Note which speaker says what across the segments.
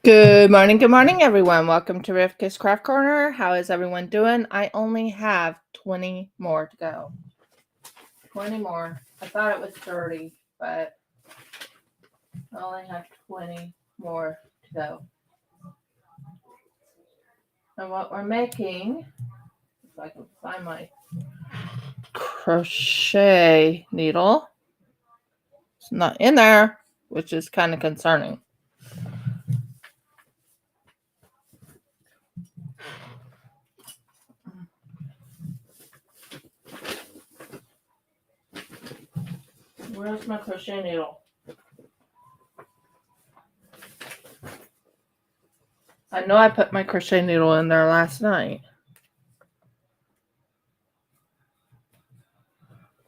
Speaker 1: Good morning, everyone. Welcome to Rivka's Craft Corner. How is everyone doing? I only have 20 more to go. 20 more. I thought it was 30, but I only have 20 more to go. And what we're making, if I can find my crochet needle, it's not in there, which is kind of concerning. Where's my crochet needle? I know I put my crochet needle in there last night.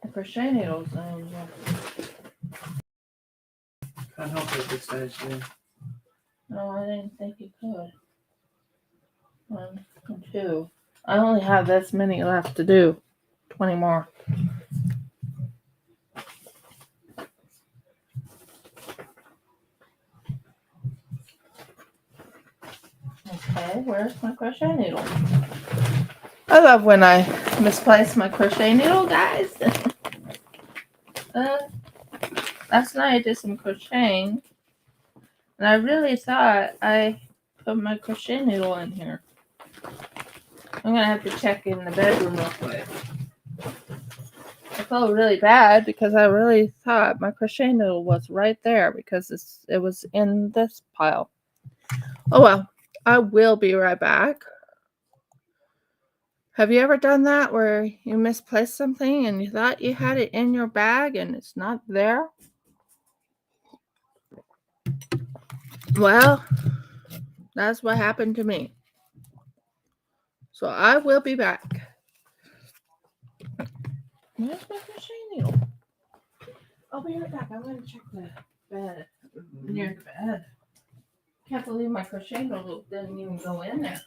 Speaker 1: The crochet needle's in there.
Speaker 2: Can't help it at this stage, yeah.
Speaker 1: No, I didn't think you could. 1 and 2. I only have this many left to do. 20 more. Okay, where's my crochet needle? I love when I misplace my crochet needle, guys. Last night I did some crocheting, and I really thought I put my crochet needle in here. I'm gonna have to check in the bedroom real quick. I felt really bad because I really thought my crochet needle was right there because it was in this pile. Oh well, I will be right back. Have you ever done that where you misplaced something and you thought you had it in your bag and it's not there? Well, that's what happened to me. So I will be back. Where's my crochet needle? I'll be right back. I'm going to check the bed. Near the bed. Can't believe my crochet needle didn't even go in there.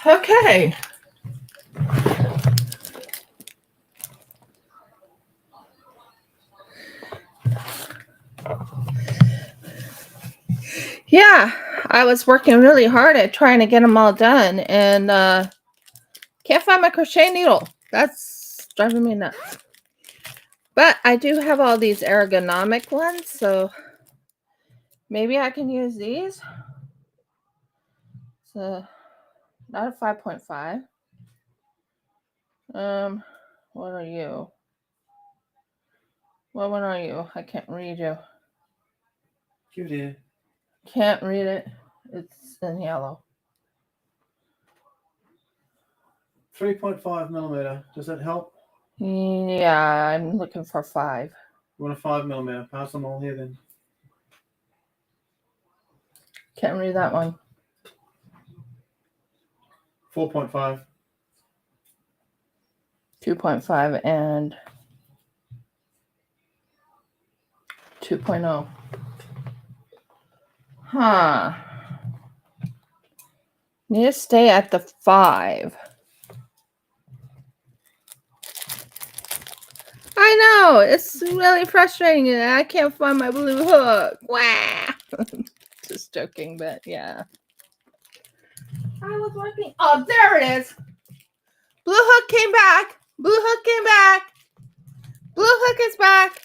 Speaker 1: Okay. Yeah, I was working really hard at trying to get them all done and can't find my crochet needle. That's driving me nuts. But I do have all these ergonomic ones, so maybe I can use these. So not a 5.5. What are you? What one are you? I can't read you.
Speaker 2: You did.
Speaker 1: Can't read it. It's in yellow.
Speaker 2: 3.5 millimeter. Does that help?
Speaker 1: Yeah, I'm looking for 5.
Speaker 2: You want a 5 millimeter? Pass them all here then.
Speaker 1: Can't read that one.
Speaker 2: 4.5.
Speaker 1: 2.5 and 2.0. Huh. Need to stay at the 5. I know, it's really frustrating and I can't find my blue hook. Wow. Just joking, but yeah. I was working. Oh, there it is. Blue hook came back. Blue hook came back. Blue hook is back.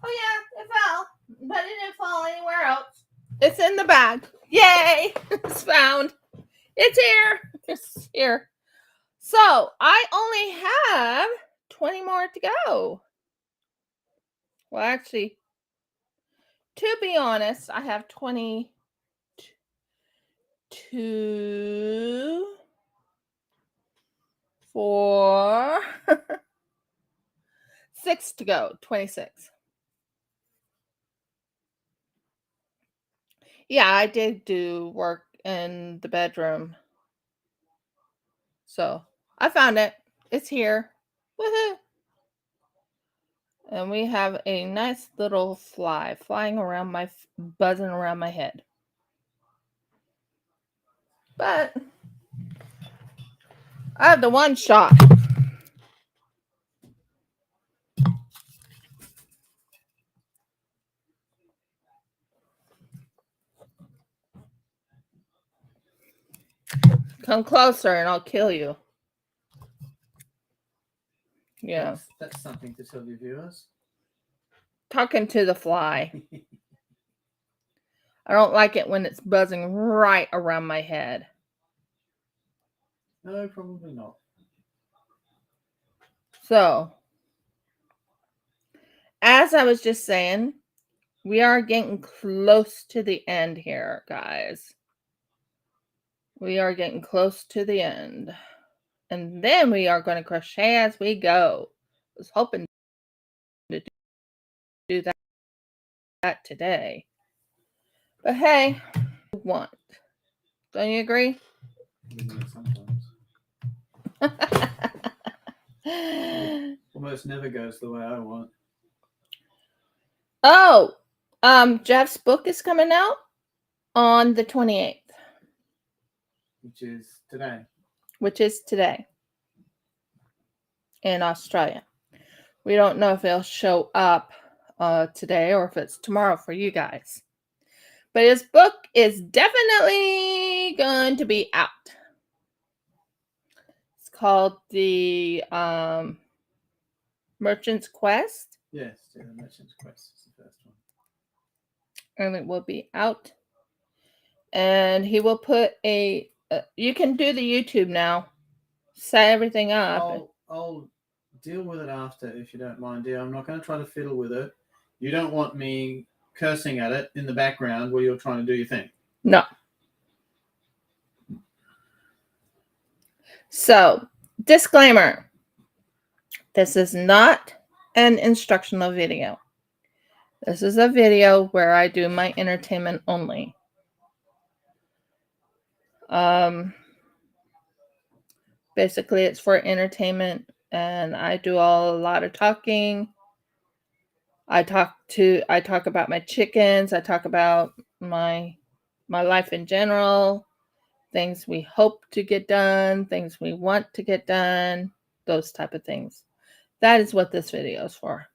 Speaker 1: Oh yeah, it fell, but it didn't fall anywhere else. It's in the bag. Yay! It's found. It's here. It's here. So I only have 20 more to go. Well, actually, to be honest, I have 22, 4, 6 to go. 26. Yeah, I did do work in the bedroom. So I found it. It's here. Woohoo! And we have a nice little fly flying around buzzing around my head. But I have the one shot. Come closer and I'll kill you. Yeah.
Speaker 2: That's something to tell your viewers.
Speaker 1: Talking to the fly. I don't like it when it's buzzing right around my head.
Speaker 2: No, probably not.
Speaker 1: So, as I was just saying, we are getting close to the end here, guys. We are getting close to the end. And then we are going to crochet as we go. I was hoping to do that today. But hey, want. Don't you agree?
Speaker 2: Sometimes. Almost never goes the way I want.
Speaker 1: Oh, Jeff's book is coming out on the 28th.
Speaker 2: Which is today.
Speaker 1: In Australia. We don't know if it'll show up today or if it's tomorrow for you guys. But his book is definitely going to be out. It's called The Merchant's Quest.
Speaker 2: Yes, The Merchant's Quest is the first one.
Speaker 1: And it will be out. And he will put you can do the YouTube now. Set everything up.
Speaker 2: I'll deal with it after, if you don't mind, dear. I'm not going to try to fiddle with it. You don't want me cursing at it in the background while you're trying to do your thing.
Speaker 1: No. So, disclaimer. This is not an instructional video. This is a video where I do my entertainment only. Basically, it's for entertainment, and I do a lot of talking. I talk about my chickens. I talk about my life in general, things we hope to get done, things we want to get done, those type of things. That is what this video is for.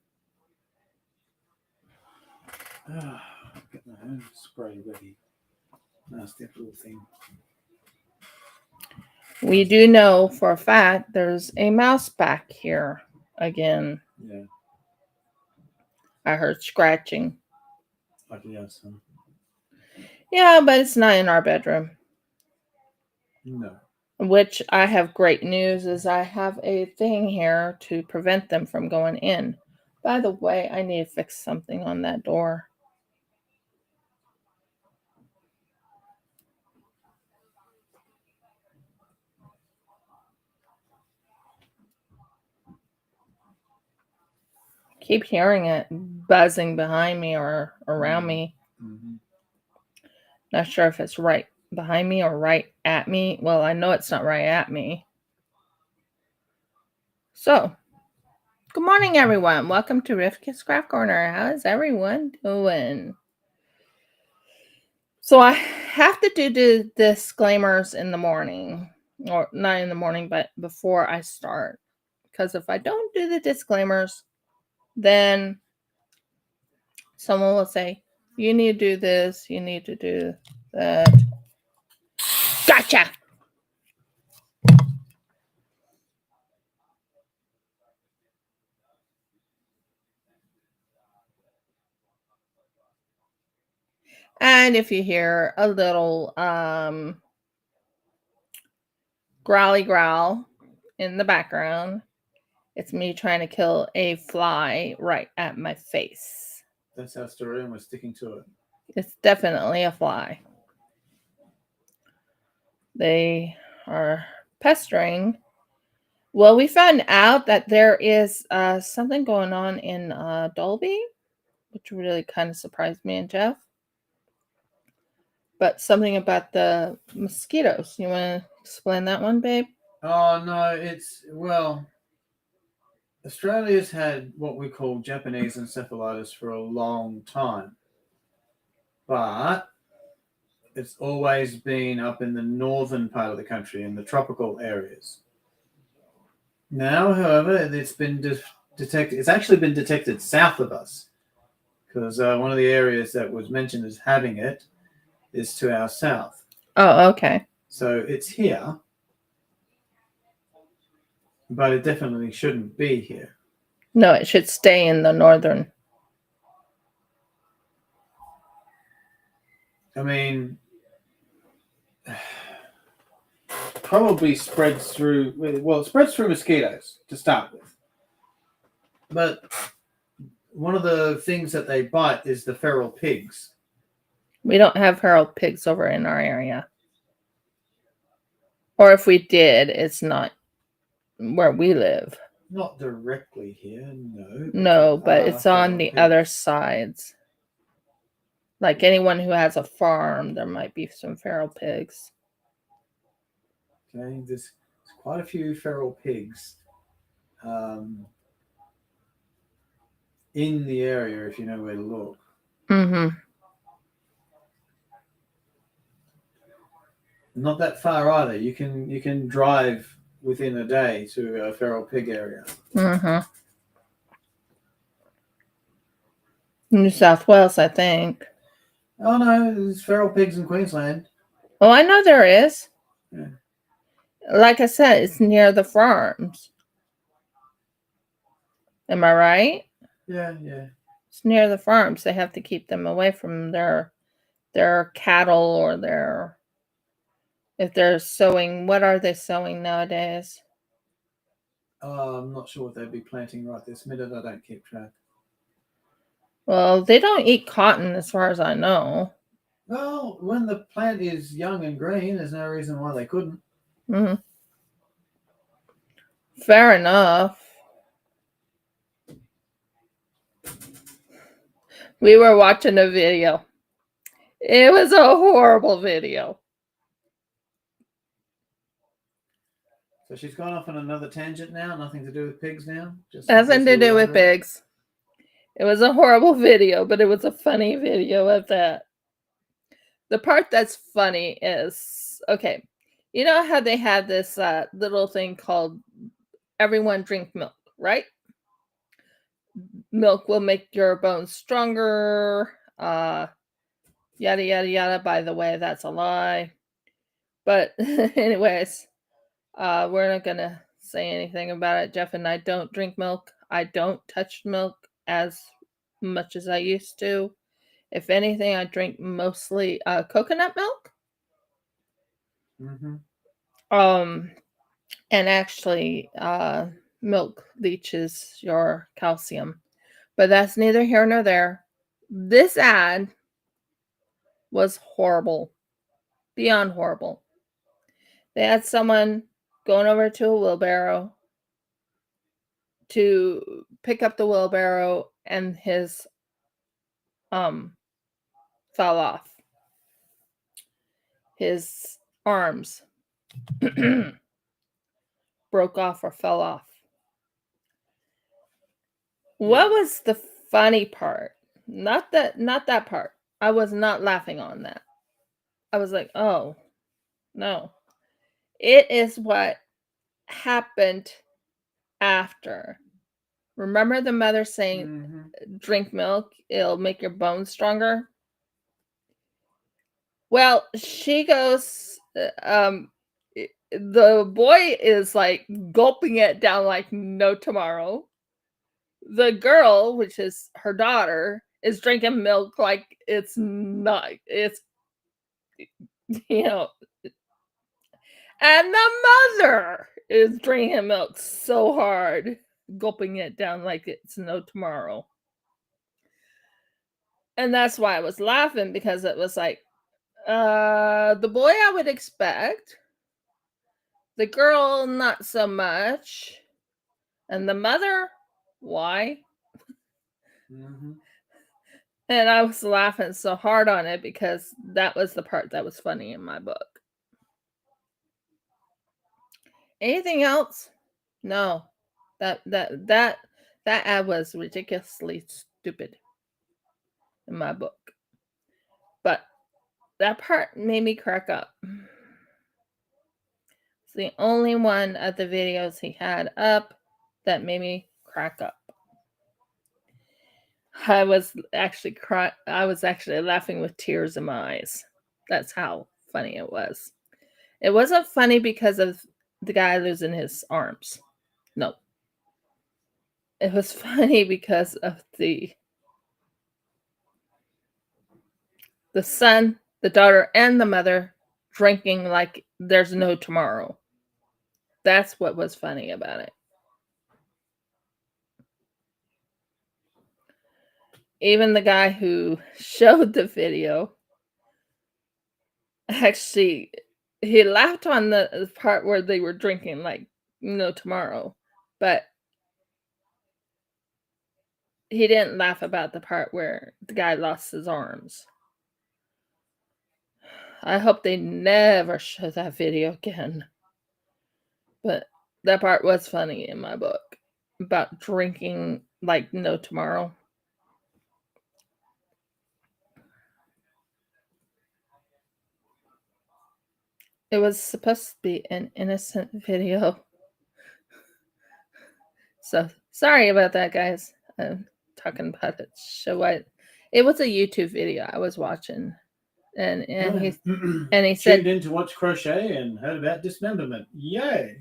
Speaker 2: Get my own spray ready. Nasty little thing.
Speaker 1: We do know for a fact there's a mouse back here again.
Speaker 2: Yeah.
Speaker 1: I heard scratching.
Speaker 2: Yes, huh?
Speaker 1: Yeah, but it's not in our bedroom.
Speaker 2: No.
Speaker 1: Which I have great news is I have a thing here to prevent them from going in. By the way, I need to fix something on that door. Keep hearing it buzzing behind me or around me.
Speaker 2: Mm-hmm.
Speaker 1: Not sure if it's right behind me or right at me. Well, I know it's not right at me. So, good morning, everyone. Welcome to Rivka's Craft Corner. How is everyone doing? So I have to do the disclaimers in the morning, or not in the morning, but before I start. Because if I don't do the disclaimers, then someone will say, you need to do this, you need to do that. Gotcha! And if you hear a little growly growl in the background, it's me trying to kill a fly right at my face.
Speaker 2: That's our story, and we're sticking to it.
Speaker 1: It's definitely a fly. They are pestering. Well, we found out that there is something going on in Dolby, which really kind of surprised me and Jeff. But something about the mosquitoes. You want to explain that one, babe?
Speaker 2: Oh no, well, Australia's had what we call Japanese encephalitis for a long time, but it's always been up in the northern part of the country, in the tropical areas. Now, however, it's been detected. It's actually been detected south of us, because one of the areas that was mentioned as having it is to our south.
Speaker 1: Oh, okay.
Speaker 2: So it's here, but it definitely shouldn't be here.
Speaker 1: No, it should stay in the northern.
Speaker 2: I mean, probably spreads through. Well, it spreads through mosquitoes to start with, but one of the things that they bite is the feral pigs.
Speaker 1: We don't have feral pigs over in our area. Or if we did, it's not where we live.
Speaker 2: Not directly here, no.
Speaker 1: No, but it's on the other sides. Like anyone who has a farm, there might be some feral pigs.
Speaker 2: Okay, there's quite a few feral pigs in the area if you know where to look.
Speaker 1: Mm-hmm.
Speaker 2: Not that far either. You can drive within a day to a feral pig area.
Speaker 1: Mm-hmm. New South Wales, I think.
Speaker 2: Oh no, there's feral pigs in Queensland.
Speaker 1: Oh, I know there is.
Speaker 2: Yeah.
Speaker 1: Like I said, it's near the farms. Am I right?
Speaker 2: Yeah.
Speaker 1: It's near the farms. They have to keep them away from their cattle or their, if they're sowing. What are they sowing nowadays?
Speaker 2: I'm not sure what they'd be planting right this minute. I don't keep track.
Speaker 1: Well, they don't eat cotton as far as I know.
Speaker 2: Well, when the plant is young and green, there's no reason why they couldn't.
Speaker 1: Mm-hmm. Fair enough. We were watching a video. It was a horrible video.
Speaker 2: So she's gone off on another tangent now. Nothing to do with pigs now. Just
Speaker 1: Nothing to do with pigs. It was a horrible video, but it was a funny video at that. The part that's funny is, okay, you know how they had this little thing called everyone drink milk, right? Milk will make your bones stronger, yada, yada, yada. By the way, that's a lie. But anyways, we're not going to say anything about it. Jeff and I don't drink milk. I don't touch milk as much as I used to. If anything, I drink mostly coconut milk.
Speaker 2: Mm-hmm.
Speaker 1: And actually, milk leaches your calcium. But that's neither here nor there. This ad was horrible. Beyond horrible. They had someone going over to a wheelbarrow to pick up the wheelbarrow, and his fell off. His arms broke off or fell off. What was the funny part? Not that part. I was not laughing on that. I was like, oh, no. It is what happened after. Remember the mother saying,
Speaker 2: Mm-hmm.
Speaker 1: drink milk, it'll make your bones stronger? Well, she goes, the boy is like gulping it down like no tomorrow. The girl, which is her daughter, is drinking milk like it's not, it's, you know, and the mother is drinking milk so hard, gulping it down like it's no tomorrow. And that's why I was laughing, because it was like, the boy I would expect, the girl not so much, and the mother, why?
Speaker 2: Mm-hmm.
Speaker 1: And I was laughing so hard on it because that was the part that was funny in my book. Anything else? No. That ad was ridiculously stupid in my book. But that part made me crack up. It's the only one of the videos he had up that made me crack up. I was actually laughing with tears in my eyes. That's how funny it was. It wasn't funny because of the guy losing his arms. No. It was funny because of the son, the daughter, and the mother drinking like there's no tomorrow. That's what was funny about it. Even the guy who showed the video, actually, he laughed on the part where they were drinking like no tomorrow, but he didn't laugh about the part where the guy lost his arms. I hope they never show that video again. But that part was funny in my book about drinking like no tomorrow. It was supposed to be an innocent video. So sorry about that, guys. I'm talking about it. It was a YouTube video I was watching. And he said,
Speaker 2: tuned in to watch crochet and heard about dismemberment. Yay!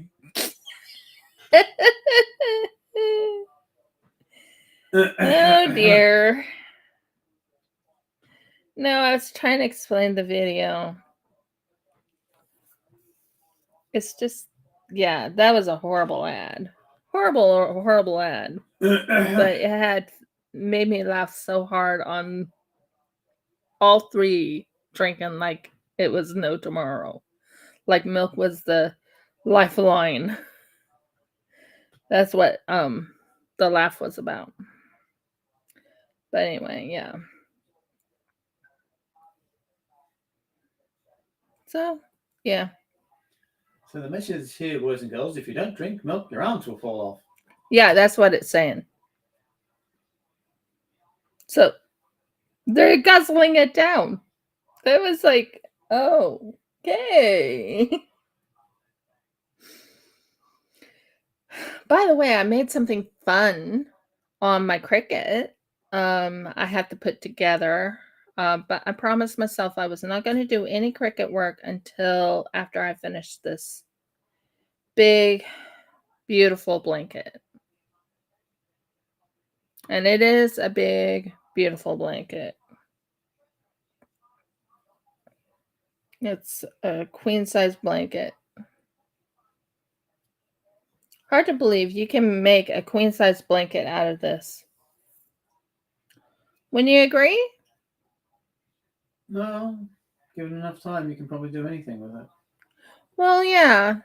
Speaker 1: oh dear. No, I was trying to explain the video. It's just, yeah, that was a horrible ad. Horrible ad. But it had made me laugh so hard on all three drinking like it was no tomorrow. Like milk was the lifeline. That's what the laugh was about. But anyway, yeah. So, yeah.
Speaker 2: So the message here, boys and girls, if you don't drink milk, your arms will fall off.
Speaker 1: Yeah, that's what it's saying. So they're guzzling it down. It was like, oh, okay. By the way, I made something fun on my Cricut. I have to put together, but I promised myself I was not going to do any Cricut work until after I finished this big, beautiful blanket. And it is a big, beautiful blanket. It's a queen size blanket. Hard to believe you can make a queen size blanket out of this. Wouldn't you agree?
Speaker 2: No, given enough time, you can probably do anything with it.
Speaker 1: Well, yeah.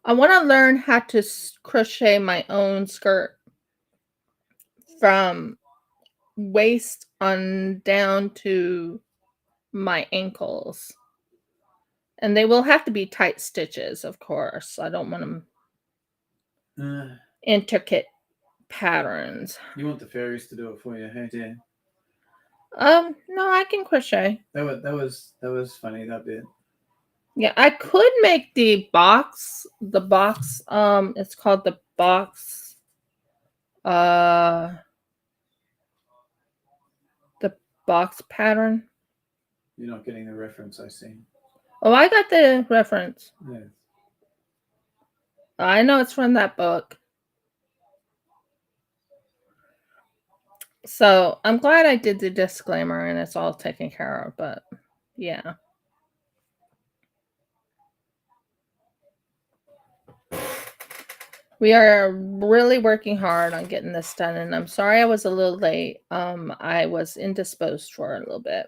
Speaker 1: I want to learn how to crochet my own skirt from waist on down to my ankles. And they will have to be tight stitches, of course. I don't want them intricate patterns.
Speaker 2: You want the fairies to do it for you, hey dear?
Speaker 1: No, I can crochet.
Speaker 2: That was funny, that bit.
Speaker 1: Yeah, I could make the box. It's called the box. Uh, the box pattern.
Speaker 2: You're not getting the reference, I see.
Speaker 1: Oh, I got the reference.
Speaker 2: Yes.
Speaker 1: I know it's from that book. So I'm glad I did the disclaimer and it's all taken care of. But yeah. We are really working hard on getting this done, and I'm sorry I was a little late. I was indisposed for a little bit.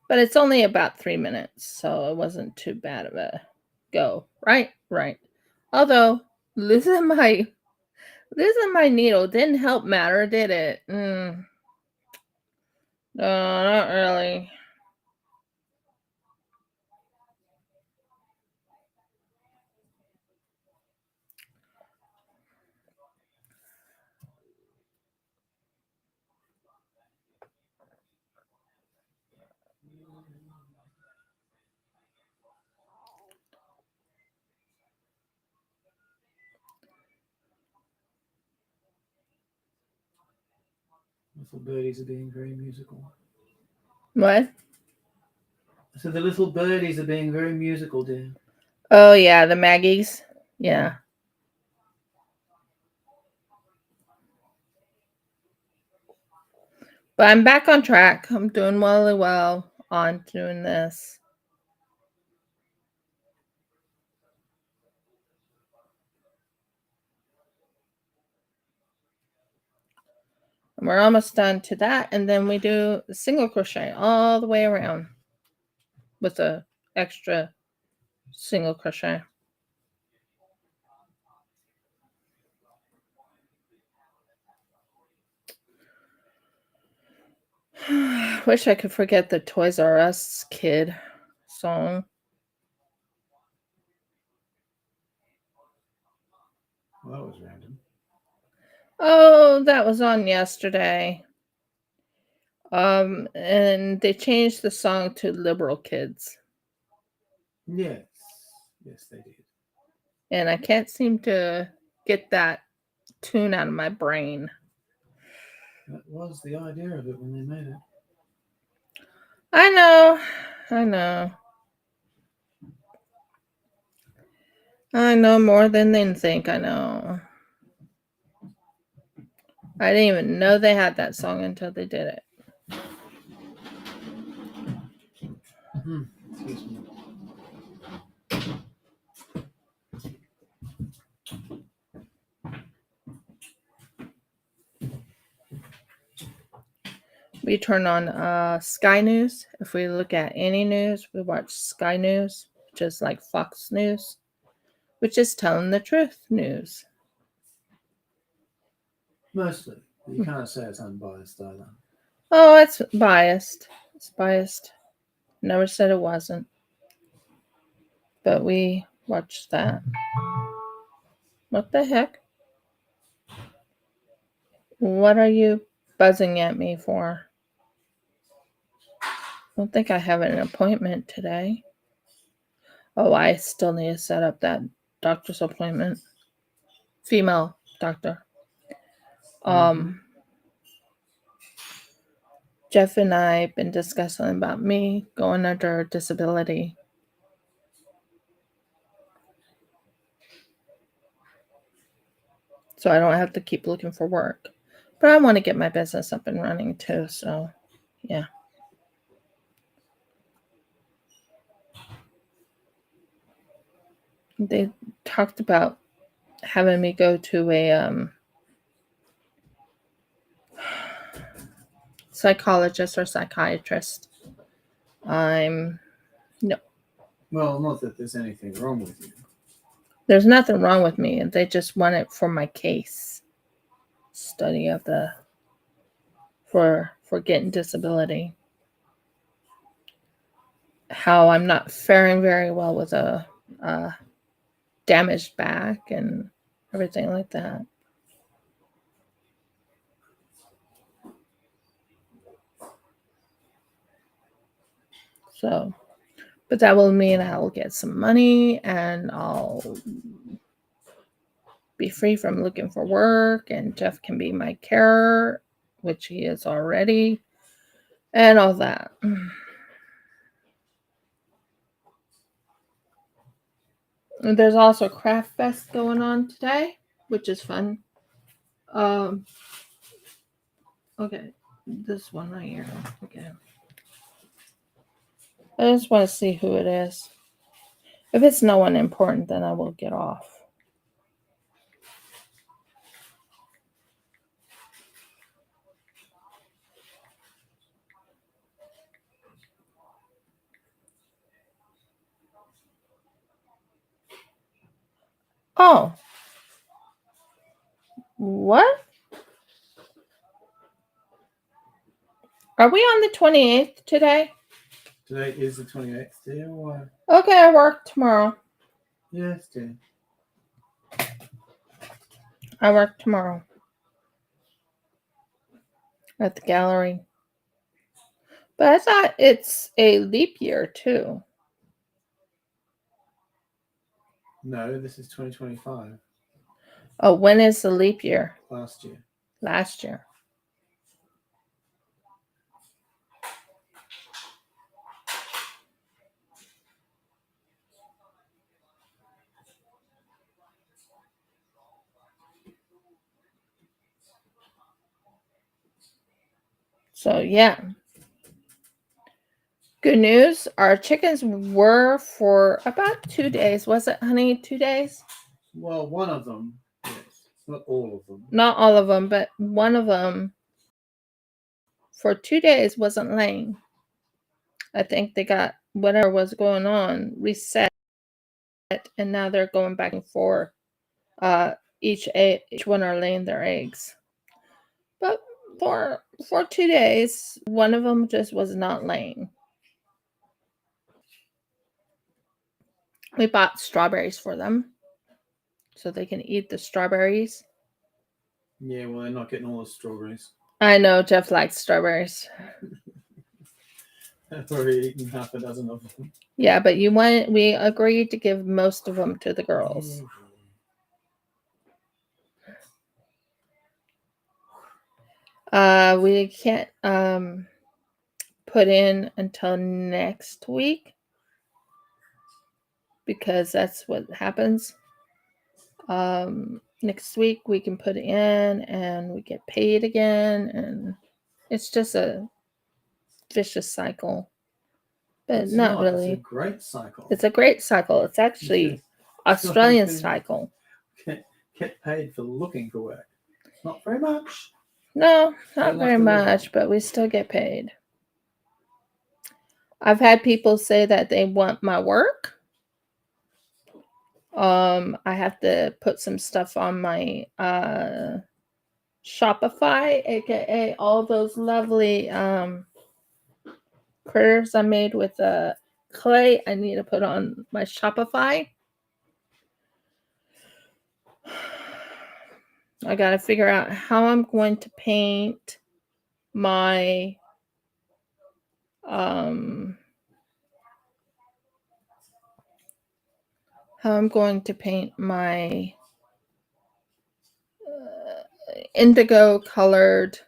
Speaker 1: But it's only about 3 minutes, so it wasn't too bad of a go. Right? Right. Although losing my needle didn't help matter, did it? No, not really.
Speaker 2: Little birdies are being very musical.
Speaker 1: What?
Speaker 2: So the little birdies are being very musical, dear.
Speaker 1: Oh yeah, the Maggies. Yeah. But I'm back on track. I'm doing really well on doing this. And we're almost done to that, and then we do single crochet all the way around with a extra single crochet. Wish I could forget the Toys R Us kid song.
Speaker 2: Well, that was random.
Speaker 1: Oh, that was on yesterday. And they changed the song to Liberal Kids.
Speaker 2: Yes. Yes, they did.
Speaker 1: And I can't seem to get that tune out of my brain.
Speaker 2: That was the idea of it when they made it.
Speaker 1: I know. I know. I know more than they think I know. I didn't even know they had that song until they did it.
Speaker 2: Excuse me.
Speaker 1: We turn on Sky News. If we look at any news, we watch Sky News, which is like Fox News, which is telling the truth news.
Speaker 2: Mostly. You can't say it's unbiased either.
Speaker 1: Oh, it's biased. It's biased. Never said it wasn't. But we watched that. What the heck? What are you buzzing at me for? I don't think I have an appointment today. Oh, I still need to set up that doctor's appointment. Female doctor. Jeff and I have been discussing about me going under disability. So I don't have to keep looking for work. But I want to get my business up and running too. So, yeah. They talked about having me go to a psychologist or psychiatrist. No.
Speaker 2: Well, not that there's anything wrong with you.
Speaker 1: There's nothing wrong with me. They just want it for my case study of for getting disability. How I'm not faring very well with a damaged back and everything like that. So, but that will mean I'll get some money and I'll be free from looking for work, and Jeff can be my carer, which he is already, and all that. And there's also Craft Fest going on today, which is fun. Okay, this one right here. Okay. I just want to see who it is. If it's no one important, then I will get off. Oh. What? Are we on the 28th today?
Speaker 2: Today is the 28th, dear. Why?
Speaker 1: Okay, I work tomorrow.
Speaker 2: Yes, dear.
Speaker 1: I work tomorrow at the gallery. But I thought it's a leap year too.
Speaker 2: No, this is 2025.
Speaker 1: Oh, when is the leap year?
Speaker 2: Last year.
Speaker 1: Last year. So yeah. Good news. Our chickens were for about 2 days. Was it, honey? 2 days?
Speaker 2: Well, one of them, yes. Not all of them.
Speaker 1: Not all of them, but one of them for 2 days wasn't laying. I think they got whatever was going on reset, and now they're going back and forth. Each one are laying their eggs. But for 2 days, one of them just was not laying. We bought strawberries for them so they can eat the strawberries.
Speaker 2: Yeah, well, they're not getting all the strawberries.
Speaker 1: I know Jeff likes strawberries.
Speaker 2: I've already eaten half a dozen of them.
Speaker 1: Yeah, but we agreed to give most of them to the girls. We can't put in until next week because that's what happens. Next week we can put in and we get paid again, and it's just a vicious cycle. But
Speaker 2: It's
Speaker 1: not
Speaker 2: It's a
Speaker 1: really.
Speaker 2: great cycle.
Speaker 1: It's a great cycle. It's actually Australian cycle.
Speaker 2: Get paid for looking for work. Not very much.
Speaker 1: No, not very much, but we still get paid. I've had people say that they want my work. I have to put some stuff on my Shopify, aka all those lovely critters I made with clay. I need to put on my Shopify. I got to figure out how I'm going to paint my indigo colored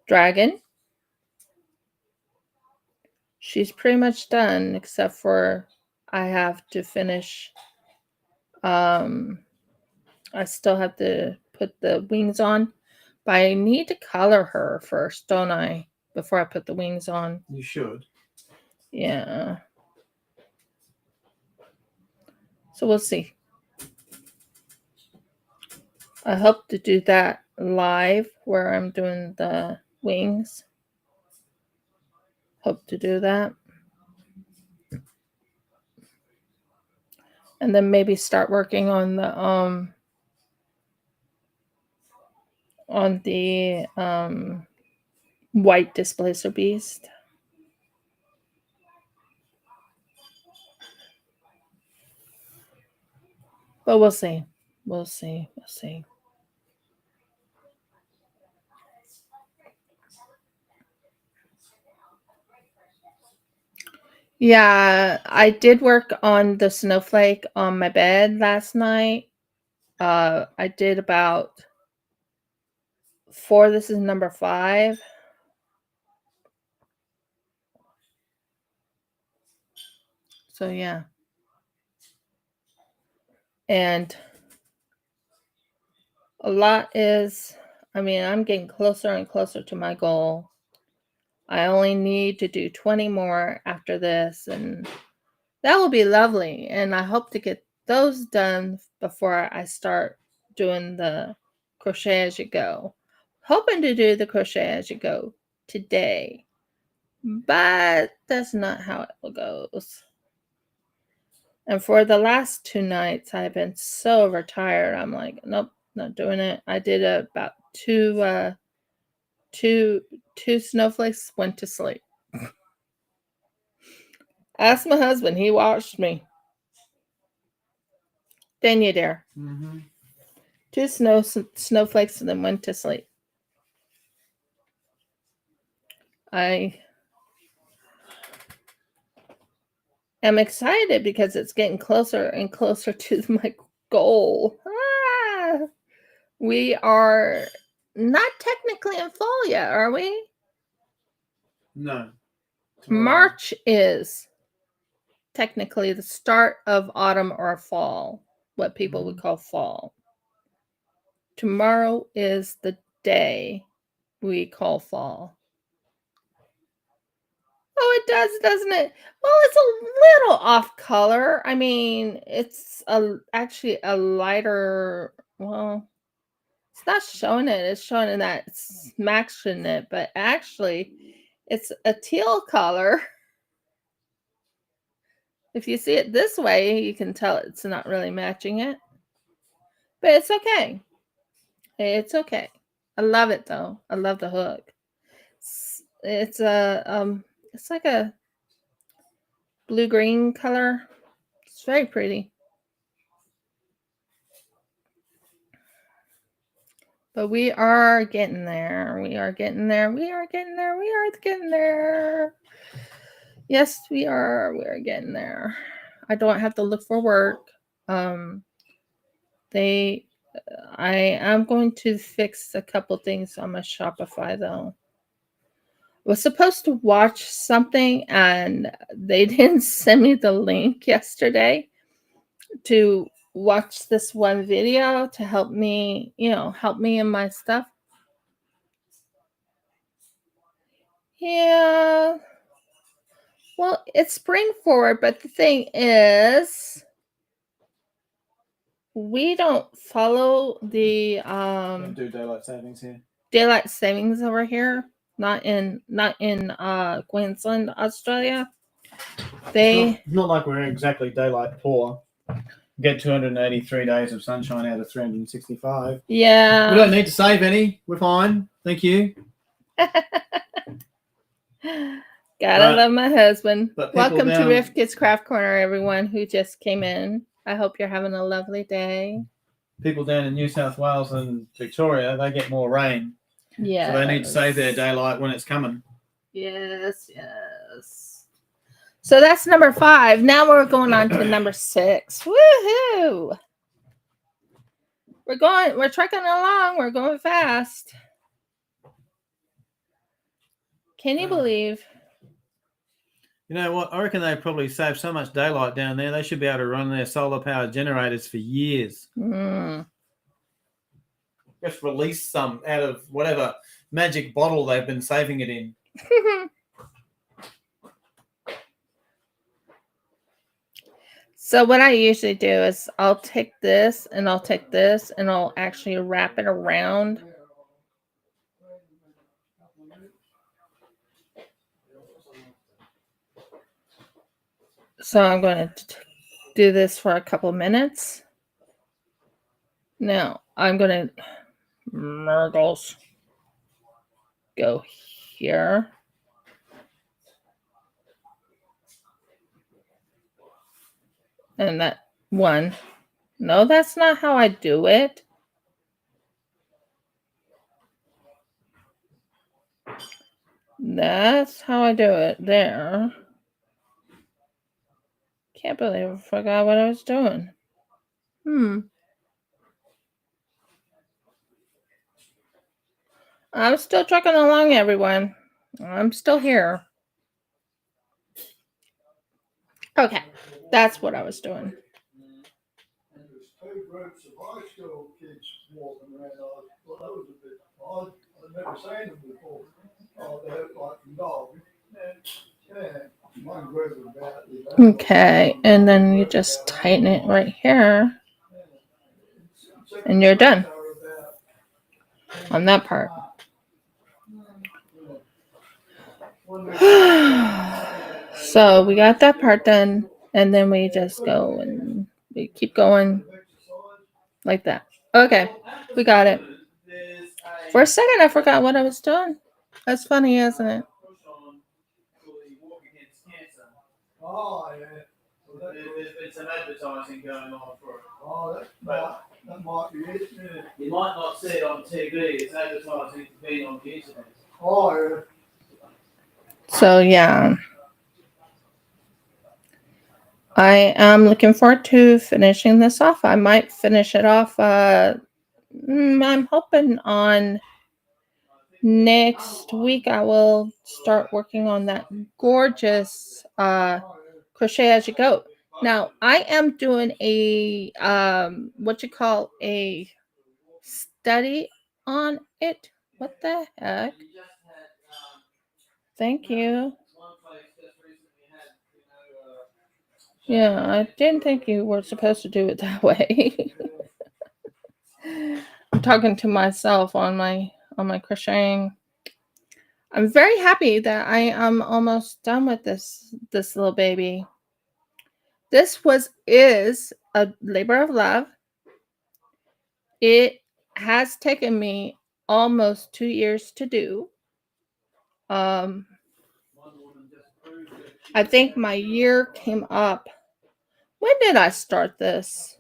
Speaker 1: dragon. She's pretty much done, except for I have to finish. I still have to put the wings on, but I need to color her first, don't I? Before I put the wings on.
Speaker 2: You should.
Speaker 1: Yeah. So we'll see. I hope to do that live where I'm doing the wings. Hope to do that. And then maybe start working on the white displacer beast. But we'll see. We'll see. We'll see. Yeah, I did work on the snowflake on my bed last night. I did about 4. This is number 5. So yeah. And a lot is, I mean, I'm getting closer and closer to my goal. I only need to do 20 more after this, and that will be lovely. And I hope to get those done before I start doing the crochet as you go. Hoping to do the crochet as you go today, but that's not how it goes. And for the last 2 nights, I've been so overtired. I'm like, nope, not doing it. I did about two snowflakes, went to sleep. Ask my husband. He watched me. Then you dare.
Speaker 2: Mm-hmm.
Speaker 1: 2 snowflakes and then went to sleep. I am excited because it's getting closer and closer to my goal. We are not technically in fall yet, are we?
Speaker 2: No. Tomorrow.
Speaker 1: March is technically the start of autumn or fall, what people would call fall. Tomorrow is the day we call fall. Oh, it does, doesn't it? Well, it's a little off color. I mean, it's actually a lighter, well, it's not showing it. It's showing that it's matching it, but actually it's a teal color. If you see it this way, you can tell it's not really matching it. But it's okay. It's okay. I love it though. I love the hook. It's it's like a blue-green color. It's very pretty. But we are getting there. We are getting there. We are getting there. We are getting there. Yes, we are. We are getting there. I don't have to look for work. I am going to fix a couple things on my Shopify though. I was supposed to watch something and they didn't send me the link yesterday to watch this one video to help me, help me in my stuff. Yeah. Well, it's spring forward, but the thing is, we don't follow the
Speaker 2: Don't do daylight savings here.
Speaker 1: Daylight savings over here. Not in Queensland, Australia.
Speaker 2: It's not like we're exactly daylight poor. Get 283 days of sunshine out of 365.
Speaker 1: Yeah.
Speaker 2: We don't need to save any. We're fine. Thank you.
Speaker 1: Gotta love my husband. Welcome
Speaker 2: down,
Speaker 1: to Riff Kids Craft Corner, everyone who just came in. I hope you're having a lovely day.
Speaker 2: People down in New South Wales and Victoria, they get more rain. Yeah. So they need to save their daylight when it's coming.
Speaker 1: Yes, yes. So that's number 5. Now we're going on to number 6. Woohoo! We're trucking along. We're going fast. Can you believe?
Speaker 2: You know what? I reckon they probably save so much daylight down there, they should be able to run their solar powered generators for years. Just release some out of whatever magic bottle they've been saving it in.
Speaker 1: So what I usually do is I'll take this and I'll take this and I'll actually wrap it around. So I'm going to do this for a couple minutes. Now I'm going to Murgles go here. And that one. No, that's not how I do it. That's how I do it there. Can't believe I forgot what I was doing. I'm still trucking along, everyone. I'm still here. Okay, that's what I was doing.
Speaker 3: And there's two groups of high school kids walking around. Well, that was a bit odd. I've never seen them before. Oh, they look like dogs. Yeah, one group of about.
Speaker 1: Okay, and then you just tighten it right here, and you're done on that part. So we got that part done, and then we just go and we keep going like that. Okay, we got it. For a second, I forgot what I was doing. That's funny, isn't it?
Speaker 3: Oh, yeah.
Speaker 2: There's some advertising going on for it.
Speaker 3: Oh, that might be it. Yeah.
Speaker 2: You might not see it on TV. It's advertising for being on the internet.
Speaker 3: Oh, yeah.
Speaker 1: So yeah, I am looking forward to finishing this off. I might finish it off. I'm hoping on next week I will start working on that gorgeous crochet as you go. Now I am doing a what you call a study on it. What the heck? Thank you. Yeah, I didn't think you were supposed to do it that way. I'm talking to myself on my crocheting. I'm very happy that I am almost done with this little baby. This is a labor of love. It has taken me almost 2 years to do. I think my year came up. When did I start this?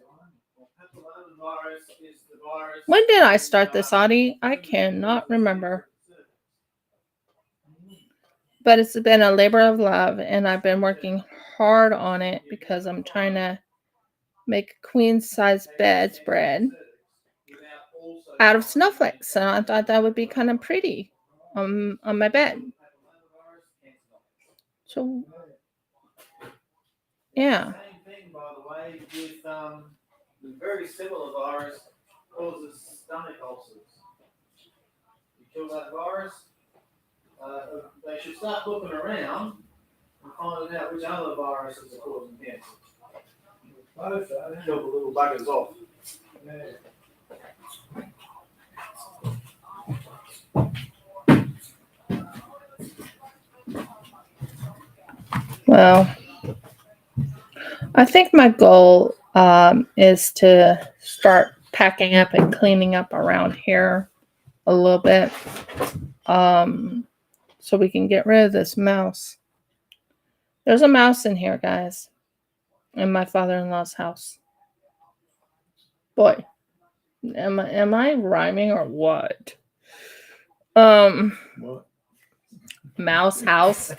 Speaker 1: When did I start this, Audie? I cannot remember. But it's been a labor of love, and I've been working hard on it because I'm trying to make a queen size bedspread out of snowflakes. And I thought that would be kind of pretty on my bed. So, yeah.
Speaker 2: Same thing, by the way, with the very similar virus causes stomach ulcers. You kill that virus, they should start looking around and finding out which other viruses are causing cancer. Kill the little buggers off.
Speaker 1: Well, I think my goal is to start packing up and cleaning up around here a little bit, so we can get rid of this mouse. There's a mouse in here, guys, in my father-in-law's house. Boy, am I rhyming or what?
Speaker 2: What?
Speaker 1: Mouse house.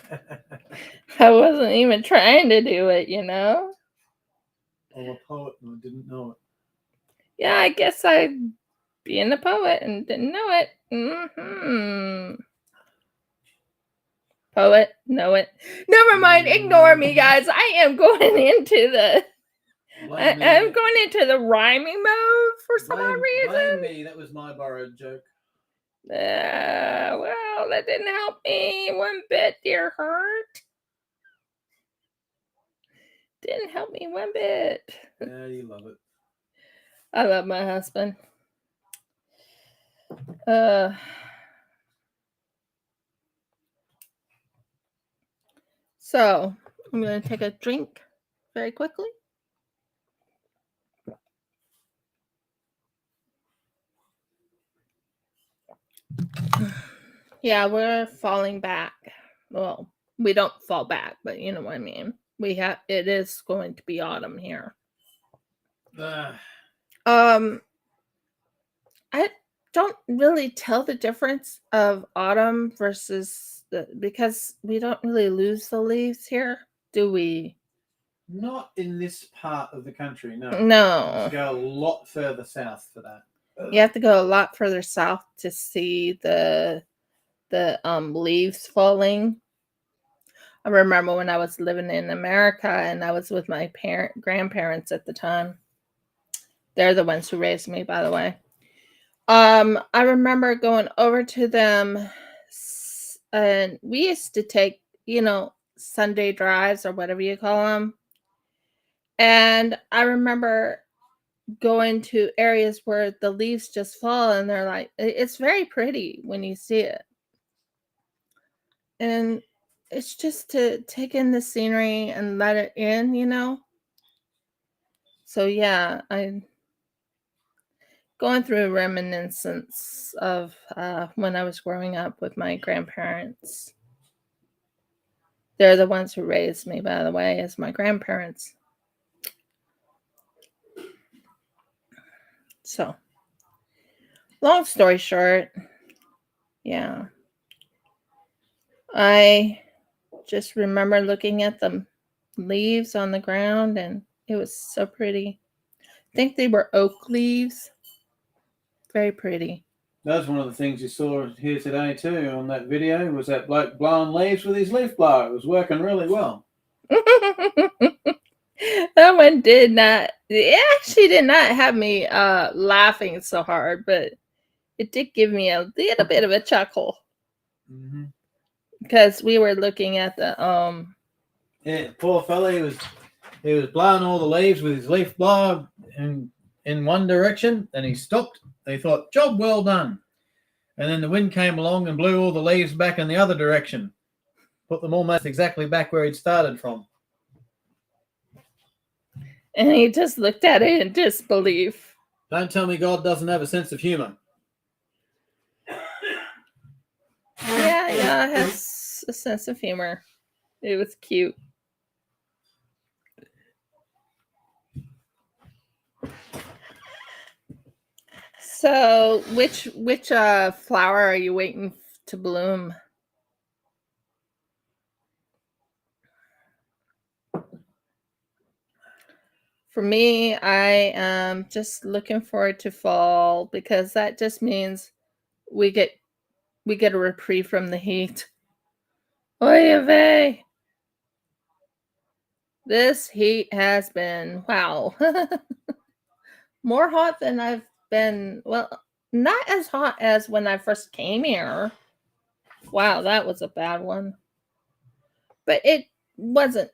Speaker 1: I wasn't even trying to do it, you know?
Speaker 2: I'm a poet and I didn't know it.
Speaker 1: Yeah, I guess I being a poet and didn't know it. Mm-hmm. Poet, know it. Never mind, ignore me, guys. I am going into the I'm going into the rhyming mode for some odd reason.
Speaker 2: Blame me, that was my borrowed joke.
Speaker 1: Well, that didn't help me one bit, dear heart. Didn't help me one bit.
Speaker 2: Yeah, you love it.
Speaker 1: I love my husband. So I'm going to take a drink very quickly. Yeah, we're falling back. Well, we don't fall back, but you know what I mean. It is going to be autumn here. I don't really tell the difference of autumn versus because we don't really lose the leaves here, do we?
Speaker 2: Not in this part of the country, no. You
Speaker 1: No.
Speaker 2: have to go a lot further south for that.
Speaker 1: You have to go a lot further south to see the leaves falling. I remember when I was living in America and I was with my grandparents at the time. They're the ones who raised me, by the way. I remember going over to them, and we used to take, Sunday drives or whatever you call them. And I remember going to areas where the leaves just fall, and they're like, it's very pretty when you see it. And it's just to take in the scenery and let it in. So yeah, I'm going through reminiscence of when I was growing up with my grandparents. They're the ones who raised me, by the way, as my grandparents. So, long story short, yeah. I just remember looking at the leaves on the ground, and it was so pretty. I think they were oak leaves. Very pretty.
Speaker 2: That's one of the things you saw here today too on that video, was that bloke blowing leaves with his leaf blower. It was working really well.
Speaker 1: That one it actually did not have me laughing so hard, but it did give me a little bit of a chuckle.
Speaker 2: Mm-hmm.
Speaker 1: Because we were looking at the
Speaker 2: Yeah, poor fella, he was blowing all the leaves with his leaf blower in one direction, and he stopped. They thought, job well done. And then the wind came along and blew all the leaves back in the other direction. Put them almost exactly back where he'd started from.
Speaker 1: And he just looked at it in disbelief.
Speaker 2: Don't tell me God doesn't have a sense of humor.
Speaker 1: Yeah, it has a sense of humor. It was cute. So, which flower are you waiting to bloom? For me, I am just looking forward to fall, because that just means we get a reprieve from the heat. Oy vey. This heat has been, wow, more hot than I've been. Well, not as hot as when I first came here. Wow, that was a bad one. But it wasn't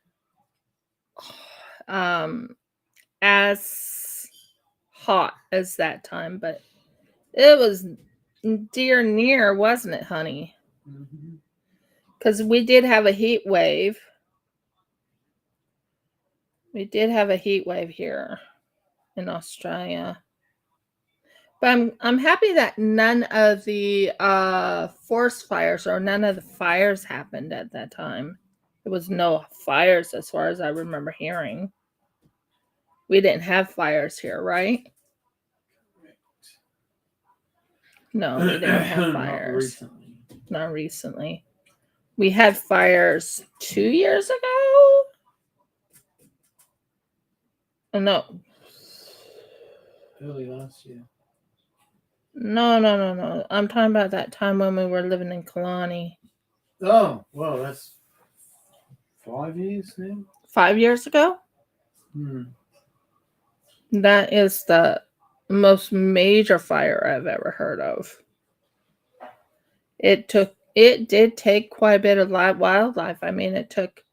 Speaker 1: as hot as that time, but it was dear near, wasn't it, honey? Because we did have a heat wave. We did have a heat wave here in Australia. But I'm happy that none of the forest fires or none of the fires happened at that time. There was no fires as far as I remember hearing. We didn't have fires here, right? No, we didn't have fires. Not recently. We had fires 2 years ago? Oh, no.
Speaker 2: Early last year.
Speaker 1: No. I'm talking about that time when we were living in Kalani.
Speaker 2: Oh, well, that's 5 years now.
Speaker 1: 5 years ago? That is the most major fire I've ever heard of. It did take quite a bit of wildlife. I mean, it took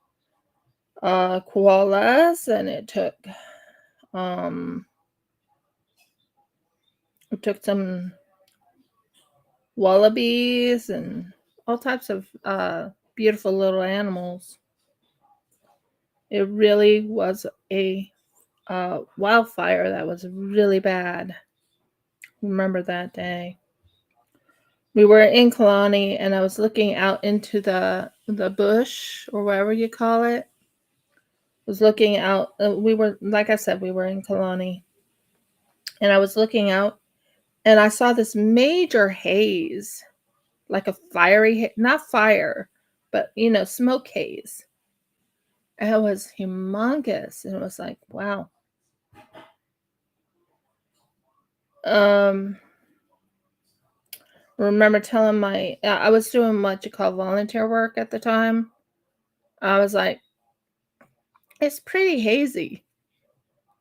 Speaker 1: koalas, and it took some wallabies and all types of beautiful little animals. It really was a wildfire that was really bad. Remember that day. We were in Kalani, and I was looking out into the bush, or whatever you call it. I was looking out. We were, like I said, we were in Kalani, and I was looking out, and I saw this major haze, like a fiery, not fire, but smoke haze. It was humongous. And it was like, wow. Remember telling I was doing what you call volunteer work at the time. I was like, it's pretty hazy.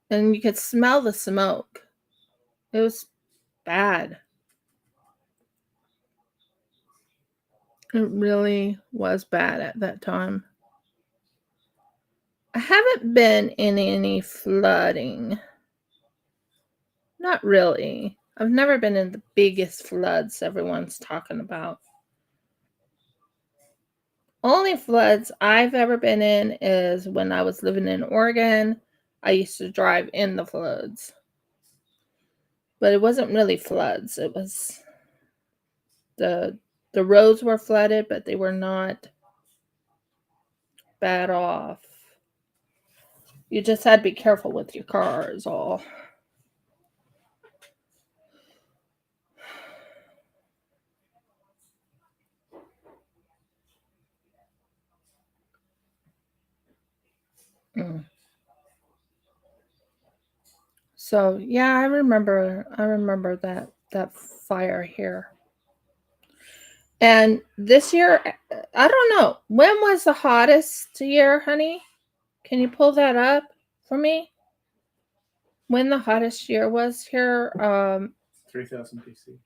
Speaker 1: And you could smell the smoke. It was bad. It really was bad at that time. I haven't been in any flooding. Not really. I've never been in the biggest floods everyone's talking about. Only floods I've ever been in is when I was living in Oregon. I used to drive in the floods. But it wasn't really floods. It was the roads were flooded, but they were not bad off. You just had to be careful with your car is all. So yeah, I remember that fire here. And this year, I don't know, when was the hottest year, honey? Can you pull that up for me? When the hottest year was here?
Speaker 2: 3000 BC.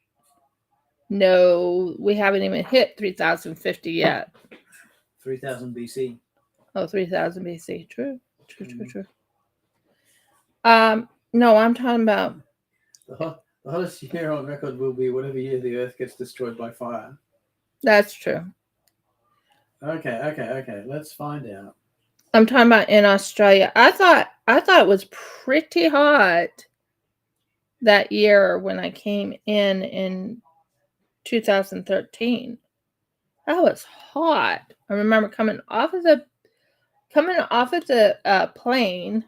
Speaker 1: No, we haven't even hit 3050 yet.
Speaker 2: 3000 BC.
Speaker 1: Oh, 3000 BC. True. No, I'm talking about
Speaker 2: The hottest year on record will be whatever year the Earth gets destroyed by fire.
Speaker 1: that's true.
Speaker 2: Okay. Let's find out.
Speaker 1: I'm talking about in Australia. I thought it was pretty hot that year when I came in 2013. That was hot. I remember coming off of the plane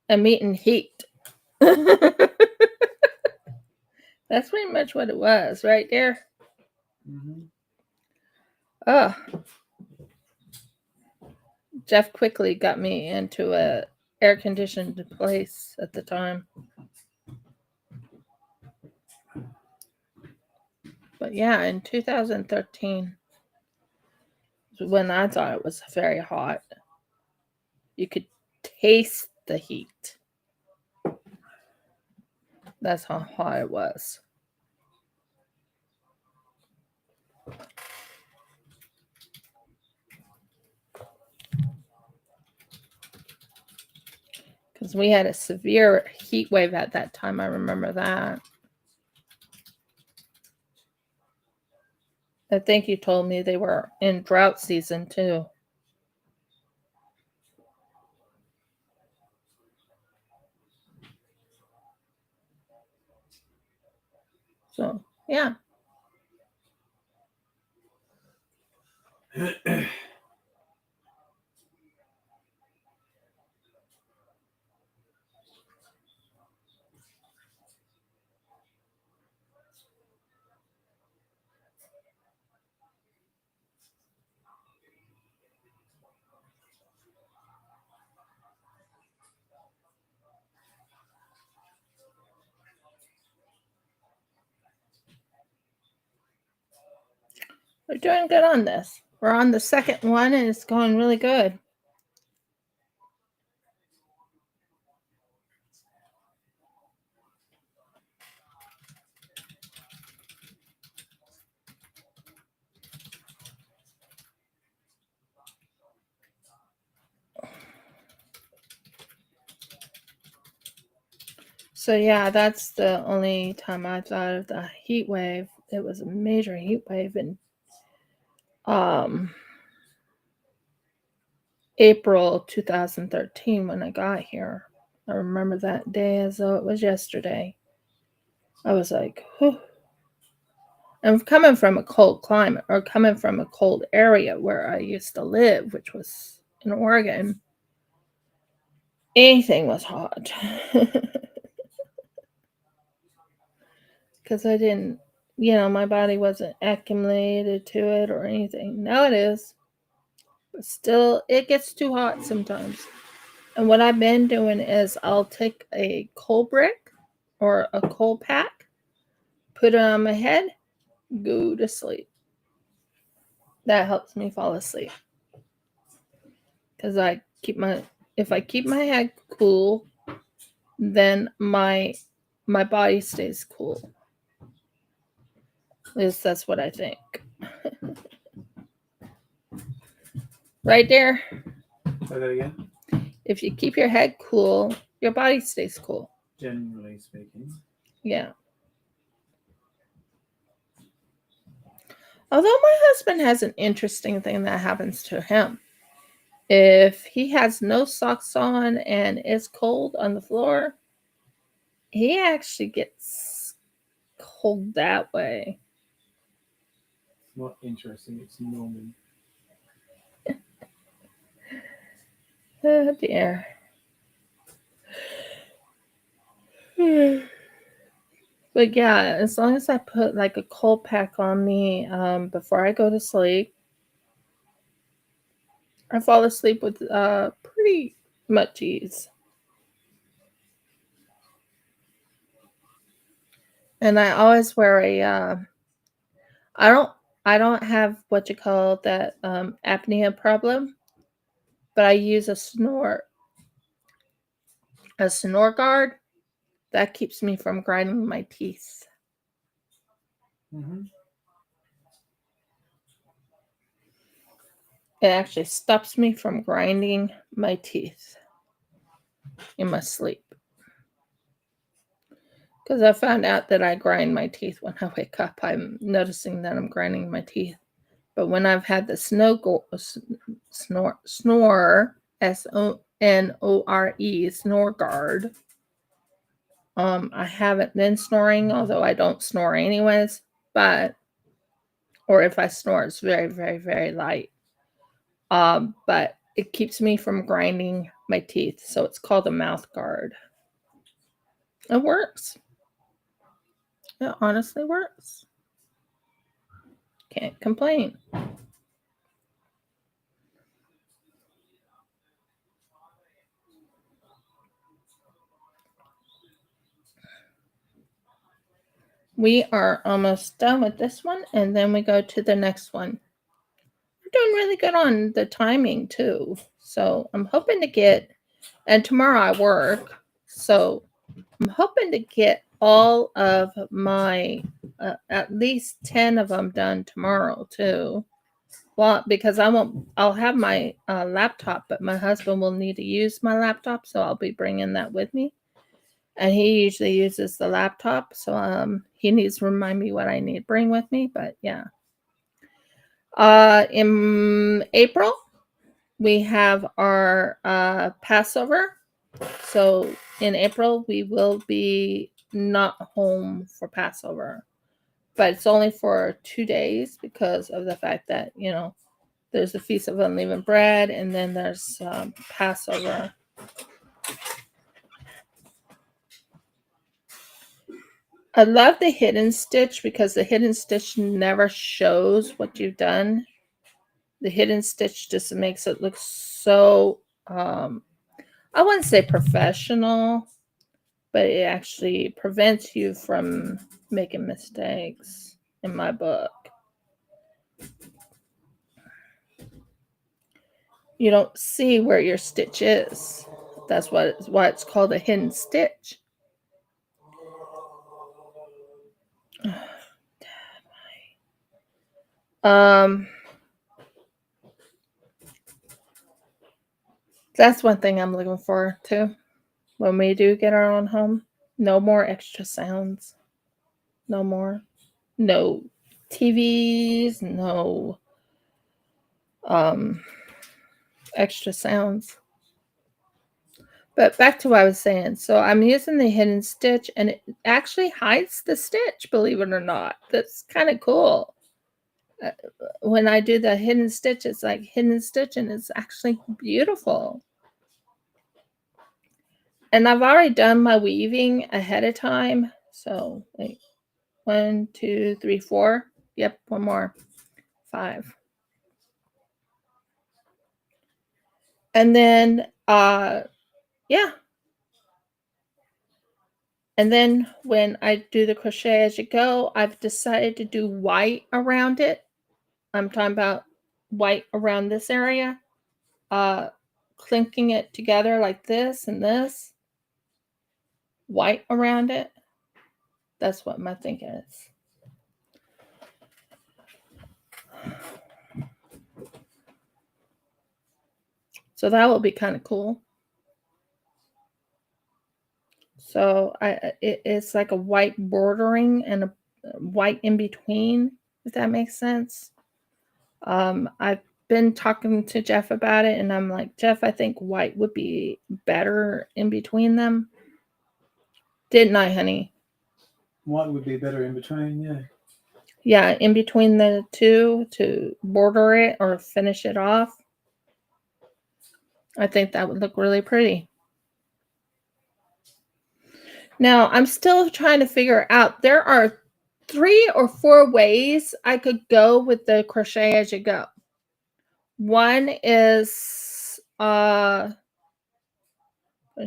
Speaker 1: and meeting heat. That's pretty much what it was right there.
Speaker 2: Mm-hmm.
Speaker 1: Oh, Jeff quickly got me into a air conditioned place at the time. But yeah, in 2013 was when I thought it was very hot. You could taste the heat. That's how hot it was. Because we had a severe heat wave at that time. I remember that. I think you told me they were in drought season too. So, yeah. We're doing good on this. We're on the second one and it's going really good. So yeah, that's the only time I thought of the heat wave. It was a major heat wave in April 2013 when I got here. I remember that day as though it was yesterday. I was like, whew. I'm coming from a cold climate or coming from a cold area where I used to live, which was in Oregon. Anything was hot. Because I didn't, my body wasn't acclimated to it or anything. Now it is. But still, it gets too hot sometimes. And what I've been doing is I'll take a coal brick or a coal pack, put it on my head, go to sleep. That helps me fall asleep. Because if I keep my head cool, then my body stays cool. At least that's what I think. Right there.
Speaker 2: Say that again.
Speaker 1: If you keep your head cool, your body stays cool.
Speaker 2: Generally speaking.
Speaker 1: Yeah. Although my husband has an interesting thing that happens to him. If he has no socks on and it's cold on the floor, he actually gets cold that way.
Speaker 2: It's not interesting, it's normal.
Speaker 1: Oh dear. But yeah, as long as I put like a cold pack on me before I go to sleep, I fall asleep with pretty much ease. And I always wear I don't have what you call that apnea problem, but I use a snore guard that keeps me from grinding my teeth.
Speaker 2: Mm-hmm.
Speaker 1: It actually stops me from grinding my teeth in my sleep. Because I found out that I grind my teeth when I wake up. I'm noticing that I'm grinding my teeth. But when I've had the snore, SONORE, snore guard, I haven't been snoring, although I don't snore anyways. Or if I snore, it's very, very, very light. But it keeps me from grinding my teeth. So it's called a mouth guard. It works. It honestly works. Can't complain. We are almost done with this one, and then we go to the next one. We're doing really good on the timing too. So I'm hoping to get, and tomorrow I work, so I'm hoping to get all of my, at least 10 of them done tomorrow too. Well, because I'll have my laptop, but my husband will need to use my laptop, so I'll be bringing that with me. And he usually uses the laptop, so he needs to remind me what I need to bring with me. But yeah, in April we have our Passover. So in April we will be not home for Passover, but it's only for 2 days because of the fact that there's the Feast of Unleavened Bread, and then there's Passover. I love the hidden stitch because the hidden stitch never shows what you've done. The hidden stitch just makes it look so, I wouldn't say professional, but it actually prevents you from making mistakes in my book. You don't see where your stitch is. That's why it's called a hidden stitch. That's one thing I'm looking for too. When we do get our own home, no more extra sounds. No more. No TVs, no extra sounds. But back to what I was saying. So I'm using the hidden stitch, and it actually hides the stitch, believe it or not. That's kind of cool. When I do the hidden stitch, it's like hidden stitch, and it's actually beautiful. And I've already done my weaving ahead of time. So wait, 1, 2, 3, 4. Yep, one more. 5. And then, yeah. And then when I do the crochet as you go, I've decided to do white around it. I'm talking about white around this area. Clinking it together like this and this. White around it. That's what my thinking is. So that will be kind of cool. So it's like a white bordering and a white in between, if that makes sense. I've been talking to Jeff about it, and I'm like, Jeff, I think white would be better in between them. Didn't I, honey?
Speaker 2: White would be better in between, yeah.
Speaker 1: Yeah, in between the two to border it or finish it off. I think that would look really pretty. Now, I'm still trying to figure out, there are 3 or 4 ways I could go with the crochet as you go. One is, let's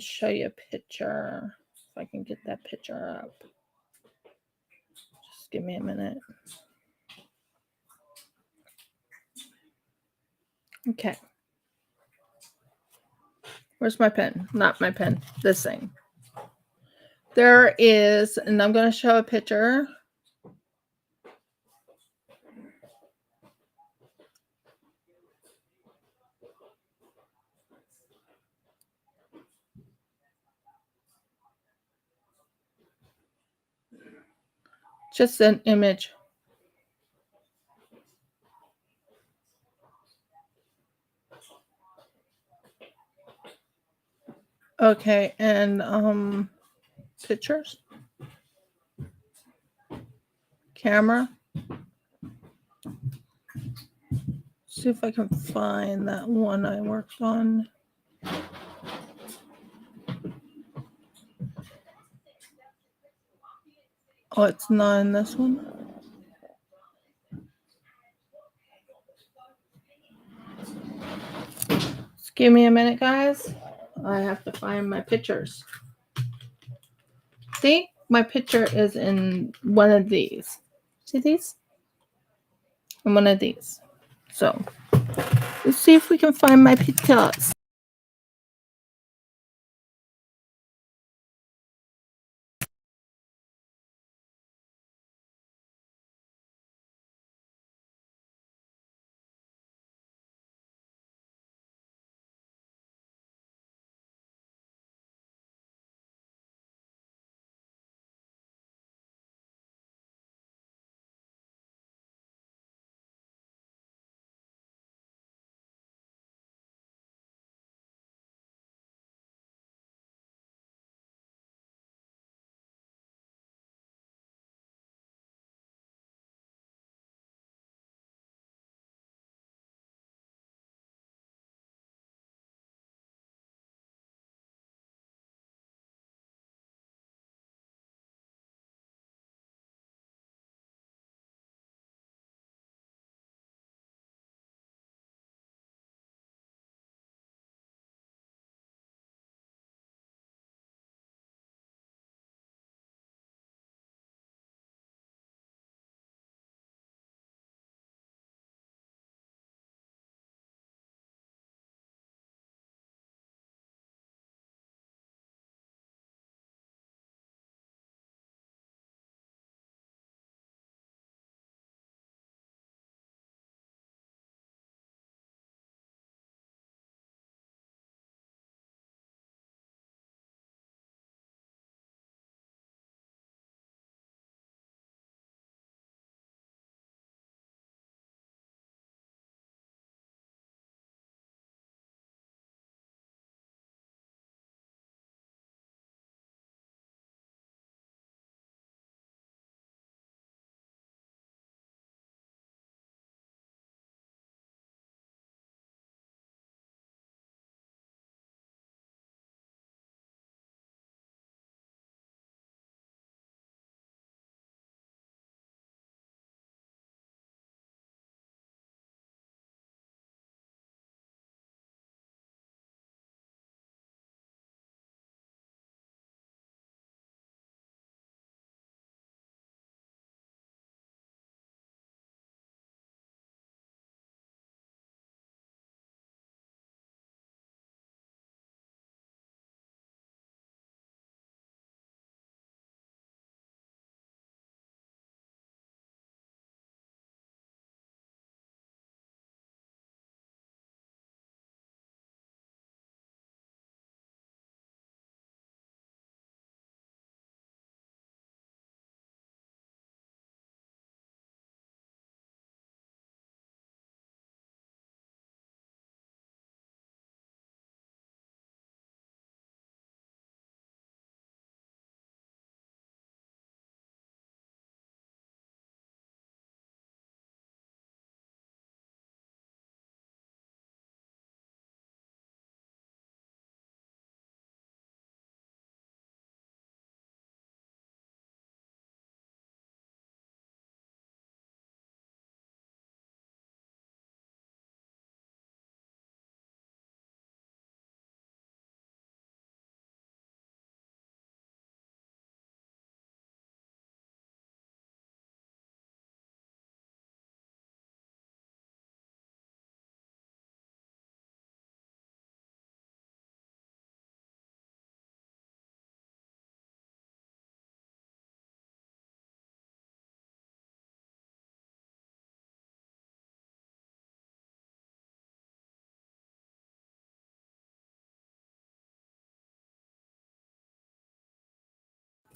Speaker 1: show you a picture. If I can get that picture up. Just give me a minute. Okay. Where's my pen? Not my pen. This thing. There is, and I'm going to show a picture. Just an image. Okay, and pictures. Camera. See if I can find that one I worked on. Oh, it's not in this one. Just give me a minute, guys. I have to find my pictures. See, my picture is in one of these. See these? In one of these. So let's see if we can find my pictures.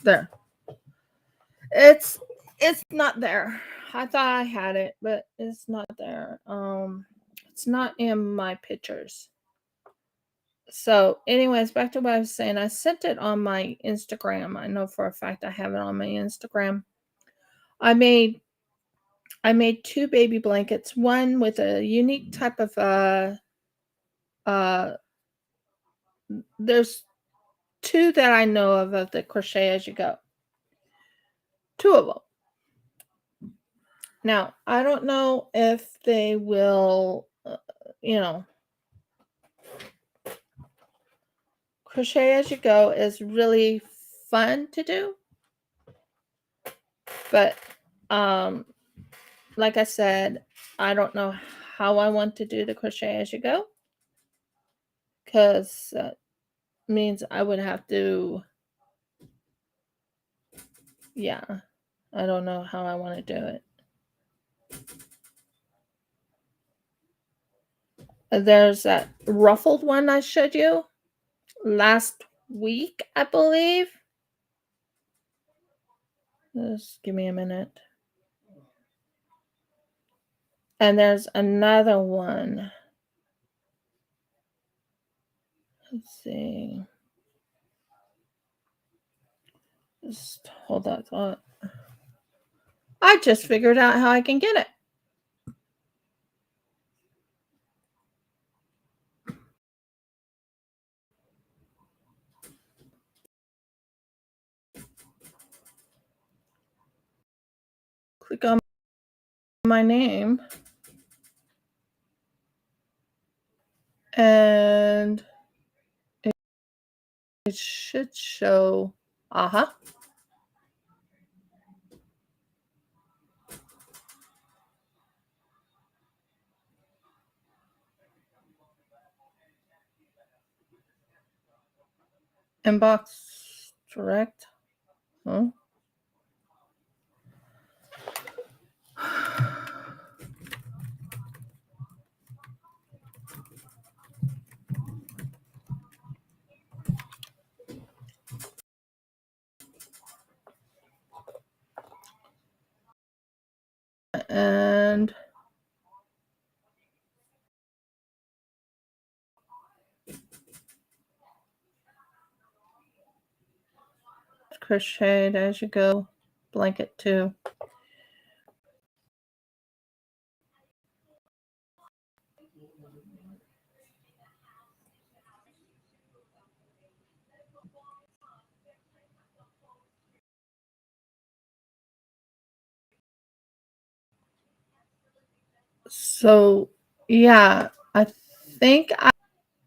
Speaker 1: There. It's not there. I thought I had it, but it's not there. It's not in my pictures. So, anyways, back to what I was saying. I sent it on my Instagram. I know for a fact I have it on my Instagram. I made 2 baby blankets, one with a unique type of there's 2 that I know of the crochet as you go. 2 of them. Now, I don't know if they will crochet as you go is really fun to do. But like I said, I don't know how I want to do the crochet as you go, because that means I would have to, I don't know how I want to do it. There's that ruffled one I showed you last week, I believe. Just give me a minute. And there's another one. Let's see. Just hold that thought. I just figured out how I can get it. Click on my name. And it should show. Inbox direct. Huh? And crocheted as you go, blanket 2. So yeah, I think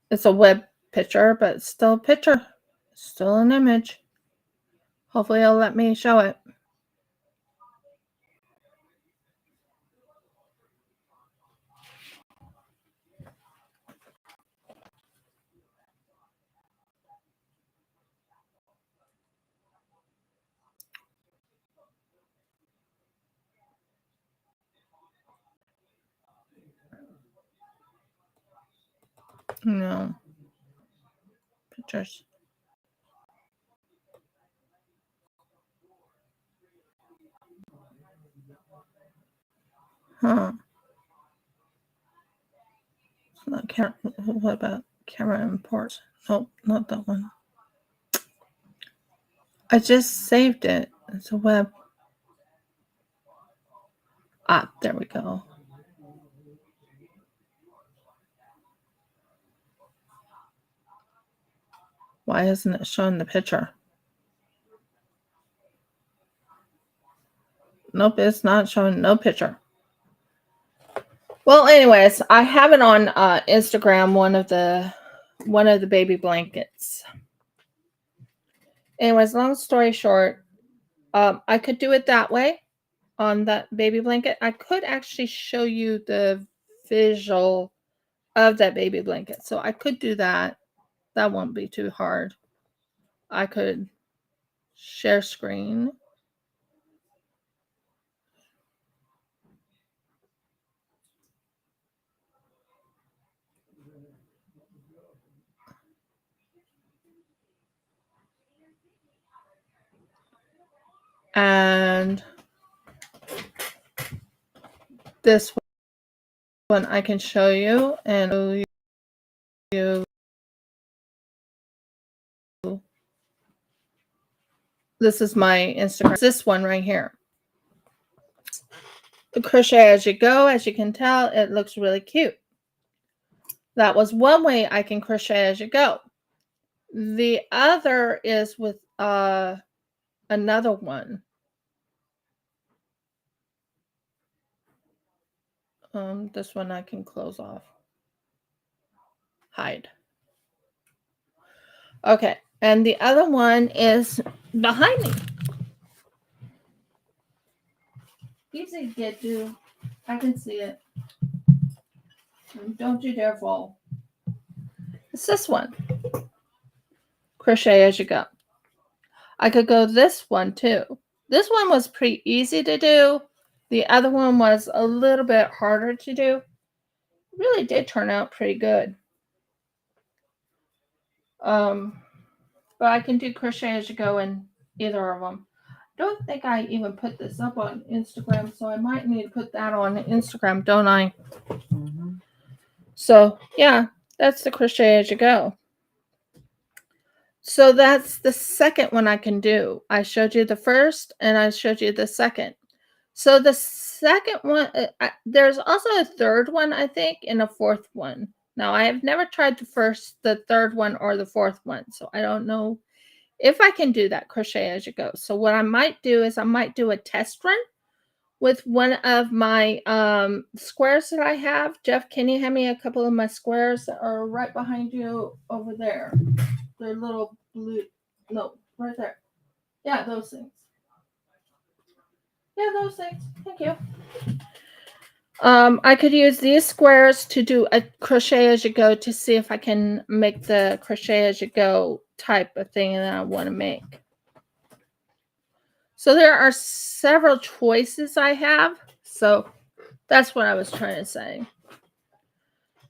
Speaker 1: it's a web picture, but it's still a picture, still an image. Hopefully it'll let me show it. No. Pictures. Huh. It's not what about camera import? Nope, not that one. I just saved it. It's a web. There we go. Why isn't it showing the picture? Nope, it's not showing no picture. Well, anyways, I have it on Instagram, one of the baby blankets. Anyways, long story short, I could do it that way on that baby blanket. I could actually show you the visual of that baby blanket. So I could do that. That won't be too hard. I could share screen. And this one I can show you and show you. This is my Instagram. This one right here. The crochet as you go. As you can tell, it looks really cute. That was one way I can crochet as you go. The other is with another one. This one I can close off. Hide. Okay, and the other one is behind me. Easy to get to. I can see it. Don't you dare fall. It's this one. Crochet as you go. I could go this one too. This one was pretty easy to do. The other one was a little bit harder to do. It really did turn out pretty good. But I can do crochet as you go in either of them. Don't think I even put this up on Instagram, so I might need to put that on Instagram, don't I?
Speaker 2: Mm-hmm.
Speaker 1: So yeah, that's the crochet as you go. So that's the second one I can do. I showed you the first and I showed you the second. So the second one, there's also a third one, I think, and a fourth one. Now, I have never tried the third one, or the fourth one, so I don't know if I can do that crochet as you go. So what I might do is I might do a test run with one of my squares that I have. Jeff, can you hand me a couple of my squares that are right behind you over there? They're little blue, no, right there. Yeah, those things. Yeah, those things. Thank you. I could use these squares to do a crochet as you go to see if I can make the crochet as you go type of thing that I want to make. So there are several choices I have. So that's what I was trying to say.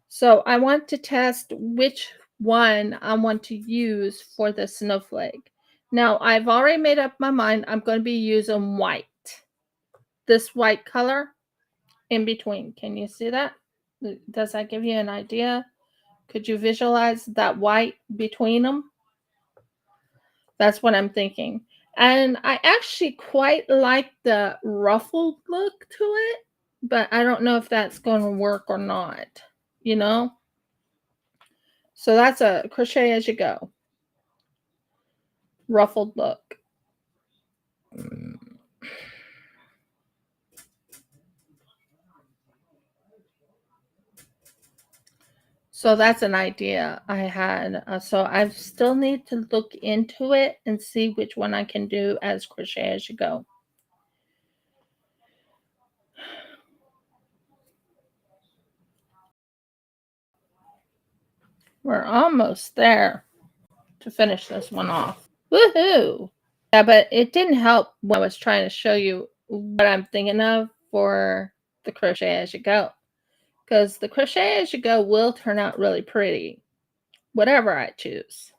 Speaker 1: So I want to test which one I want to use for the snowflake. Now I've already made up my mind. I'm going to be using white. This white color in between. Can you see that? Does that give you an idea? Could you visualize that white between them? That's what I'm thinking. And I actually quite like the ruffled look to it, but I don't know if that's going to work or not, you know? So that's a crochet as you go. Ruffled look. So that's an idea I had. So I still need to look into it and see which one I can do as crochet as you go. We're almost there to finish this one off. Woohoo! Yeah, but it didn't help when I was trying to show you what I'm thinking of for the crochet as you go. Because the crochet as you go will turn out really pretty, whatever I choose.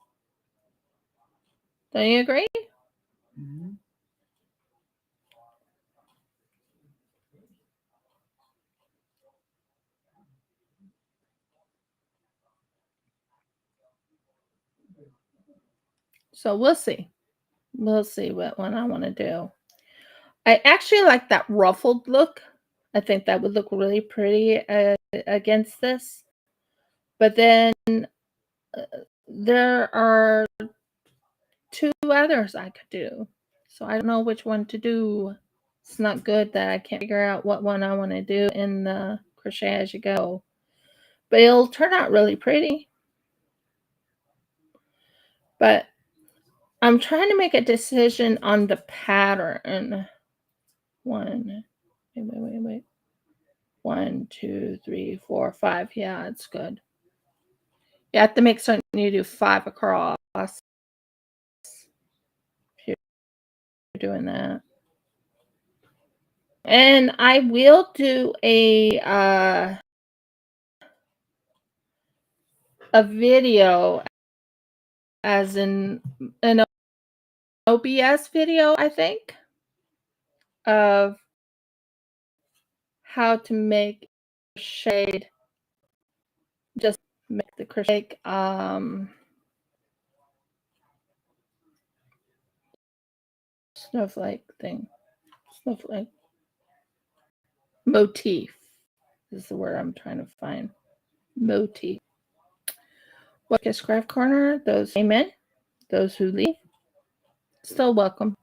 Speaker 1: Don't you agree?
Speaker 2: Mm-hmm.
Speaker 1: So we'll see. We'll see what one I want to do. I actually like that ruffled look. I think that would look really pretty against this. But then there are two others I could do. So I don't know which one to do. It's not good that I can't figure out what one I want to do in the crochet as you go. But it'll turn out really pretty. But I'm trying to make a decision on the pattern. Wait. 1, 2, 3, 4, 5. Yeah, it's good. You have to make certain you do 5 across. If you're doing that. And I will do a video as an OBS video, I think. of how to make crochet. Just make the crochet snowflake thing. Snowflake motif is the word I'm trying to find. Motif. Webcast Craft Corner. Those came in, those who leave, still welcome.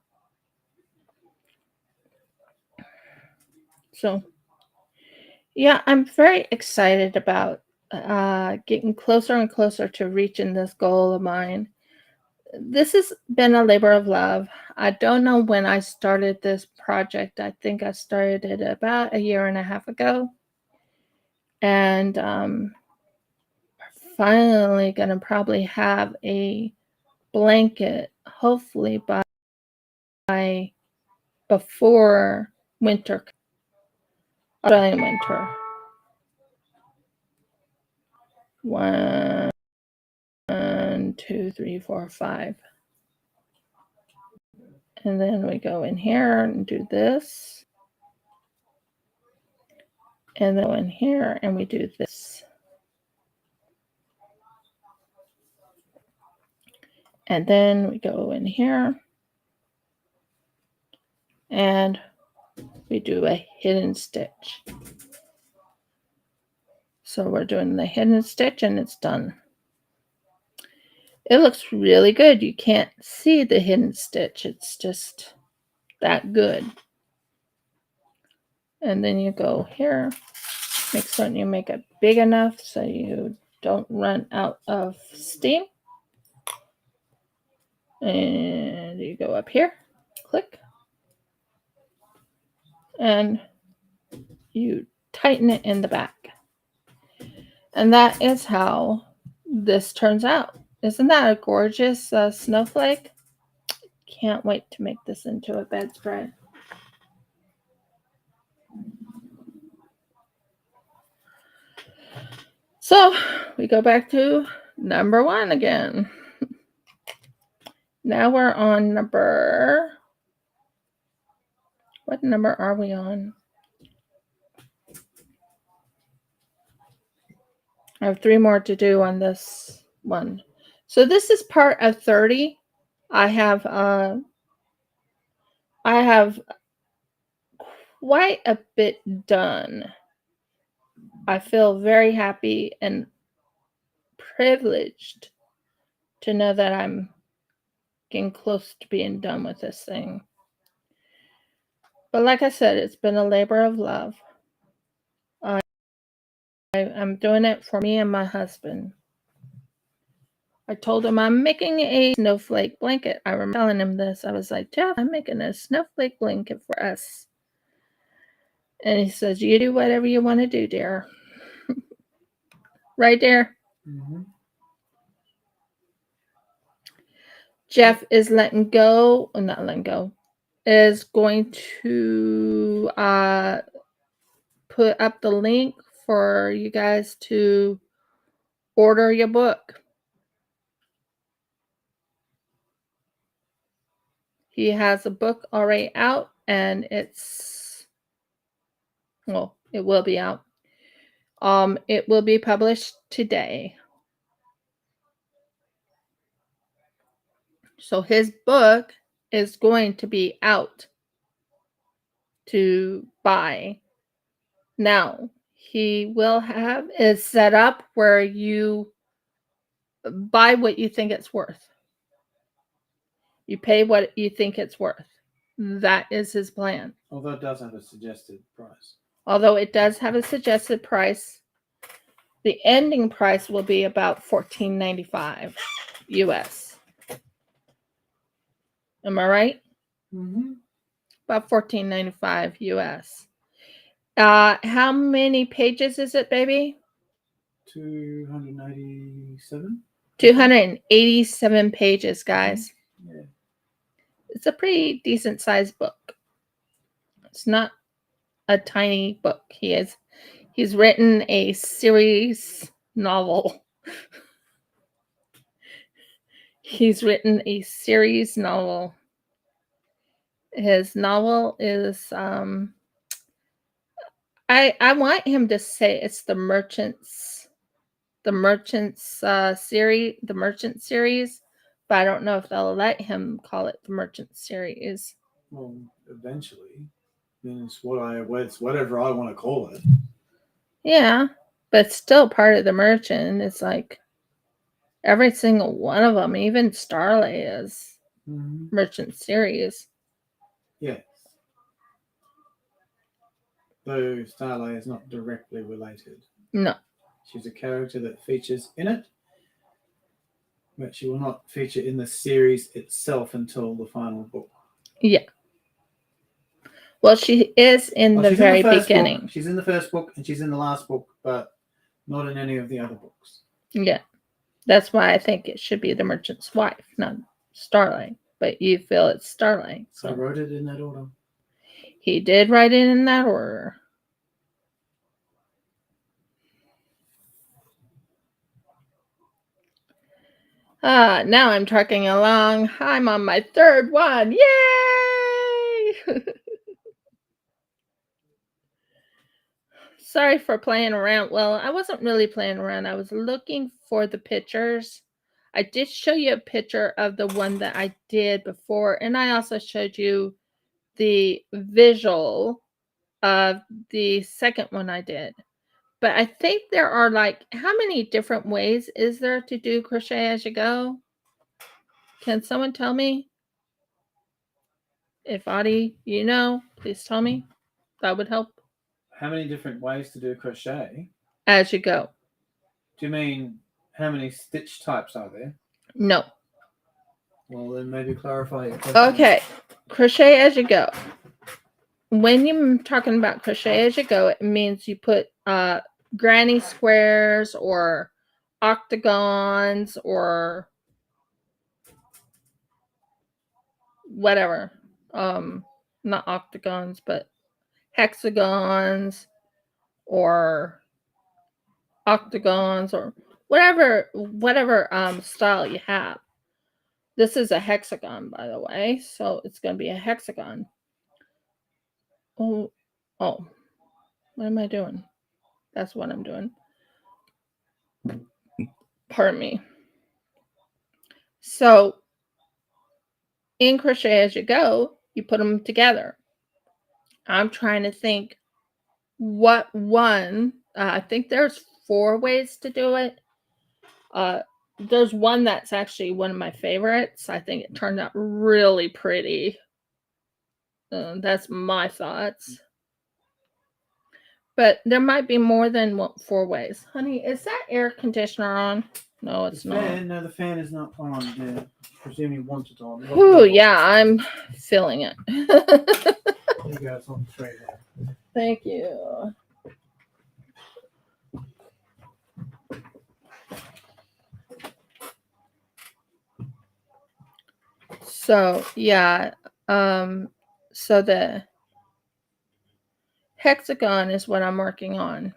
Speaker 1: So, yeah, I'm very excited about getting closer and closer to reaching this goal of mine. This has been a labor of love. I don't know when I started this project. I think I started it about 1.5 years ago. And finally going to probably have a blanket, hopefully by before winter, Australian winter. 1, 2, 3, 4, 5. And then we go in here and do this. And then go in here and we do this. And then we go in here and we do a hidden stitch. So we're doing the hidden stitch and it's done. It looks really good. You can't see the hidden stitch. It's just that good. And then you go here, make certain you make it big enough so you don't run out of steam. And you go up here, click, and you tighten it in the back. And that is how this turns out. Isn't that a gorgeous snowflake? Can't wait to make this into a bedspread. So we go back to number 1 again. Now we're on number, what number are we on? I have 3 more to do on this one. So this is part of 30. I have quite a bit done. I feel very happy and privileged to know that I'm getting close to being done with this thing. But like I said, it's been a labor of love. I'm doing it for me and my husband. I told him I'm making a snowflake blanket. I remember telling him this. I was like, Jeff, I'm making a snowflake blanket for us. And he says, you do whatever you want to do, dear. Right, dear?
Speaker 2: Mm-hmm.
Speaker 1: Jeff is letting go, or not letting go, is going to put up the link for you guys to order your book. He has a book already out, and it's, well, it will be out. It will be published today. So his book is going to be out to buy. Now, he will have it set up where you buy what you think it's worth. You pay what you think it's worth. That is his plan.
Speaker 2: Although it does have a suggested price.
Speaker 1: Although it does have a suggested price, the ending price will be about $14.95 US. Am I right?
Speaker 2: Mm-hmm.
Speaker 1: About $14.95 US. How many pages is it, baby?
Speaker 2: 297.
Speaker 1: 287 pages, guys.
Speaker 2: Yeah.
Speaker 1: It's a pretty decent sized book. It's not a tiny book. He's written a series novel. He's written a series novel. His novel is I want him to say it's the Merchants series, the Merchant series, but I don't know if they'll let him call it the Merchant series.
Speaker 2: Well, eventually. I mean, it's whatever I want to call it.
Speaker 1: Yeah, but it's still part of the Merchant. It's like every single one of them, even Starley is Merchant series.
Speaker 2: Yes. Though Starlight is not directly related.
Speaker 1: No.
Speaker 2: She's a character that features in it, but she will not feature in the series itself until the final book.
Speaker 1: Yeah. Well, she is in the very beginning.
Speaker 2: Book. She's in the first book and she's in the last book, but not in any of the other books.
Speaker 1: Yeah. That's why I think it should be the Merchant's wife, not Starlight. But you feel it's Starlight.
Speaker 2: So I wrote it in that order.
Speaker 1: He did write it in that order. Now I'm trucking along. I'm on my third one. Yay! Sorry for playing around. Well, I wasn't really playing around. I was looking for the pictures. I did show you a picture of the one that I did before, and I also showed you the visual of the second one I did. But I think there are like, how many different ways is there to do crochet as you go? Can someone tell me? If Audie, you know, please tell me. That would help.
Speaker 2: How many different ways to do crochet?
Speaker 1: As you go.
Speaker 2: Do you mean how many stitch types are there?
Speaker 1: No.
Speaker 2: Well, then maybe clarify your question.
Speaker 1: Okay. Crochet as you go. When you're talking about crochet as you go, it means you put granny squares or octagons or whatever. Not octagons, but hexagons or octagons or whatever style you have. This is a hexagon, by the way, so it's going to be a hexagon. Oh, what am I doing? That's what I'm doing. Pardon me. So in crochet as you go, you put them together. I'm trying to think what one. I think there's 4 ways to do it. There's one that's actually one of my favorites. I think it turned out really pretty. That's my thoughts. But there might be more than 4 ways. Honey, is that air conditioner on? No, it's not.
Speaker 2: No, the fan is not on. Yeah. I presume you want it on.
Speaker 1: Oh, yeah, I'm feeling it.
Speaker 2: There you go. It's on straight there.
Speaker 1: Thank you. So, yeah. So the hexagon is what I'm working on.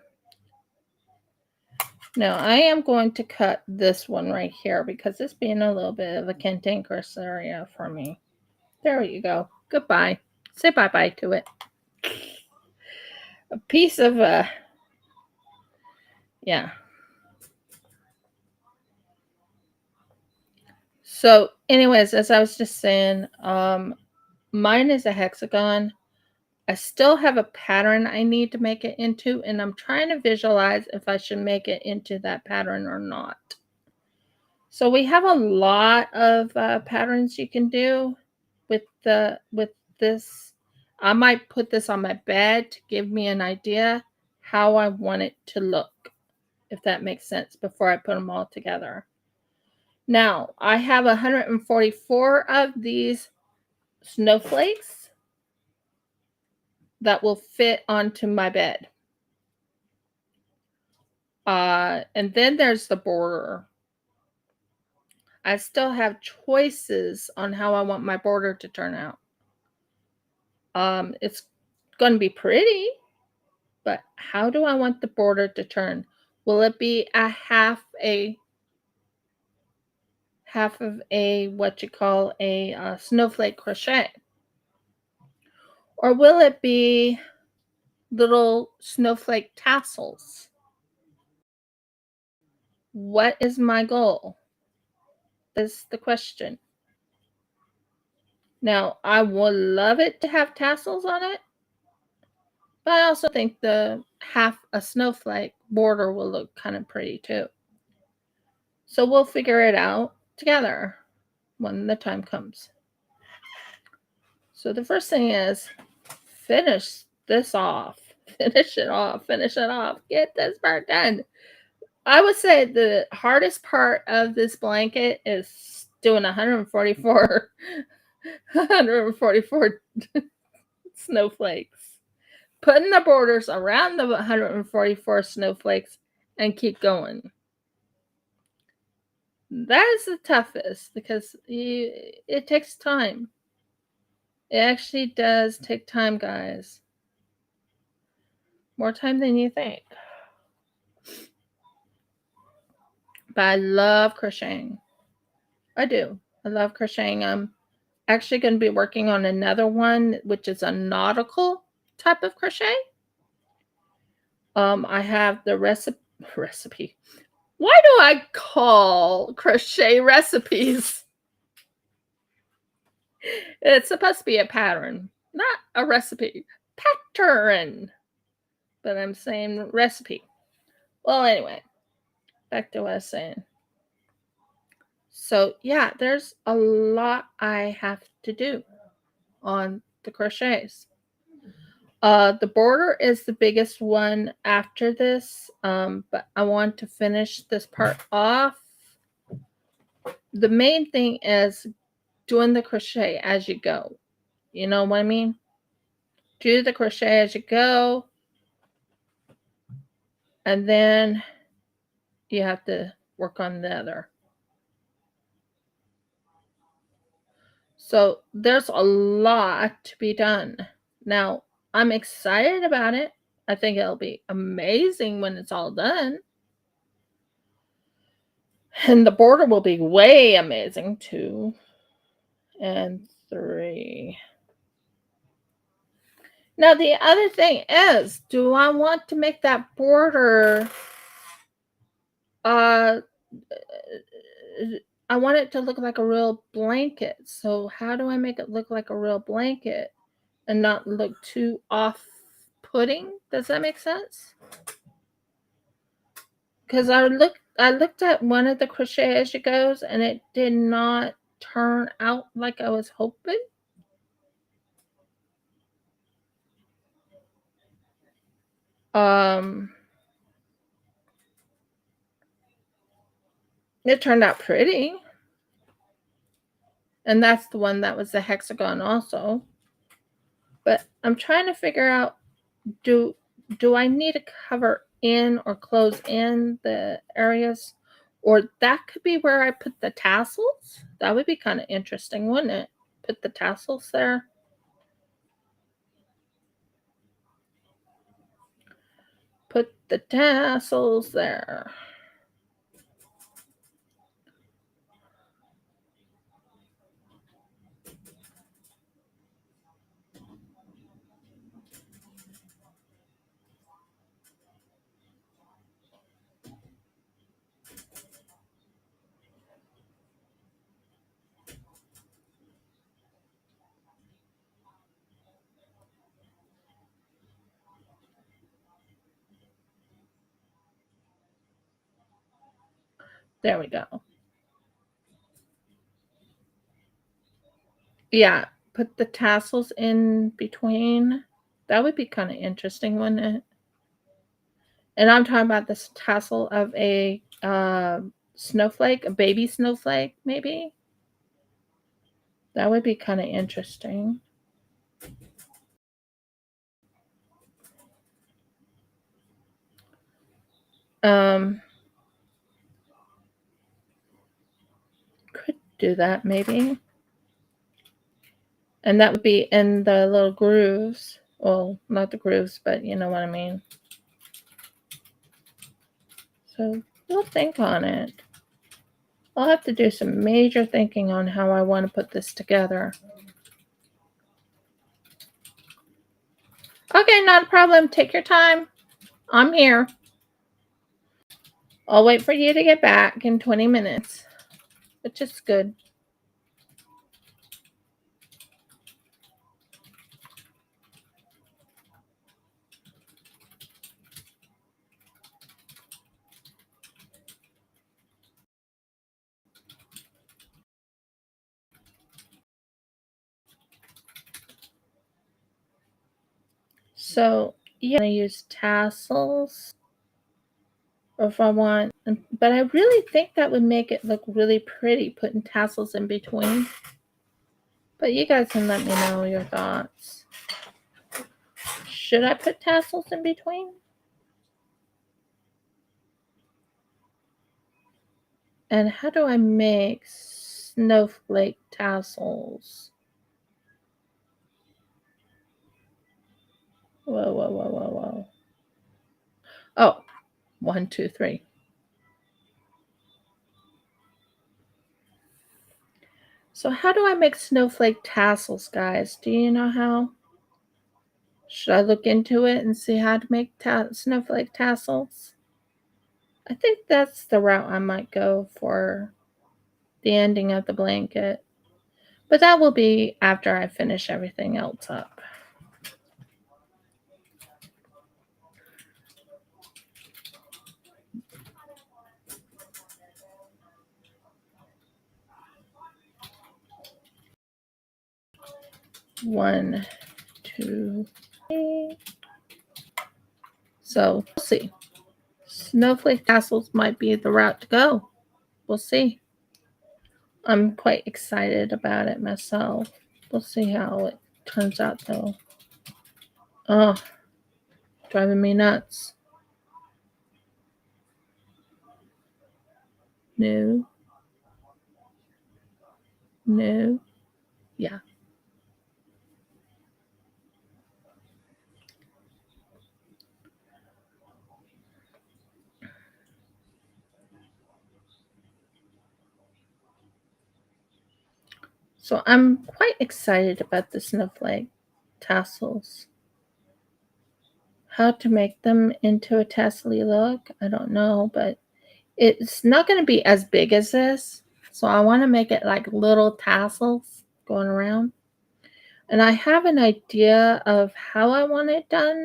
Speaker 1: Now, I am going to cut this one right here because it's being a little bit of a cantankerous area for me. There you go. Goodbye. Say bye-bye to it. A piece of, yeah. So, anyways, as I was just saying, mine is a hexagon. I still have a pattern I need to make it into, and I'm trying to visualize if I should make it into that pattern or not. So we have a lot of patterns you can do with this. I might put this on my bed to give me an idea how I want it to look, if that makes sense, before I put them all together. Now, I have 144 of these snowflakes that will fit onto my bed. And then there's the border. I still have choices on how I want my border to turn out. It's going to be pretty, but how do I want the border to turn? Will it be a half of a what you call a snowflake crochet? Or will it be little snowflake tassels? What is my goal? Is the question. Now, I would love it to have tassels on it, but I also think the half a snowflake border will look kind of pretty too. So we'll figure it out together when the time comes. So the first thing is finish this off. Finish it off. Finish it off. Get this part done. I would say the hardest part of this blanket is doing 144 snowflakes. Putting the borders around the 144 snowflakes and keep going. That is the toughest because it takes time. It actually does take time, guys. More time than you think. But I love crocheting. I do. I love crocheting. I'm actually going to be working on another one, which is a nautical type of crochet. I have the recipe. Why do I call crochet recipes? It's supposed to be a pattern, not a recipe. Pattern. But I'm saying recipe. Well, anyway, back to what I was saying. So, yeah, there's a lot I have to do on the crochets. The border is the biggest one after this, but I want to finish this part off. The main thing is doing the crochet as you go. You know what I mean? Do the crochet as you go, and then you have to work on the other. So there's a lot to be done. Now, I'm excited about it. I think it'll be amazing when it's all done. And the border will be way amazing, 2 and 3. Now, the other thing is, do I want to make that border, I want it to look like a real blanket. So how do I make it look like a real blanket and not look too off-putting? Does that make sense? Because I looked at one of the crochet as you goes, and it did not turn out like I was hoping. It turned out pretty. And that's the one that was the hexagon also. But I'm trying to figure out, do I need to cover in or close in the areas? Or that could be where I put the tassels. That would be kind of interesting, wouldn't it? Put the tassels there. Put the tassels there. There we go. Yeah, put the tassels in between. That would be kind of interesting, wouldn't it? And I'm talking about this tassel of a snowflake, a baby snowflake, maybe. That would be kind of interesting. Could do that maybe. And that would be in the little grooves. Well, not the grooves, but you know what I mean. So we'll think on it. I'll have to do some major thinking on how I want to put this together. Okay, not a problem. Take your time. I'm here. I'll wait for you to get back in 20 minutes, which is good. So, yeah, I'm going to use tassels. Or if I want, but I really think that would make it look really pretty, putting tassels in between. But you guys can let me know your thoughts. Should I put tassels in between? And how do I make snowflake tassels? Whoa, whoa, whoa, whoa, whoa. Oh, 1, 2, 3. So how do I make snowflake tassels, guys? Do you know how? Should I look into it and see how to make snowflake tassels? I think that's the route I might go for the ending of the blanket. But that will be after I finish everything else up. One, two, three. So we'll see. Snowflake tassels might be the route to go. We'll see. I'm quite excited about it myself. We'll see how it turns out though. Oh, driving me nuts. No. No. Yeah. So I'm quite excited about the snowflake tassels. How to make them into a tassel-y look, I don't know, but it's not going to be as big as this. So I want to make it like little tassels going around. And I have an idea of how I want it done,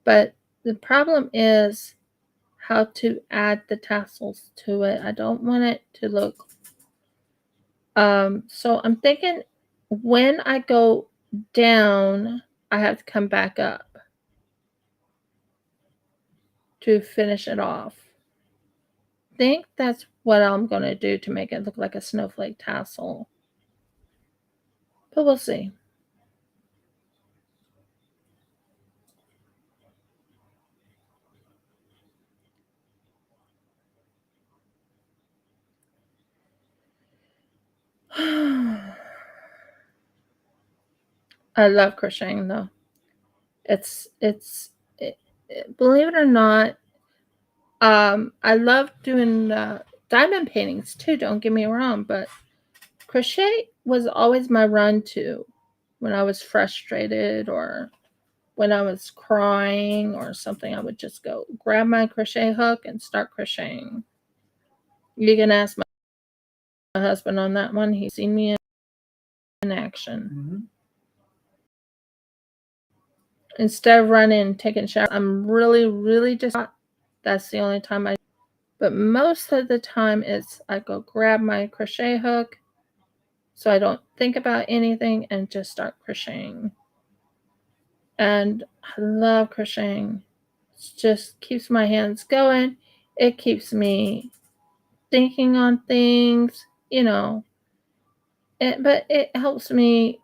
Speaker 1: but the problem is how to add the tassels to it. I don't want it to look so I'm thinking when I go down, I have to come back up to finish it off. I think that's what I'm going to do to make it look like a snowflake tassel. But we'll see. I love crocheting though. Believe it or not, I love doing diamond paintings too, don't get me wrong, but crochet was always my run to when I was frustrated or when I was crying or something. I would just go grab my crochet hook and start crocheting. You can ask my husband on that one. He's seen me in action.
Speaker 2: Mm-hmm.
Speaker 1: Instead of running, taking a shower, I'm really, really just hot. That's the only time I. But most of the time, it's I go grab my crochet hook, so I don't think about anything and just start crocheting. And I love crocheting. It just keeps my hands going. It keeps me thinking on things, but it helps me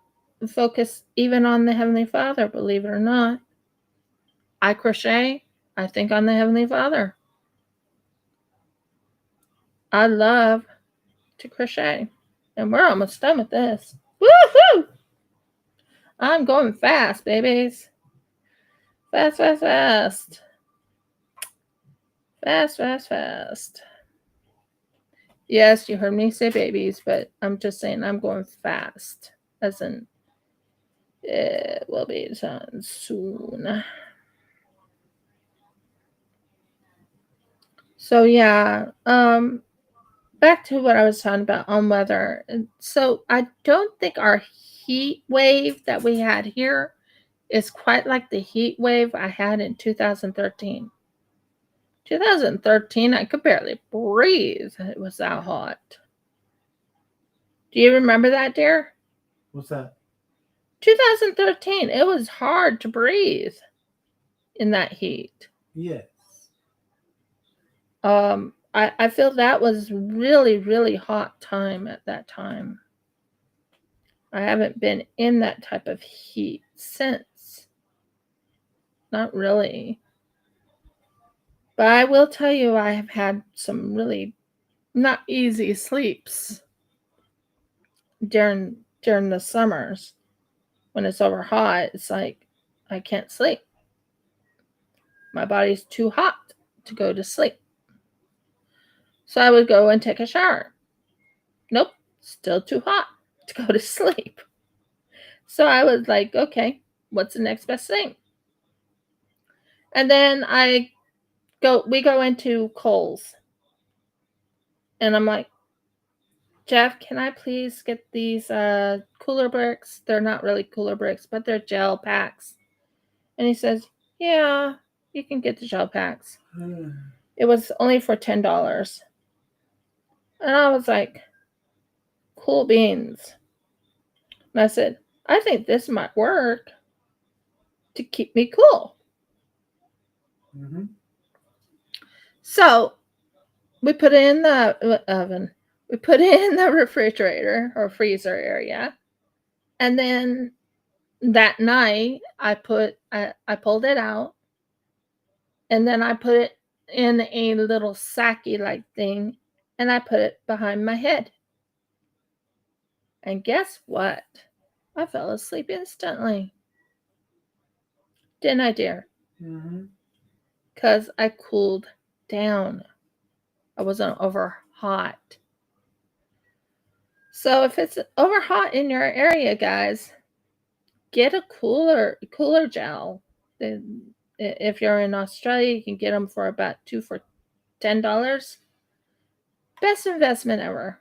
Speaker 1: focus even on the Heavenly Father, believe it or not. I crochet, I think on the Heavenly Father. I love to crochet. And we're almost done with this. Woohoo! I'm going fast, babies. Fast, fast, fast. Fast, fast, fast. Yes, you heard me say babies, but I'm just saying I'm going fast. As in, well, will be done soon. So yeah, back to what I was talking about on weather. So I don't think our heat wave that we had here is quite like the heat wave I had in 2013. 2013, I could barely breathe. It was that hot. Do you remember that, dear?
Speaker 2: What's that?
Speaker 1: 2013, it was hard to breathe in that heat.
Speaker 2: Yes.
Speaker 1: I feel that was really, really hot time at that time. I haven't been in that type of heat since. Not really. But I will tell you, I have had some really not easy sleeps during the summers. When it's over hot, it's like I can't sleep. My body's too hot to go to sleep. So I would go and take a shower. Nope, still too hot to go to sleep. So I was like, okay, what's the next best thing? And then we go into Kohl's. And I'm like, Jeff, can I please get these cooler bricks? They're not really cooler bricks, but they're gel packs. And he says, yeah, you can get the gel packs. It was only for $10. And I was like, cool beans. And I said, I think this might work to keep me cool.
Speaker 2: Mm-hmm.
Speaker 1: So we put it in the oven. We put it in the refrigerator or freezer area. And then that night I pulled it out. And then I put it in a little sacky like thing. And I put it behind my head. And guess what? I fell asleep instantly. Didn't I, dear?
Speaker 2: Mm-hmm.
Speaker 1: Because I cooled down. I wasn't over hot. So if it's over hot in your area, guys, get a cooler gel. If you're in Australia, you can get them for about $2 for $10. Best investment ever.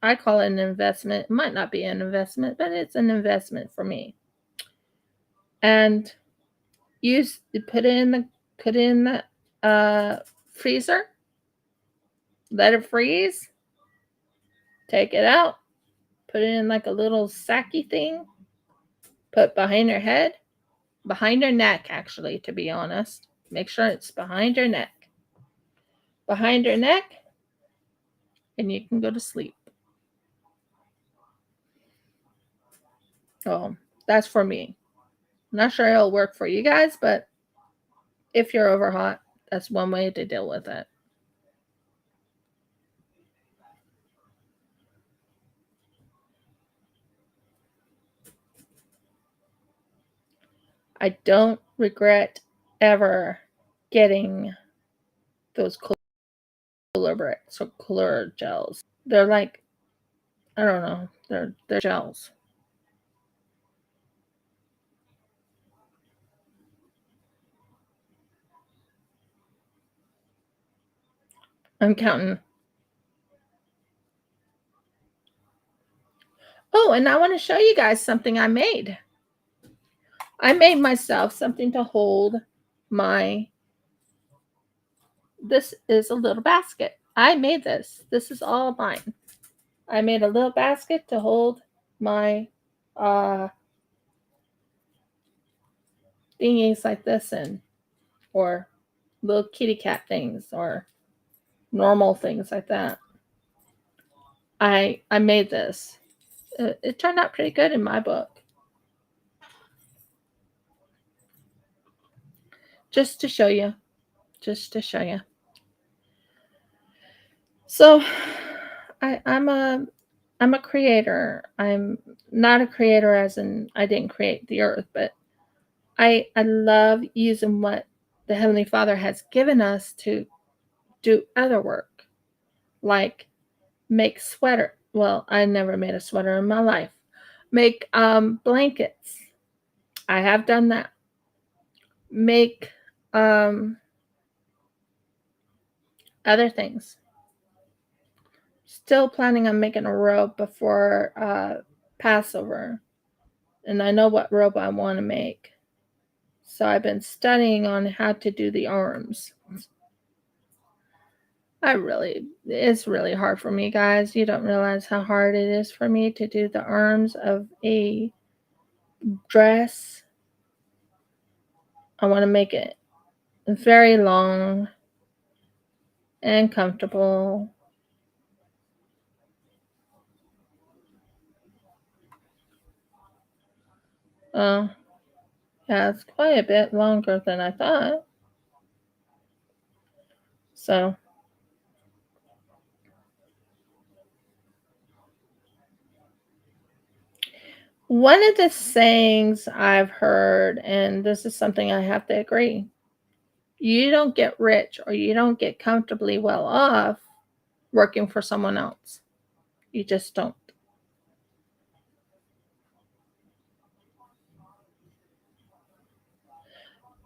Speaker 1: I call it an investment. It might not be an investment, but it's an investment for me. And put it in the freezer. Let it freeze. Take it out. Put it in like a little sacky thing. Put behind your head. Behind your neck, actually, to be honest. Make sure it's behind your neck. Behind your neck. And you can go to sleep. Oh, that's for me. I'm not sure it'll work for you guys, but if you're over hot, that's one way to deal with it. I don't regret ever getting those cooler bricks or cooler gels. They're like, I don't know, they're gels. I'm counting. Oh, and I want to show you guys something I made. I made myself something to hold this is a little basket. I made this. This is all mine. I made a little basket to hold my thingies like this in, or little kitty cat things, or normal things like that. I made this. It turned out pretty good in my book. Just to show you. So I'm a creator. I'm not a creator as in I didn't create the earth, but I love using what the Heavenly Father has given us to do other work, like make sweater. Well, I never made a sweater in my life. Make blankets, I have done that. Make other things. Still planning on making a robe before Passover. And I know what robe I want to make. So I've been studying on how to do the arms. It's really hard for me, guys. You don't realize how hard it is for me to do the arms of a dress. I want to make it very long and comfortable. Yeah, it's quite a bit longer than I thought. So, one of the sayings I've heard, and this is something I have to agree, you don't get rich or you don't get comfortably well off working for someone else. You just don't.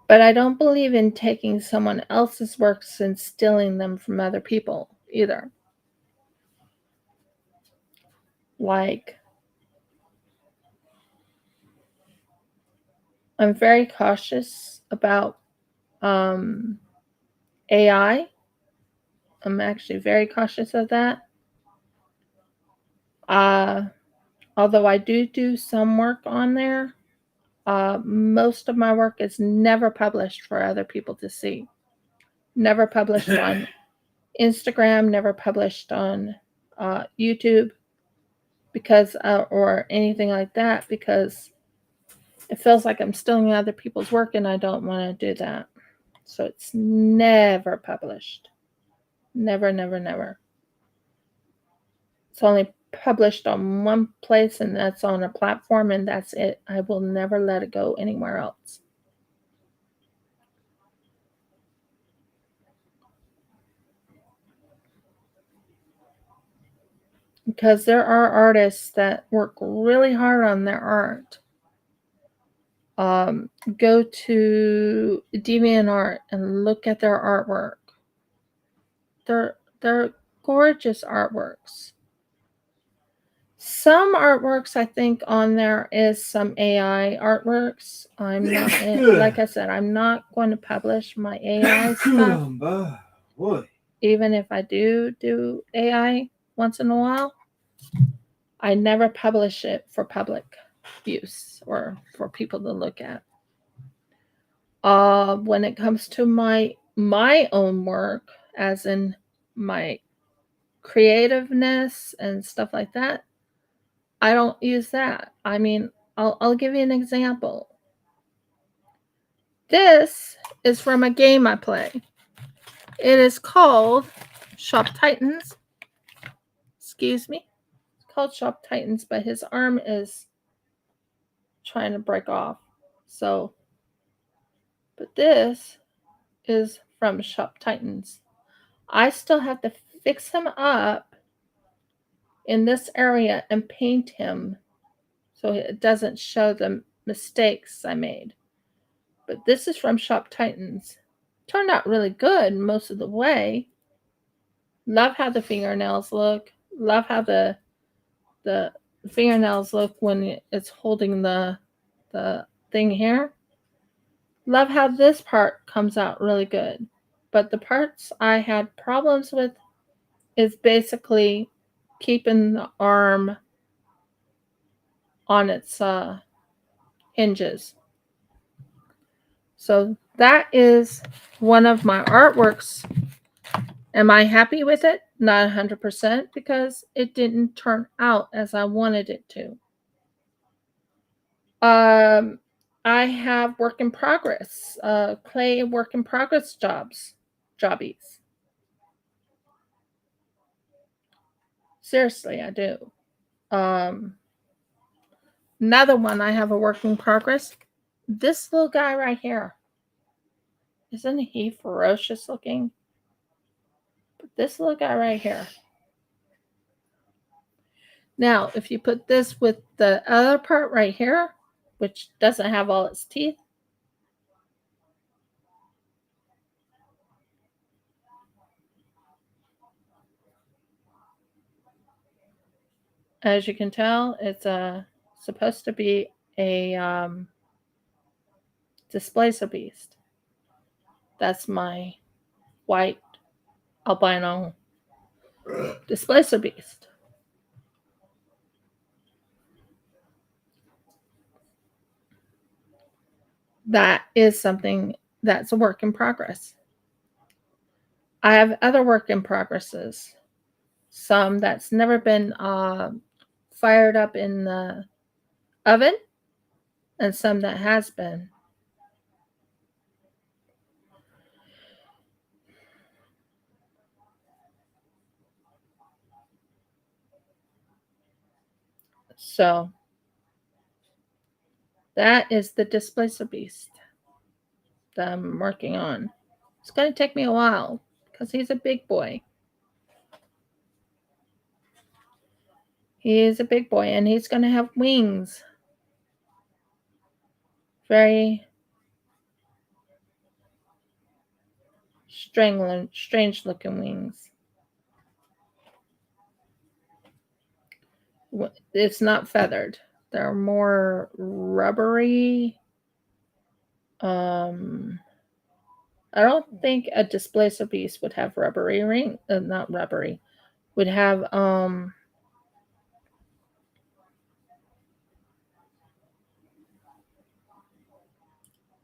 Speaker 1: But I don't believe in taking someone else's works and stealing them from other people either. Like, I'm very cautious about AI. I'm actually very cautious of that. Although I do some work on there, most of my work is never published for other people to see. Never published on Instagram, never published on YouTube because or anything like that, because it feels like I'm stealing other people's work and I don't want to do that. So it's never published. Never, never, never. It's only published on one place, and that's on a platform, and that's it. I will never let it go anywhere else. Because there are artists that work really hard on their art. Go to DeviantArt and look at their artwork. They're gorgeous artworks. Some artworks I think on there is some AI artworks. I'm not, like I said, I'm not going to publish my AI stuff. Even if I do AI once in a while, I never publish it for public use or for people to look at. When it comes to my own work, as in my creativeness and stuff like that, I don't use that. I mean, I'll give you an example. This is from a game I play. It is called Shop Titans. Excuse me. It's called Shop Titans, but his arm is trying to break off. So, but this is from Shop Titans. I still have to fix him up in this area and paint him so it doesn't show the mistakes I made. But this is from Shop Titans. Turned out really good most of the way. Love how the fingernails look. Love how the fingernails look when it's holding the thing here. Love how this part comes out really good. But the parts I had problems with is basically keeping the arm on its hinges. So that is one of my artworks. Am I happy with it? Not 100%, because it didn't turn out as I wanted it to. I have work in progress, clay work in progress jobbies. Seriously, I do. Another one I have a work in progress. This little guy right here. Isn't he ferocious looking? But this little guy right here. Now, if you put this with the other part right here, which doesn't have all its teeth. As you can tell, it's supposed to be a displacer beast. That's my white albino displacer beast. That is something that's a work in progress. I have other work in progresses. Some that's never been fired up in the oven, and some that has been. So that is the displacer beast that I'm working on. It's going to take me a while because he's a big boy. He is a big boy, and he's going to have wings. Very strange looking wings. It's not feathered. They're more rubbery. I don't think a displacer beast would have rubbery ring. Not rubbery. Would have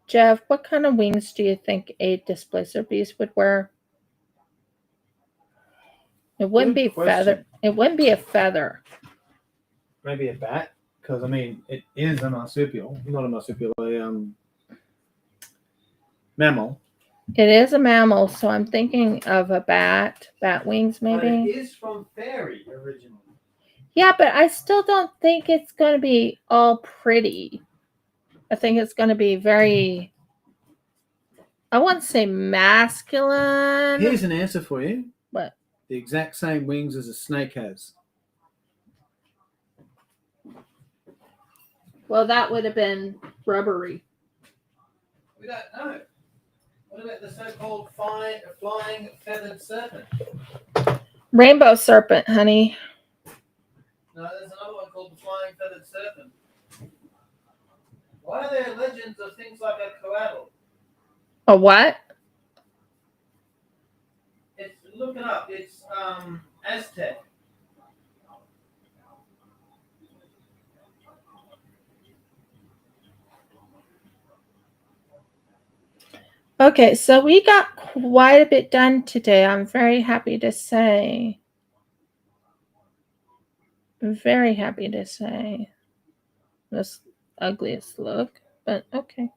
Speaker 1: Jeff, what kind of wings do you think a displacer beast would wear? It wouldn't
Speaker 2: Good
Speaker 1: be
Speaker 2: question.
Speaker 1: feather. It wouldn't be a feather.
Speaker 2: Maybe a bat, because I mean it is a marsupial, not a marsupial, a mammal.
Speaker 1: It is a mammal, so I'm thinking of a bat wings
Speaker 2: But
Speaker 1: maybe.
Speaker 2: it is from fairy originally.
Speaker 1: Yeah, but I still don't think it's going to be all pretty. I think it's going to be very, I wouldn't say masculine.
Speaker 2: Here's an answer for you.
Speaker 1: What?
Speaker 2: The exact same wings as a snake has.
Speaker 1: Well, that would have been rubbery.
Speaker 2: We don't know. What about the so-called flying feathered serpent?
Speaker 1: Rainbow serpent, honey.
Speaker 2: No, there's another one called the flying feathered serpent. Why are there legends of things like a coatl?
Speaker 1: A what?
Speaker 2: Look it up. It's Aztec.
Speaker 1: Okay, so we got quite a bit done today. I'm very happy to say. Very happy to say. This ugliest look, but okay.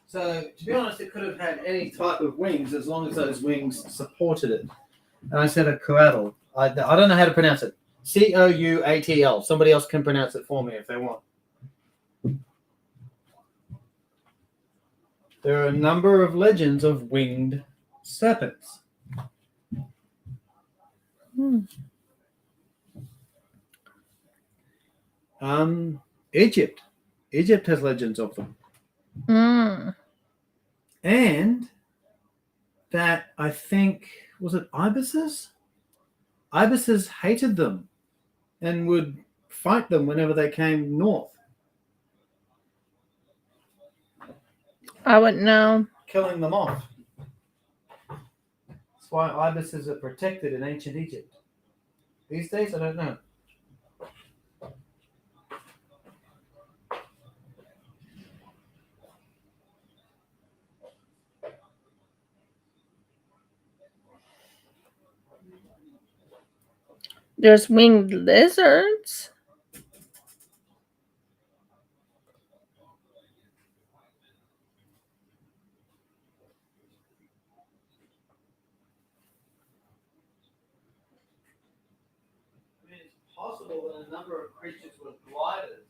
Speaker 2: So, to be honest, it could have had any type of wings as long as those wings supported it. And I said a coatl. I don't know how to pronounce it. Coutl. Somebody else can pronounce it for me if they want. There are a number of legends of winged serpents. Egypt. Egypt has legends of them. And that, I think, was it ibises? Ibises hated them and would fight them whenever they came north.
Speaker 1: I wouldn't know.
Speaker 2: Killing them off. That's why ibises are protected in ancient Egypt. These days, I don't know.
Speaker 1: There's winged lizards.
Speaker 2: I mean, it's possible possible that a number of creatures were gliders.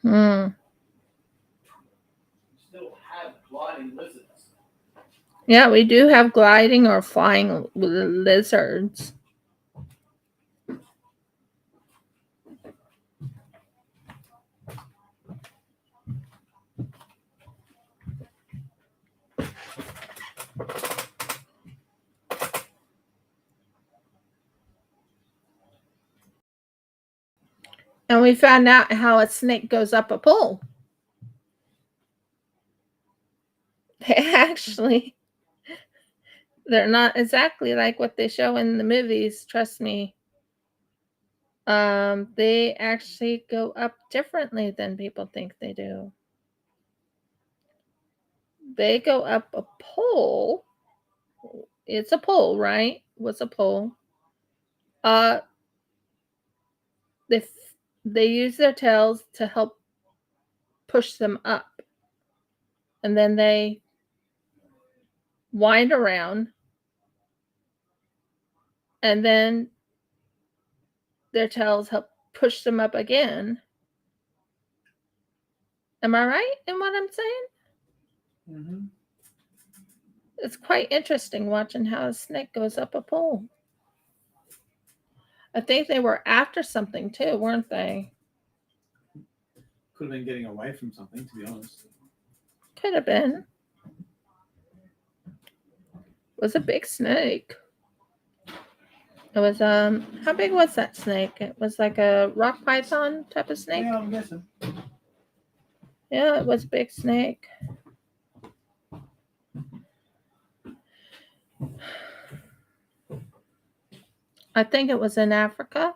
Speaker 1: Hmm.
Speaker 2: We still have gliding lizards.
Speaker 1: Yeah, we do have gliding or flying lizards. And we found out how a snake goes up a pole. They're not exactly like what they show in the movies, trust me. They actually go up differently than people think they do. They go up a pole. It's a pole, right? What's a pole? They use their tails to help push them up. And then they wind around. And then their tails help push them up again. Am I right in what I'm saying?
Speaker 2: Mm-hmm.
Speaker 1: It's quite interesting watching how a snake goes up a pole. I think they were after something too, weren't they?
Speaker 2: Could have been getting away from something, to be honest.
Speaker 1: Could have been. It was a big snake. It was how big was that snake? It was like a rock python type of snake.
Speaker 2: Yeah, I'm guessing.
Speaker 1: Yeah, it was a big snake. I think it was in Africa.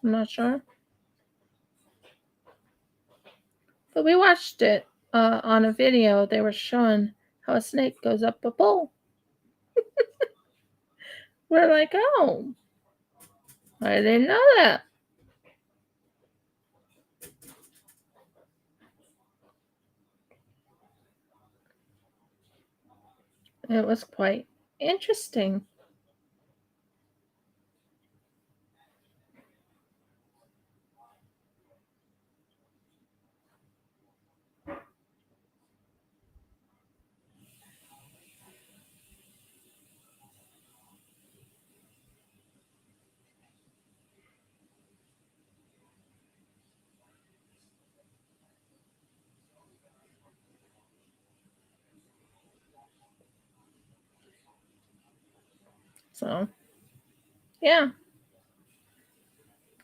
Speaker 1: I'm not sure. But we watched it on a video. They were showing how a snake goes up a pole. We're like, oh, I didn't know that. It was quite interesting. So, yeah.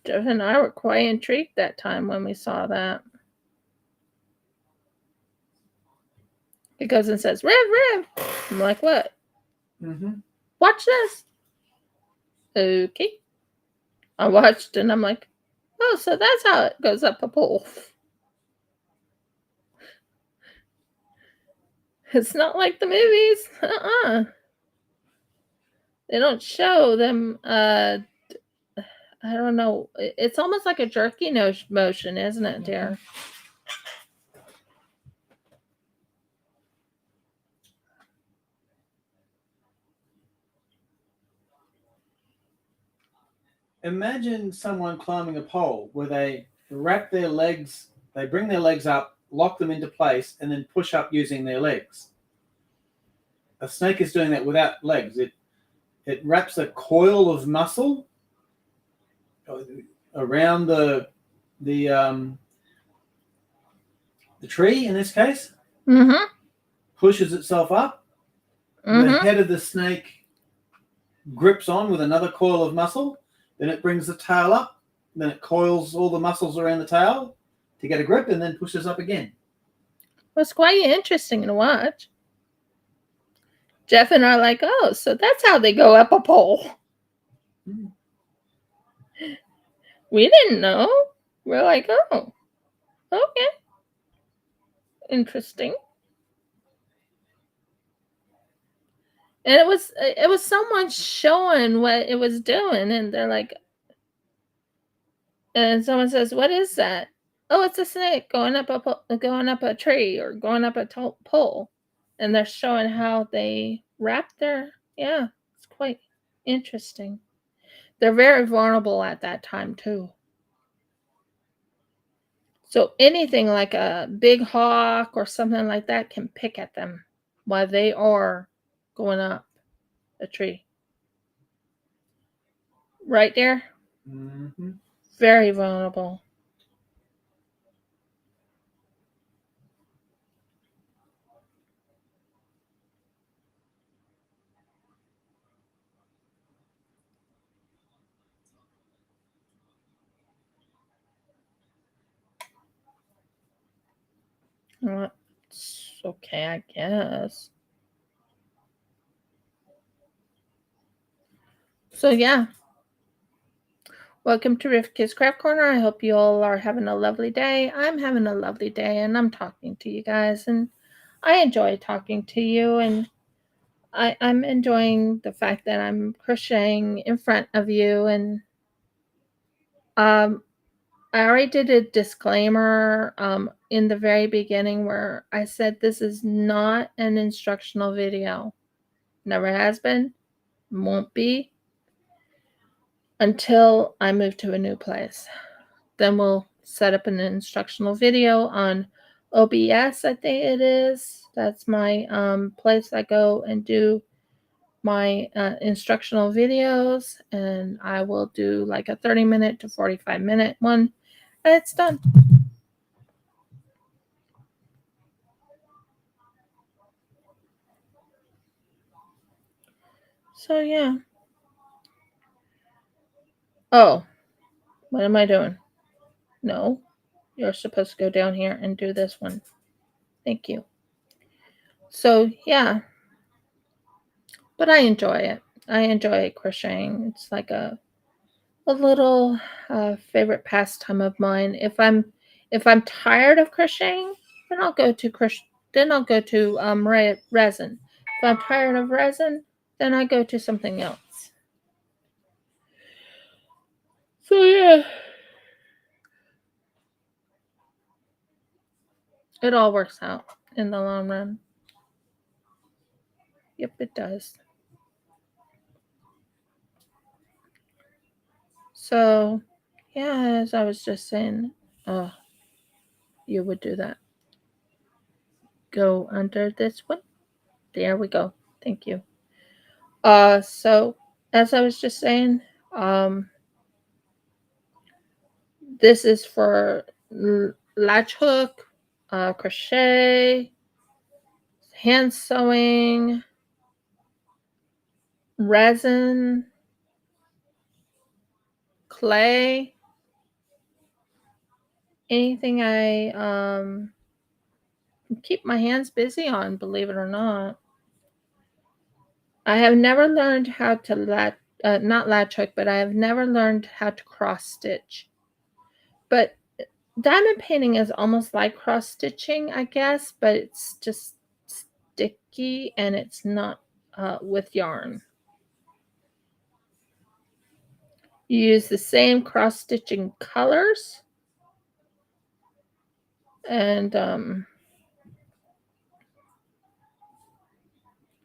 Speaker 1: Jeff and I were quite intrigued that time when we saw that. He goes and says, Riv, Riv. I'm like, what?
Speaker 2: Mm-hmm.
Speaker 1: Watch this. Okay. I watched and I'm like, oh, so that's how it goes up a pole. It's not like the movies. They don't show them, I don't know. It's almost like a jerky motion, isn't it, dear?
Speaker 2: Imagine someone climbing a pole where they wrap their legs, they bring their legs up, lock them into place, and then push up using their legs. A snake is doing that without legs. It wraps a coil of muscle around the tree in this case,
Speaker 1: Mm-hmm.
Speaker 2: pushes itself up.
Speaker 1: Mm-hmm.
Speaker 2: The head of the snake grips on with another coil of muscle. Then it brings the tail up. Then it coils all the muscles around the tail to get a grip and then pushes up again.
Speaker 1: It was quite interesting to watch. Jeff and I are like, oh, so that's how they go up a pole.
Speaker 2: Mm.
Speaker 1: We didn't know. We're like, oh, okay. Interesting. And it was someone showing what it was doing, and they're like, and someone says, "What is that?" Oh, it's a snake going up a tree or going up a pole, and they're showing how they wrap their. Yeah, it's quite interesting. They're very vulnerable at that time too. So anything like a big hawk or something like that can pick at them while they are going up a tree. Right there,
Speaker 2: Mm-hmm.
Speaker 1: very vulnerable. Well, it's okay, I guess. So yeah, welcome to Rift Kids Craft Corner. I hope you all are having a lovely day. I'm having a lovely day, and I'm talking to you guys, and I enjoy talking to you, and I'm enjoying the fact that I'm crocheting in front of you, and um, I already did a disclaimer in the very beginning where I said this is not an instructional video. Never has been, won't be until I move to a new place. Then we'll set up an instructional video on OBS, I think it is. That's my place I go and do my instructional videos, and I will do like a 30-minute to 45-minute one, and it's done. So yeah. Oh, what am I doing? No, you're supposed to go down here and do this one. Thank you. So yeah, but I enjoy it. I enjoy crocheting. It's like a little favorite pastime of mine. If I'm tired of crocheting, then I'll go to resin. If I'm tired of resin, then I go to something else. So yeah, it all works out in the long run. Yep, it does. So yeah, as I was just saying, oh, you would do that. Go under this one. There we go. Thank you. So as I was just saying, this is for latch hook, crochet, hand sewing, resin, clay, anything I keep my hands busy on, believe it or not. I have never learned how to not latch hook, but I have never learned how to cross stitch. But diamond painting is almost like cross stitching, I guess, but it's just sticky and it's not with yarn. You use the same cross stitching colors, and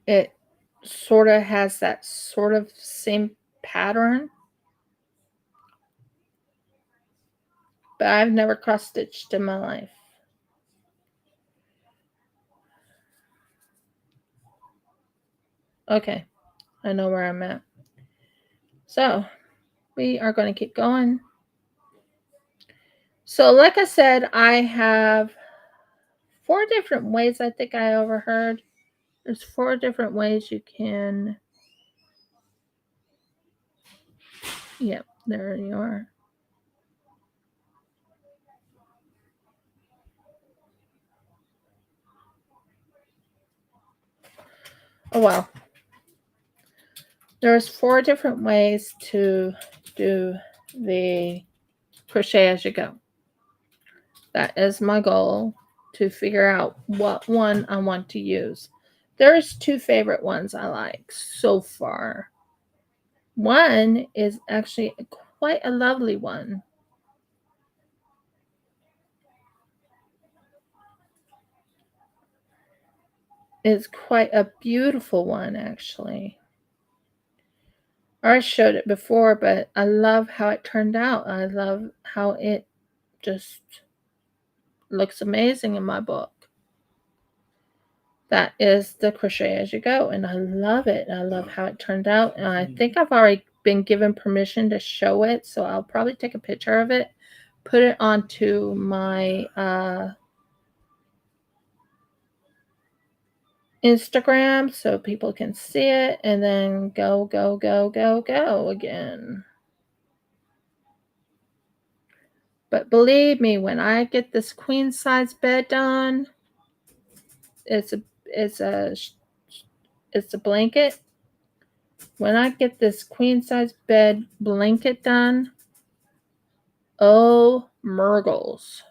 Speaker 1: it sort of has that sort of same pattern. But I've never cross stitched in my life. Okay, I know where I'm at. So we are going to keep going. So like I said, I have 4 different ways I think I overheard. There's 4 different ways you can. Yep, there you are. Oh well. There's 4 different ways to do the crochet as you go. That is my goal, to figure out what one I want to use. There's 2 favorite ones I like so far. One is actually quite a lovely one. It's quite a beautiful one, actually. I showed it before, but I love how it turned out. I love how it just looks amazing in my book. That is the Crochet As You Go, and I love it. I love how it turned out, and I think I've already been given permission to show it, so I'll probably take a picture of it, put it onto my Instagram so people can see it, and then go again. But believe me, when I get this queen size bed done, it's a blanket. When I get this queen size bed blanket done, oh Murgles,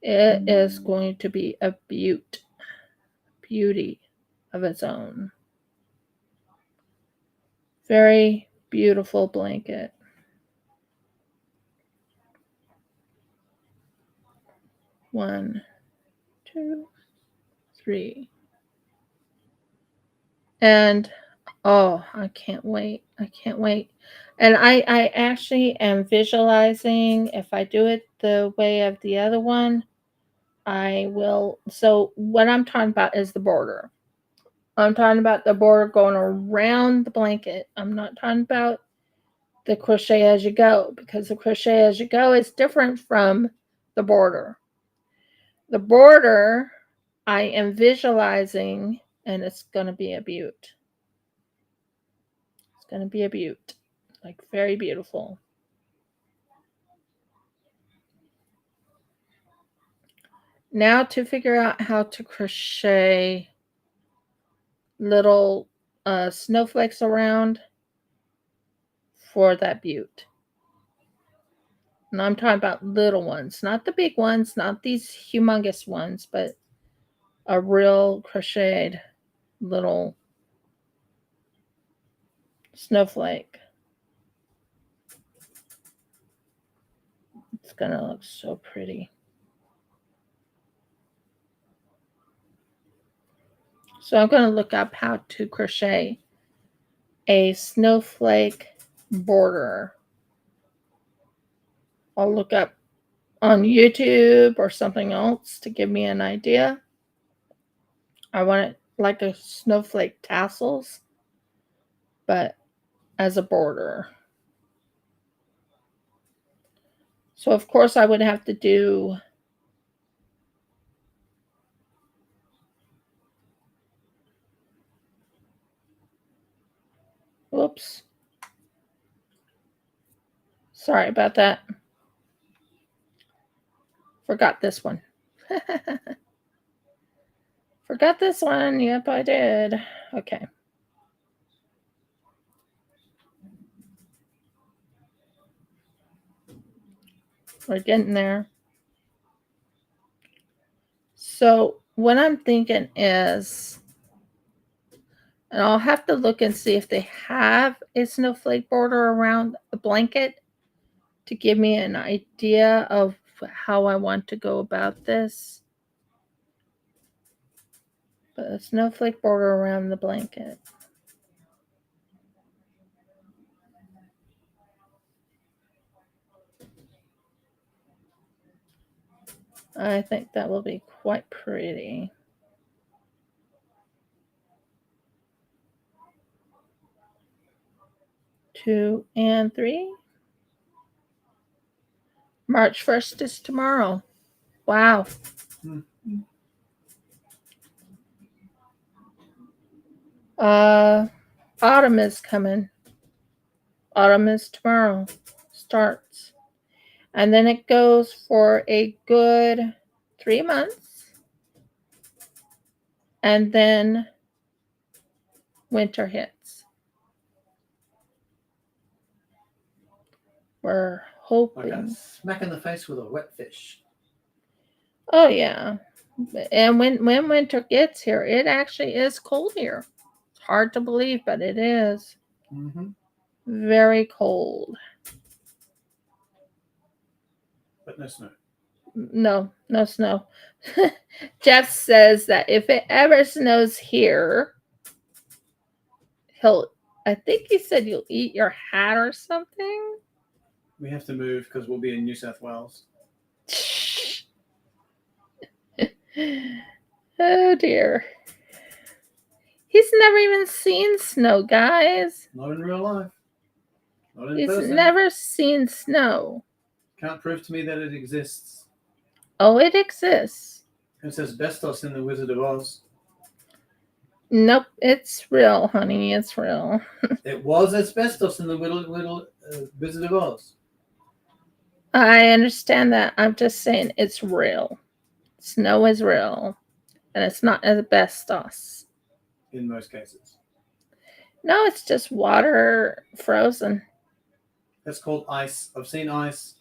Speaker 1: it is going to be a beauty of its own. Very beautiful blanket. One, two, three. And oh, I can't wait. I can't wait. And I actually am visualizing, if I do it the way of the other one, I will. So what I'm talking about is the border. I'm talking about the border going around the blanket. I'm not talking about the crochet as you go, because the crochet as you go is different from the border. The border I am visualizing, and it's going to be a beaut. It's going to be a beaut. Like, very beautiful. Now to figure out how to crochet little snowflakes around for that beaut. And I'm talking about little ones, not the big ones, not these humongous ones, but a real crocheted little snowflake. It's gonna look so pretty. So I'm going to look up how to crochet a snowflake border. I'll look up on YouTube or something else to give me an idea. I want it like a snowflake tassels, but as a border. So of course I would have to do whoops. Sorry about that. Forgot this one. Forgot this one. Yep, I did. Okay. We're getting there. So what I'm thinking is, and I'll have to look and see if they have a snowflake border around the blanket to give me an idea of how I want to go about this. But a snowflake border around the blanket. I think that will be quite pretty. Two and three. March 1st is tomorrow. Wow. Autumn is coming. Autumn is tomorrow. Starts. And then it goes for a good 3 months. And then winter hits. We're hoping.
Speaker 2: Like a smack in the face with a wet fish.
Speaker 1: Oh, yeah. And when winter gets here, it actually is cold here. It's hard to believe, but it is.
Speaker 2: Mm-hmm.
Speaker 1: Very cold.
Speaker 2: But no snow.
Speaker 1: No snow. Jeff says that if it ever snows here, I think you said you'll eat your hat or something.
Speaker 2: We have to move because we'll be in New South Wales.
Speaker 1: Oh dear. He's never even seen snow, guys.
Speaker 2: Not in real life. Not in
Speaker 1: He's
Speaker 2: person.
Speaker 1: never seen snow.
Speaker 2: Can't prove to me that it exists.
Speaker 1: Oh, it exists.
Speaker 2: It says asbestos in the Wizard of Oz.
Speaker 1: Nope, it's real, honey. It's real.
Speaker 2: It was asbestos in the Wizard of Oz.
Speaker 1: I understand that. I'm just saying it's real. Snow is real. And it's not asbestos.
Speaker 2: In most cases.
Speaker 1: No, it's just water frozen.
Speaker 2: That's called ice. I've seen ice.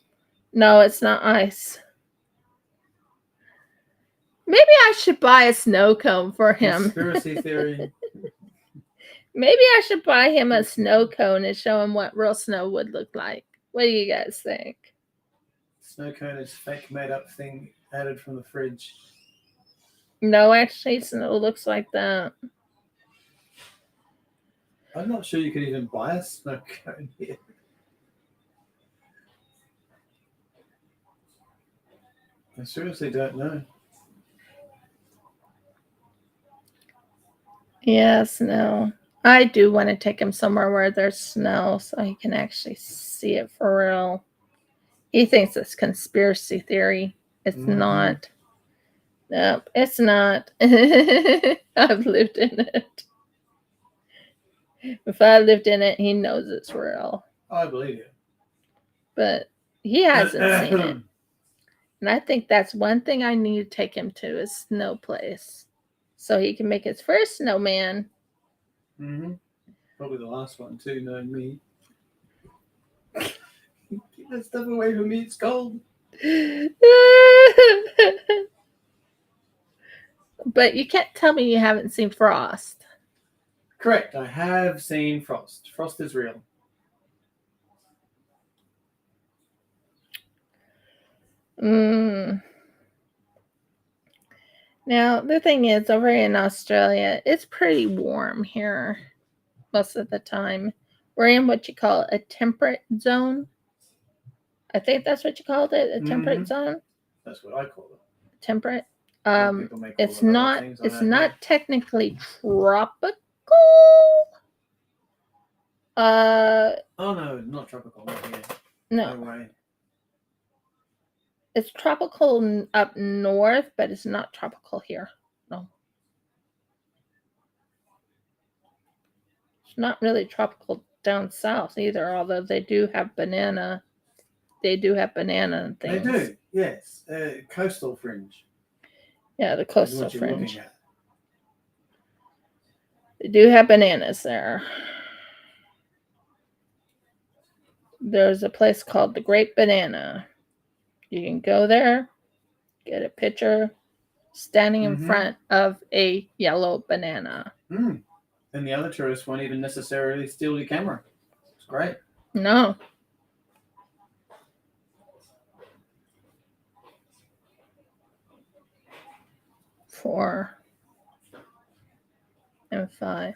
Speaker 1: No, it's not ice. Maybe I should buy a snow cone for him.
Speaker 2: Conspiracy theory.
Speaker 1: Maybe I should buy him a snow cone and show him what real snow would look like. What do you guys think?
Speaker 2: Snow cone is fake made up thing added from the fridge.
Speaker 1: No, actually, snow looks like that.
Speaker 2: I'm not sure you could even buy a snow cone here. I seriously don't know.
Speaker 1: Yeah, snow. I do want to take him somewhere where there's snow so he can actually see it for real. He thinks it's conspiracy theory. It's not. Nope, it's not. I've lived in it. If I lived in it, he knows it's real.
Speaker 2: I believe you.
Speaker 1: But he hasn't seen it. And I think that's one thing I need to take him to is snow place. So he can make his first snowman.
Speaker 2: Mm-hmm. Probably the last one too, knowing me. Keep that stuff away from me, it's cold.
Speaker 1: But you can't tell me you haven't seen Frost.
Speaker 2: Correct, I have seen Frost. Frost is real.
Speaker 1: Now, the thing is, over in Australia, it's pretty warm here most of the time. We're in what you call a temperate zone. I think that's what you called it, a temperate zone.
Speaker 2: That's what I call it.
Speaker 1: Temperate.
Speaker 2: It's
Speaker 1: not technically tropical.
Speaker 2: Oh no, not tropical. Not here.
Speaker 1: No.
Speaker 2: No way.
Speaker 1: It's tropical up north, but it's not tropical here. No. It's not really tropical down south either, although they do have banana. They do have banana and things.
Speaker 2: They do, yes. Coastal fringe.
Speaker 1: Yeah, the coastal fringe.
Speaker 2: Looking at.
Speaker 1: They do have bananas there. There's a place called the Great Banana. You can go there, get a picture, standing in front of a yellow banana.
Speaker 2: And the other tourists won't even necessarily steal your camera. It's great.
Speaker 1: No. Four and five.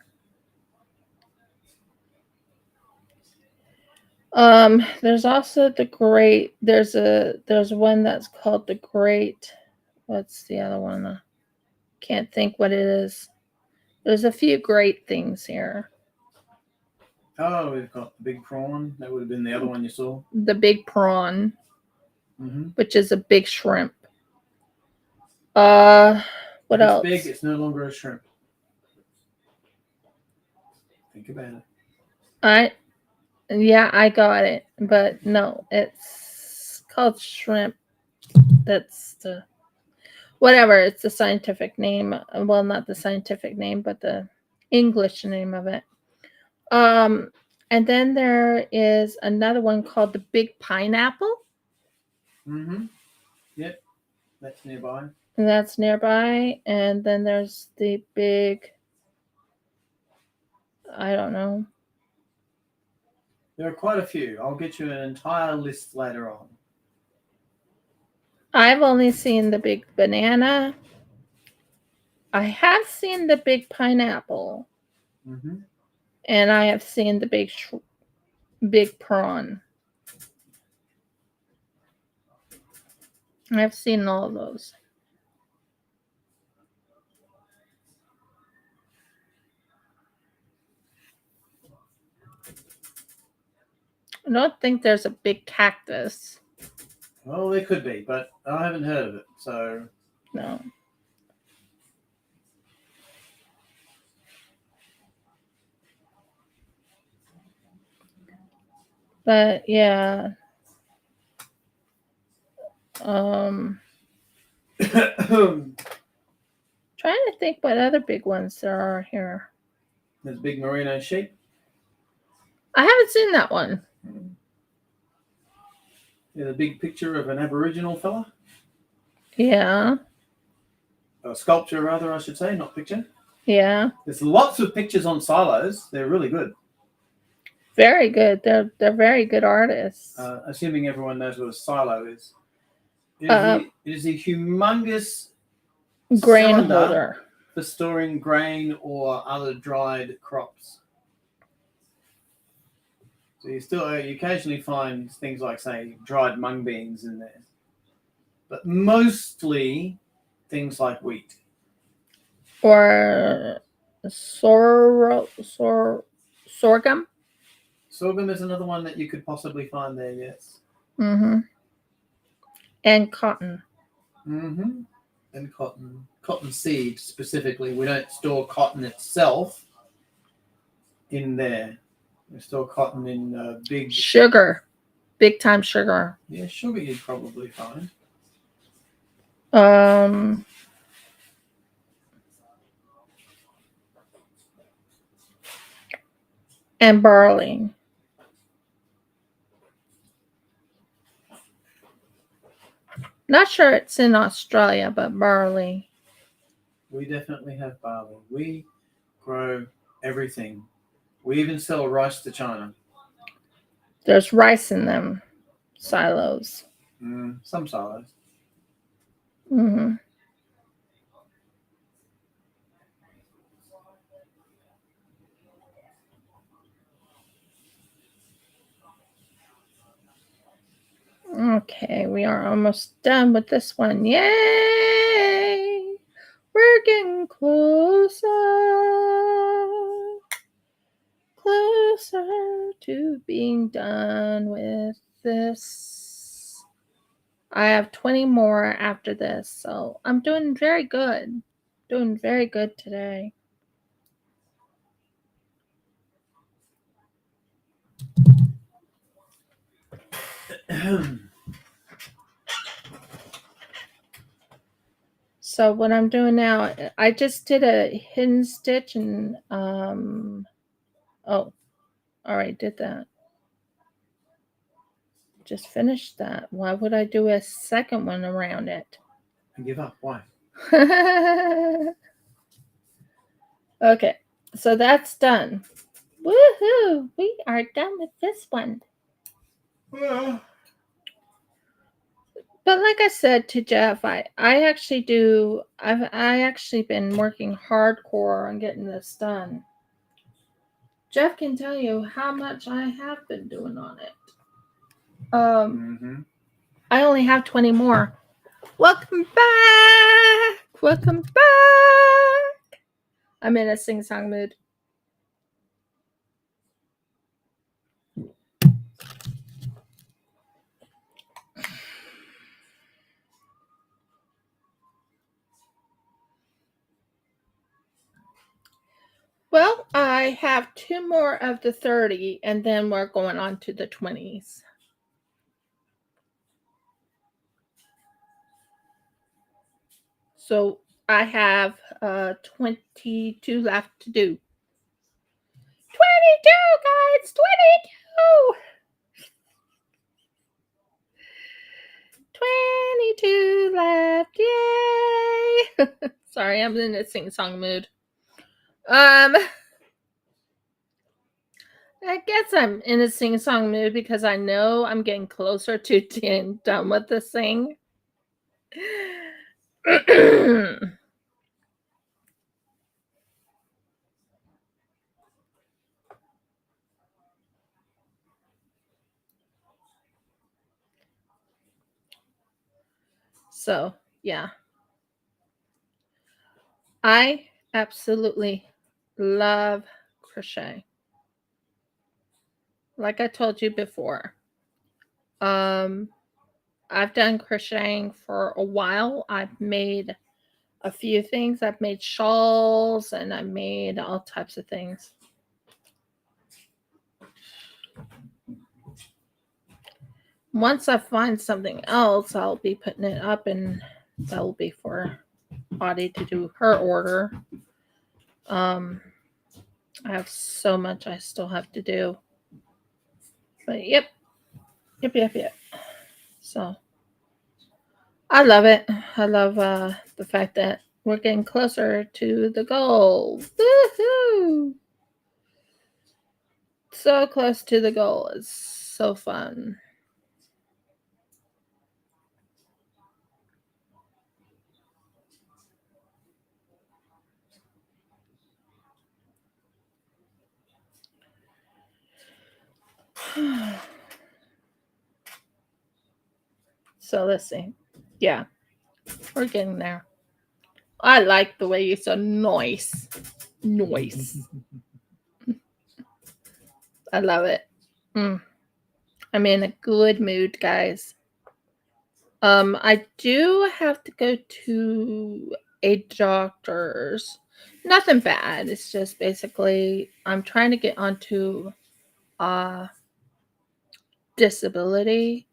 Speaker 1: There's also the Great. There's one that's called the Great. What's the other one? Can't think what it is. There's a few great things here.
Speaker 2: Oh, we've got the big prawn. That would have been the other one you saw.
Speaker 1: The big prawn, which is a big shrimp. What else?
Speaker 2: It's big. It's no longer a shrimp. Think about it.
Speaker 1: Yeah, I got it, but no, it's called shrimp. That's the whatever. It's the scientific name. Well, not the scientific name, but the English name of it. And then there is another one called the big pineapple.
Speaker 2: Yep, that's nearby.
Speaker 1: And that's nearby. And then there's the big, I don't know.
Speaker 2: There are quite a few. I'll get you an entire list later on.
Speaker 1: I've only seen the big banana. I have seen the big pineapple. And I have seen the big prawn. I've seen all of those. I don't think there's a big cactus.
Speaker 2: Well, there could be, but I haven't heard of it, so.
Speaker 1: No. But yeah. Trying to think what other big ones there are here.
Speaker 2: There's big merino sheep.
Speaker 1: I haven't seen that one.
Speaker 2: Yeah, the big picture of an Aboriginal fella.
Speaker 1: Yeah.
Speaker 2: A sculpture, rather, I should say, not picture.
Speaker 1: Yeah.
Speaker 2: There's lots of pictures on silos. They're really good.
Speaker 1: Very good. They're very good artists.
Speaker 2: Assuming everyone knows what a silo is. It is a humongous
Speaker 1: grain
Speaker 2: cylinder
Speaker 1: holder
Speaker 2: for storing grain or other dried crops. So you occasionally find things like, say, dried mung beans in there, but mostly things like wheat
Speaker 1: or sorghum.
Speaker 2: Sorghum is another one that you could possibly find there. Yes.
Speaker 1: Mm-hmm. And cotton.
Speaker 2: Mm-hmm. And cotton seed specifically. We don't store cotton itself in there. We store cotton in big
Speaker 1: sugar, big time sugar.
Speaker 2: Yeah, sugar you'd probably find.
Speaker 1: And barley. Not sure it's in Australia, but barley.
Speaker 2: We definitely have barley. We grow everything. We even sell rice to China.
Speaker 1: There's rice in them silos.
Speaker 2: Some silos.
Speaker 1: Mm-hmm. Okay, we are almost done with this one. Yay! We're getting closer to being done with this. I have 20 more after this, so I'm doing very good. Doing very good today. So what I'm doing now, I just did a hidden stitch and all right, did that. Just finished that. Why would I do a second one around it?
Speaker 2: I give up. Why?
Speaker 1: Okay, so that's done. Woohoo! We are done with this one. But like I said to Jeff, I've actually been working hardcore on getting this done. Jeff can tell you how much I have been doing on it. I only have 20 more. Welcome back. Welcome back. I'm in a sing-song mood. Well, I have 2 more of the 30, and then we're going on to the 20s. So I have 22 left to do. 22, guys! 22! 22 left. Yay! Sorry, I'm in a sing-song mood. I guess I'm in a sing-song mood because I know I'm getting closer to being done with this thing. So, yeah. I absolutely love crochet. Like I told you before, I've done crocheting for a while. I've made a few things. I've made shawls and I made all types of things. Once I find something else, I'll be putting it up, and that will be for Audie to do her order. I have so much I still have to do. But yep. So I love it. I love the fact that we're getting closer to the goal. Woohoo! So close to the goal. It's so fun. So let's see. Yeah, we're getting there. I like the way you said noise. Noise. I love it. I'm in a good mood, guys. I do have to go to a doctor's. Nothing bad. It's just basically I'm trying to get onto disability.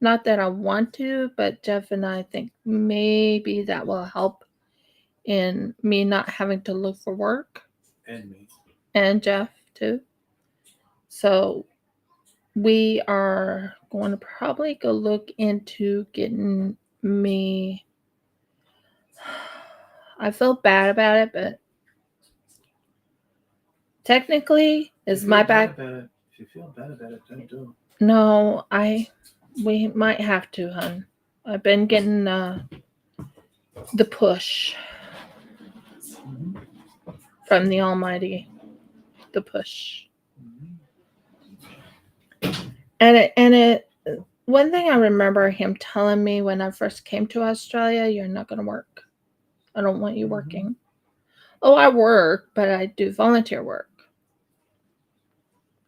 Speaker 1: Not that I want to, but Jeff and I think maybe that will help in me not having to look for work.
Speaker 2: And me.
Speaker 1: And Jeff too. So we are going to probably go look into getting me. I feel bad about it, but technically, is my back.
Speaker 2: If you feel bad about it, don't do it.
Speaker 1: No, we might have to, hun. I've been getting the push from the Almighty, the push, and it. One thing I remember him telling me when I first came to Australia, you're not going to work. I don't want you working. Oh, I work, but I do volunteer work.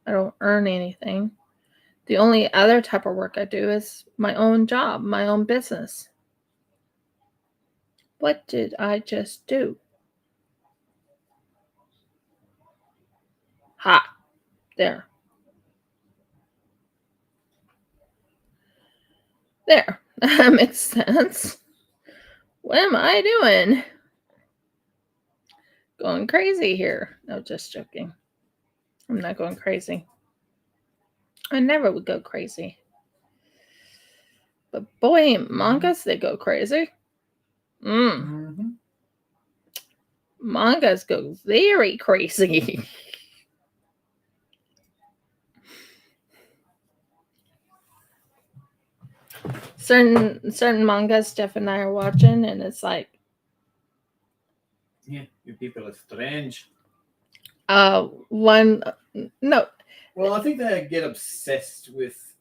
Speaker 1: I don't earn anything. The only other type of work I do is my own job, my own business. What did I just do? Ha! There. There. That makes sense. What am I doing? Going crazy here. No, just joking. I'm not going crazy. I never would go crazy. But boy, mangas, they go crazy. Mangas go very crazy. certain mangas Jeff and I are watching, and it's like,
Speaker 2: yeah, you people are strange.
Speaker 1: No.
Speaker 2: Well, I think they get obsessed with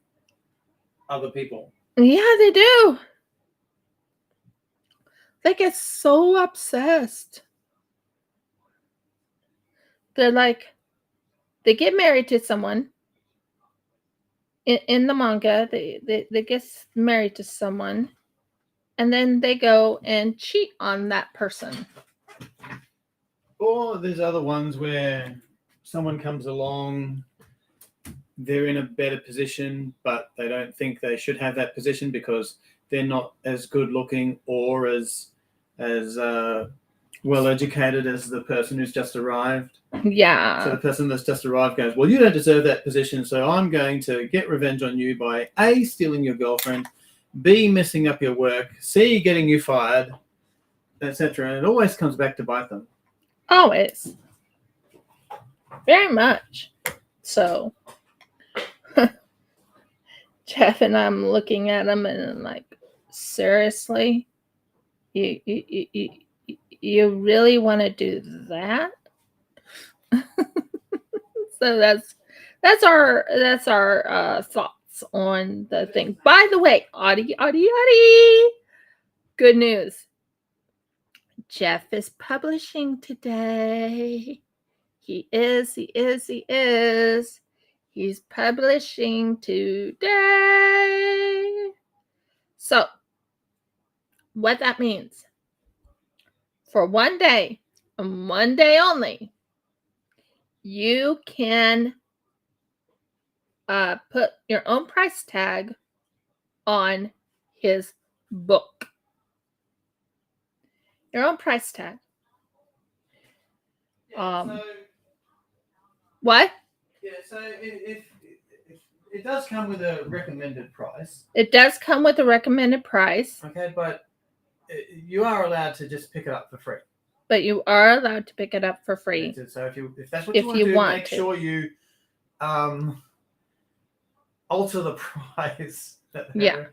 Speaker 2: other people.
Speaker 1: Yeah, they do. They get so obsessed. They're like, they get married to someone. In the manga, they get married to someone, and then they go and cheat on that person.
Speaker 2: Or there's other ones where someone comes along, they're in a better position, but they don't think they should have that position because they're not as good looking or as well educated as the person who's just arrived.
Speaker 1: Yeah.
Speaker 2: So the person that's just arrived goes, well, you don't deserve that position, so I'm going to get revenge on you by A, stealing your girlfriend, B, messing up your work, C, getting you fired, etc. And it always comes back to bite them.
Speaker 1: Always. Very much. So Jeff and I'm looking at him and I'm like, seriously? You really want to do that? So that's our thoughts on the thing. By the way, Audie, Good news. Jeff is publishing today. He is. He's publishing today. So, what that means, for one day and one day only, you can put your own price tag on his book. Your own price tag. What?
Speaker 2: Yeah, so if it does come with a recommended price.
Speaker 1: It does come with a recommended price.
Speaker 2: Okay, but you are allowed to just pick it up for free.
Speaker 1: But you are allowed to pick it up for free.
Speaker 2: So if that's what you want to do, make sure you alter the price.
Speaker 1: Yeah.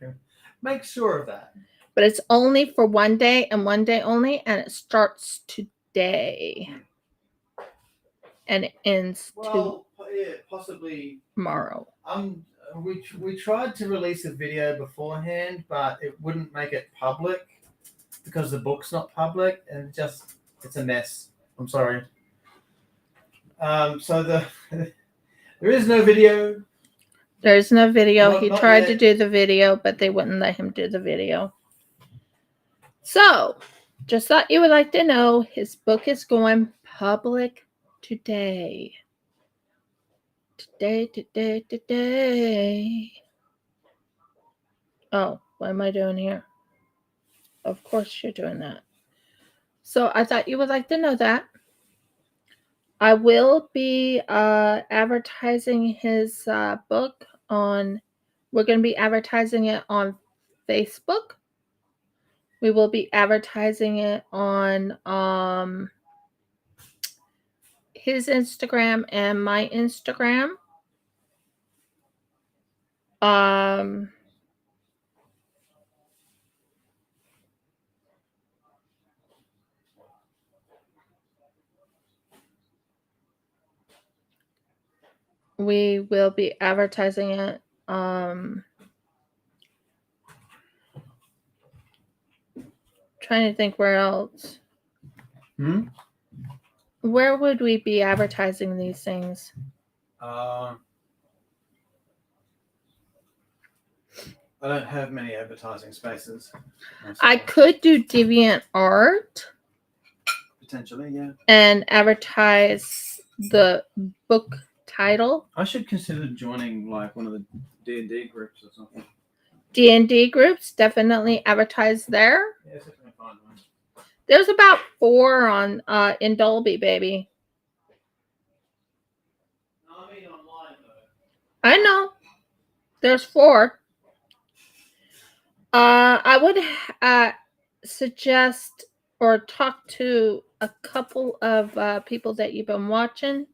Speaker 2: Make sure of that.
Speaker 1: But it's only for one day and one day only, and it starts today. And it ends
Speaker 2: possibly
Speaker 1: tomorrow.
Speaker 2: We tried to release a video beforehand, but it wouldn't make it public because the book's not public, and it's a mess. I'm sorry. So there is no video.
Speaker 1: There's no video. He tried
Speaker 2: yet.
Speaker 1: to do the video, but they wouldn't let him do the video. So, just thought you would like to know his book is going public today. Today. Oh, what am I doing here? Of course you're doing that. So I thought you would like to know that. I will be advertising his book we're going to be advertising it on Facebook. We will be advertising it on his Instagram and my Instagram. We will be advertising it trying to think where else. Where would we be advertising these things?
Speaker 2: I don't have many advertising spaces.
Speaker 1: I could do DeviantArt.
Speaker 2: Potentially, yeah.
Speaker 1: And advertise the book title.
Speaker 2: I should consider joining like one of the D&D groups or something.
Speaker 1: D&D groups, definitely advertise there.
Speaker 2: Yeah, it's definitely fun.
Speaker 1: There's about 4 on in Dolby, baby.
Speaker 2: No, I mean online though.
Speaker 1: I know. There's 4. I would suggest or talk to a couple of people that you've been watching,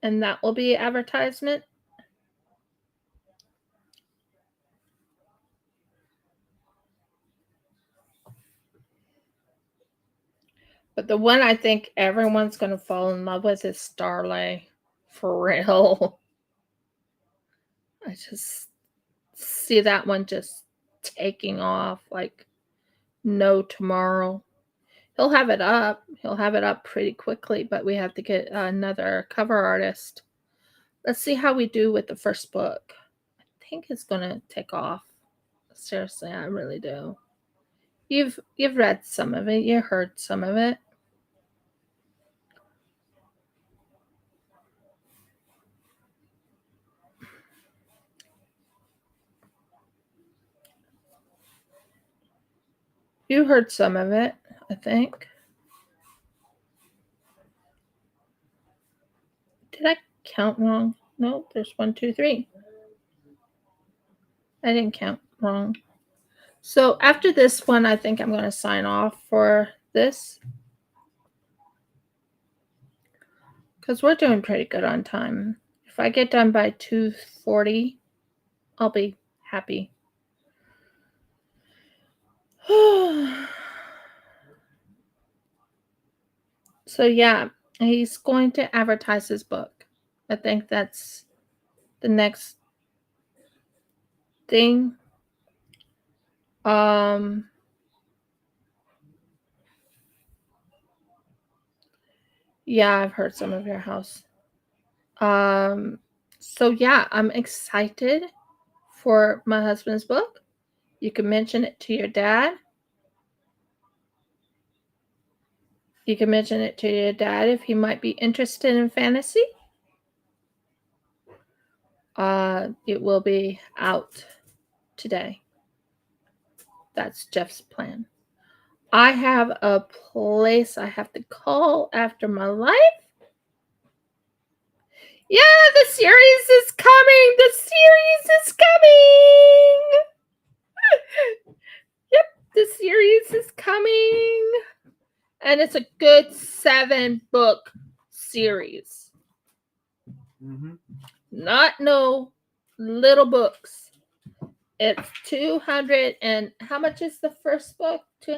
Speaker 1: and that will be advertisement. But the one I think everyone's going to fall in love with is Starlay. For real. I just see that one just taking off like no tomorrow. He'll have it up. He'll have it up pretty quickly, but we have to get another cover artist. Let's see how we do with the first book. I think it's going to take off. Seriously, I really do. You've read some of it. You heard some of it. You heard some of it, I think. Did I count wrong? No, there's 1, 2, 3. I didn't count wrong. So after this one, I think I'm going to sign off for this. Because we're doing pretty good on time. If I get done by 2:40, I'll be happy. So yeah, he's going to advertise his book. I think that's the next thing. Yeah, I've heard some of your house. So yeah, I'm excited for my husband's book. You can mention it to your dad. You can mention it to your dad if he might be interested in fantasy. It will be out today. That's Jeff's plan. I have a place I have to call after my life. Yeah, the series is coming. The series is coming. Yep, the series is coming. And it's a good 7-book series.
Speaker 2: Mm-hmm.
Speaker 1: Not no little books. It's 200 and how much is the first book?
Speaker 2: I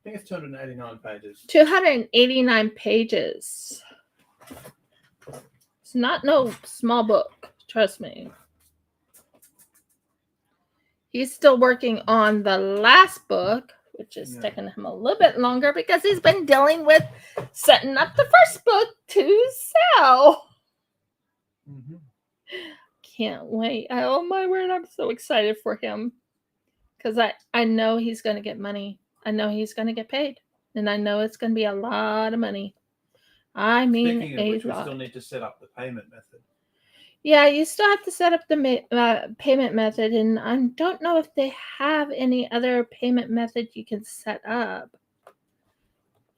Speaker 2: think it's 289 pages.
Speaker 1: 289 pages. It's not no small book. Trust me. He's still working on the last book, which is taking him a little bit longer because he's been dealing with setting up the first book to sell.
Speaker 2: Mm-hmm.
Speaker 1: Can't wait. Oh my word, I'm so excited for him. Because I know he's going to get money. I know he's going to get paid. And I know it's going to be a lot of money. I mean,
Speaker 2: Speaking of which, we
Speaker 1: lot.
Speaker 2: still need to set up the payment method.
Speaker 1: Yeah, you still have to set up the payment method. And I don't know if they have any other payment method you can set up.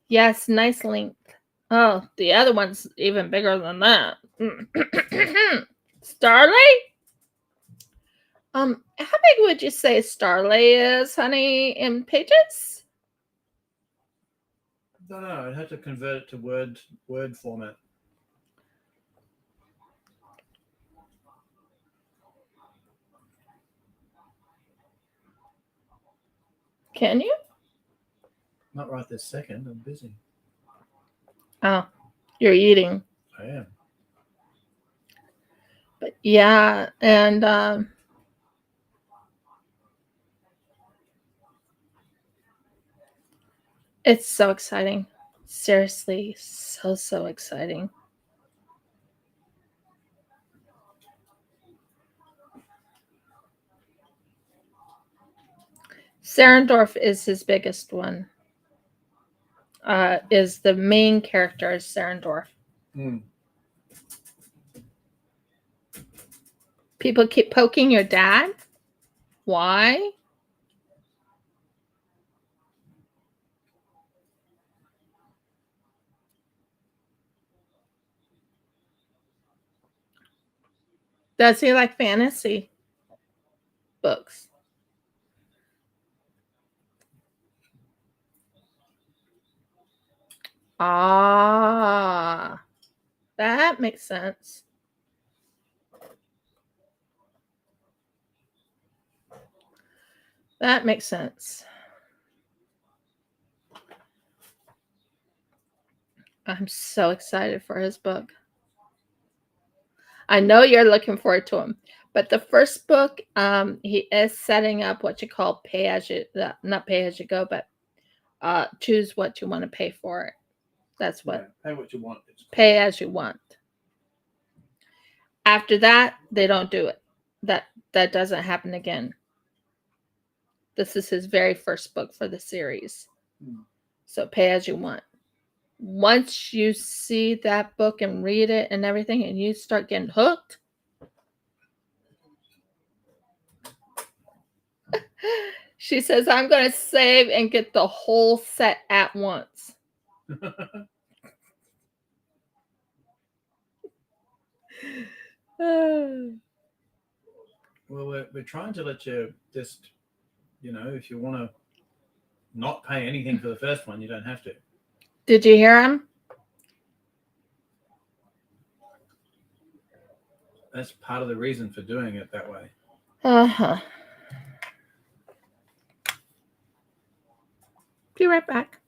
Speaker 1: Yes, nice length. Oh, the other one's even bigger than that. Starlay? How big would you say Starlay is, honey, in pages?
Speaker 2: I don't know. I'd have to convert it to word format.
Speaker 1: Can you?
Speaker 2: Not right this second. I'm busy.
Speaker 1: Oh, you're eating.
Speaker 2: I am.
Speaker 1: But yeah, and it's so exciting. Seriously, so exciting. Serendorf is his biggest one. Is the main character is Serendorf.
Speaker 2: Mm.
Speaker 1: People keep poking your dad. Why? Does he like fantasy books? Ah, that makes sense. That makes sense. I'm so excited for his book. I know you're looking forward to him. But the first book, he is setting up what you call pay as you, not pay as you go, but choose what you want to pay for it. That's what.
Speaker 2: Yeah, pay what you want.
Speaker 1: Pay as you want. After that, they don't do it. That doesn't happen again. This is his very first book for the series. So pay as you want. Once you see that book and read it and everything, and you start getting hooked, she says, I'm going to save and get the whole set at once.
Speaker 2: Well, we're trying to let you just, if you want to not pay anything for the first one, you don't have to.
Speaker 1: Did you hear him?
Speaker 2: That's part of the reason for doing it that way.
Speaker 1: Uh-huh. Be right back.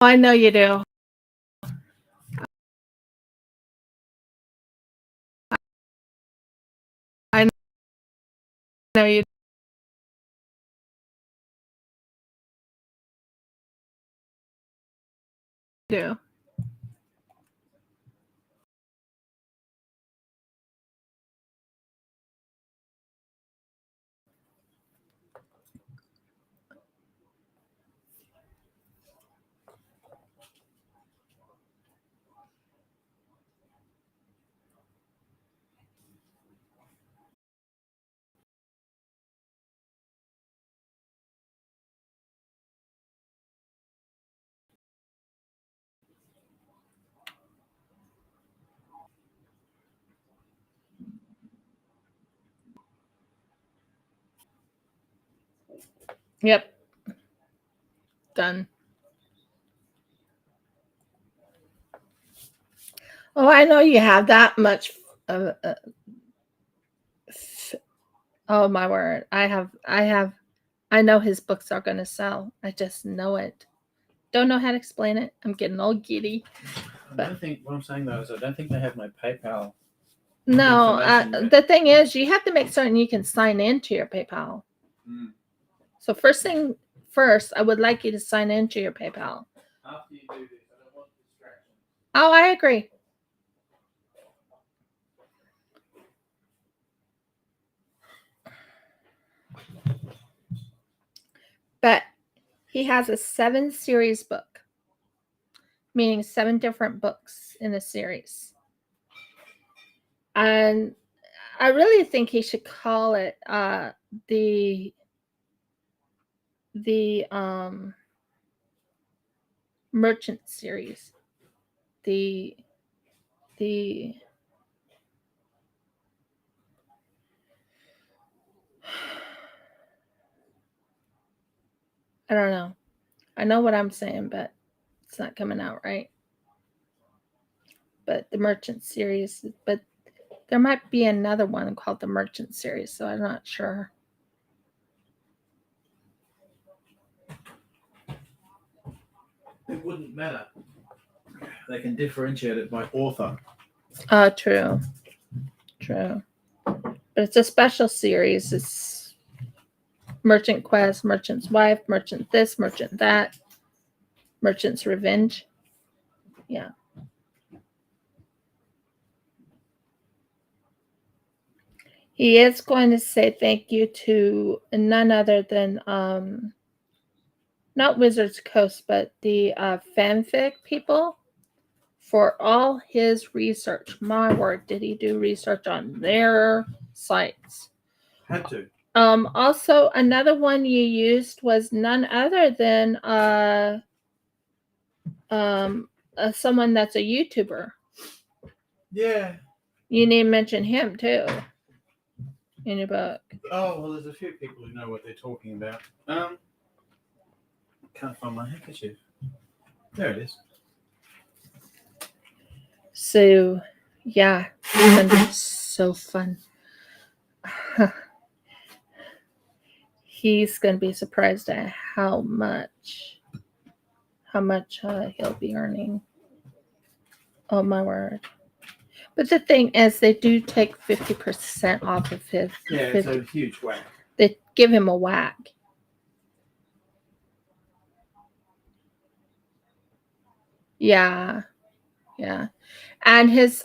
Speaker 1: I know you do. I know you do. Yep. Done. Oh, I know you have that much. Oh my word! I know his books are gonna sell. I just know it. Don't know how to explain it. I'm getting all giddy.
Speaker 2: I don't think what I'm saying though is I don't think they have my PayPal.
Speaker 1: No,
Speaker 2: information yet.
Speaker 1: the thing is, you have to make certain you can sign into your PayPal.
Speaker 2: Mm.
Speaker 1: So first thing first, I would like you to sign into your PayPal.
Speaker 2: After you do this, I don't want distractions.
Speaker 1: Oh, I agree. But he has a 7 series book, meaning 7 different books in a series. And I really think he should call it the merchant series. The I don't know. I know what I'm saying, but it's not coming out right. But the merchant series, but there might be another one called the merchant series, so I'm not sure.
Speaker 2: It wouldn't matter. They can differentiate it by author.
Speaker 1: True. But it's a special series. It's Merchant Quest, Merchant's Wife, Merchant this, Merchant that, Merchant's Revenge. Yeah. He is going to say thank you to none other than not Wizards Coast, but the fanfic people for all his research. My word, did he do research on their sites?
Speaker 2: Had to.
Speaker 1: Also, another one you used was none other than someone that's a YouTuber.
Speaker 2: Yeah.
Speaker 1: You need to mention him too in your book.
Speaker 2: Oh well, there's a few people who know what they're talking about. Can't find my handkerchief. There it is.
Speaker 1: So, yeah, it's gonna be so fun. He's gonna be surprised at how much he'll be earning. Oh my word! But the thing is, they do take 50% off of his.
Speaker 2: Yeah, it's a huge whack.
Speaker 1: They give him a whack. Yeah, and his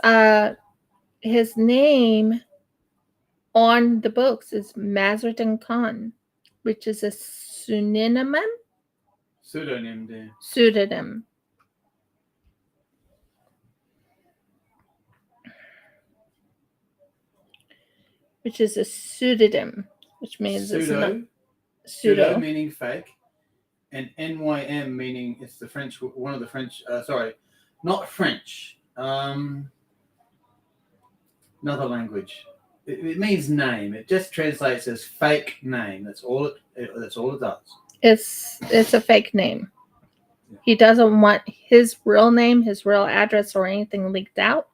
Speaker 1: name on the books is Mazardan Khan, which is a pseudonym. Pseudonym. Which is a pseudonym, which means
Speaker 2: pseudo meaning fake, and NYM meaning it's the French. One of the French. Sorry, not French. Another language. It means name. It just translates as fake name. That's all it does.
Speaker 1: It's a fake name. Yeah. He doesn't want his real name, his real address, or anything leaked out.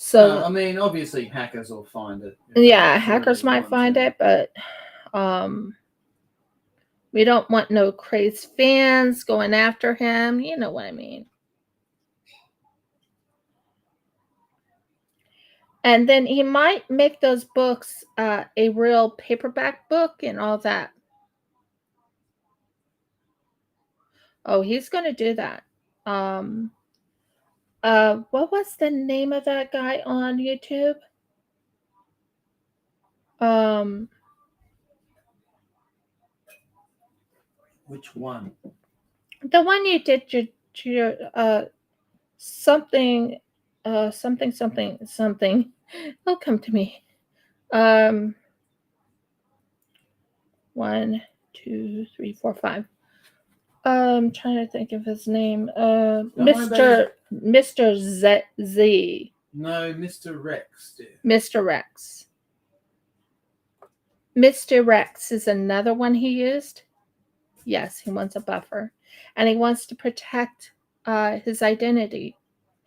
Speaker 1: So
Speaker 2: I mean, obviously, hackers will find it.
Speaker 1: Yeah, hackers might find it, but We don't want no crazed fans going after him. You know what I mean. And then he might make those books a real paperback book and all that. Oh, he's going to do that. What was the name of that guy on YouTube?
Speaker 2: Which one?
Speaker 1: The one you did your something something. It'll come to me. 1, 2, 3, 4, 5. I'm trying to think of his name. Mr. Z.
Speaker 2: No, Mr. Rex did.
Speaker 1: Mr. Rex. Mr. Rex is another one he used. Yes, he wants a buffer. And he wants to protect his identity.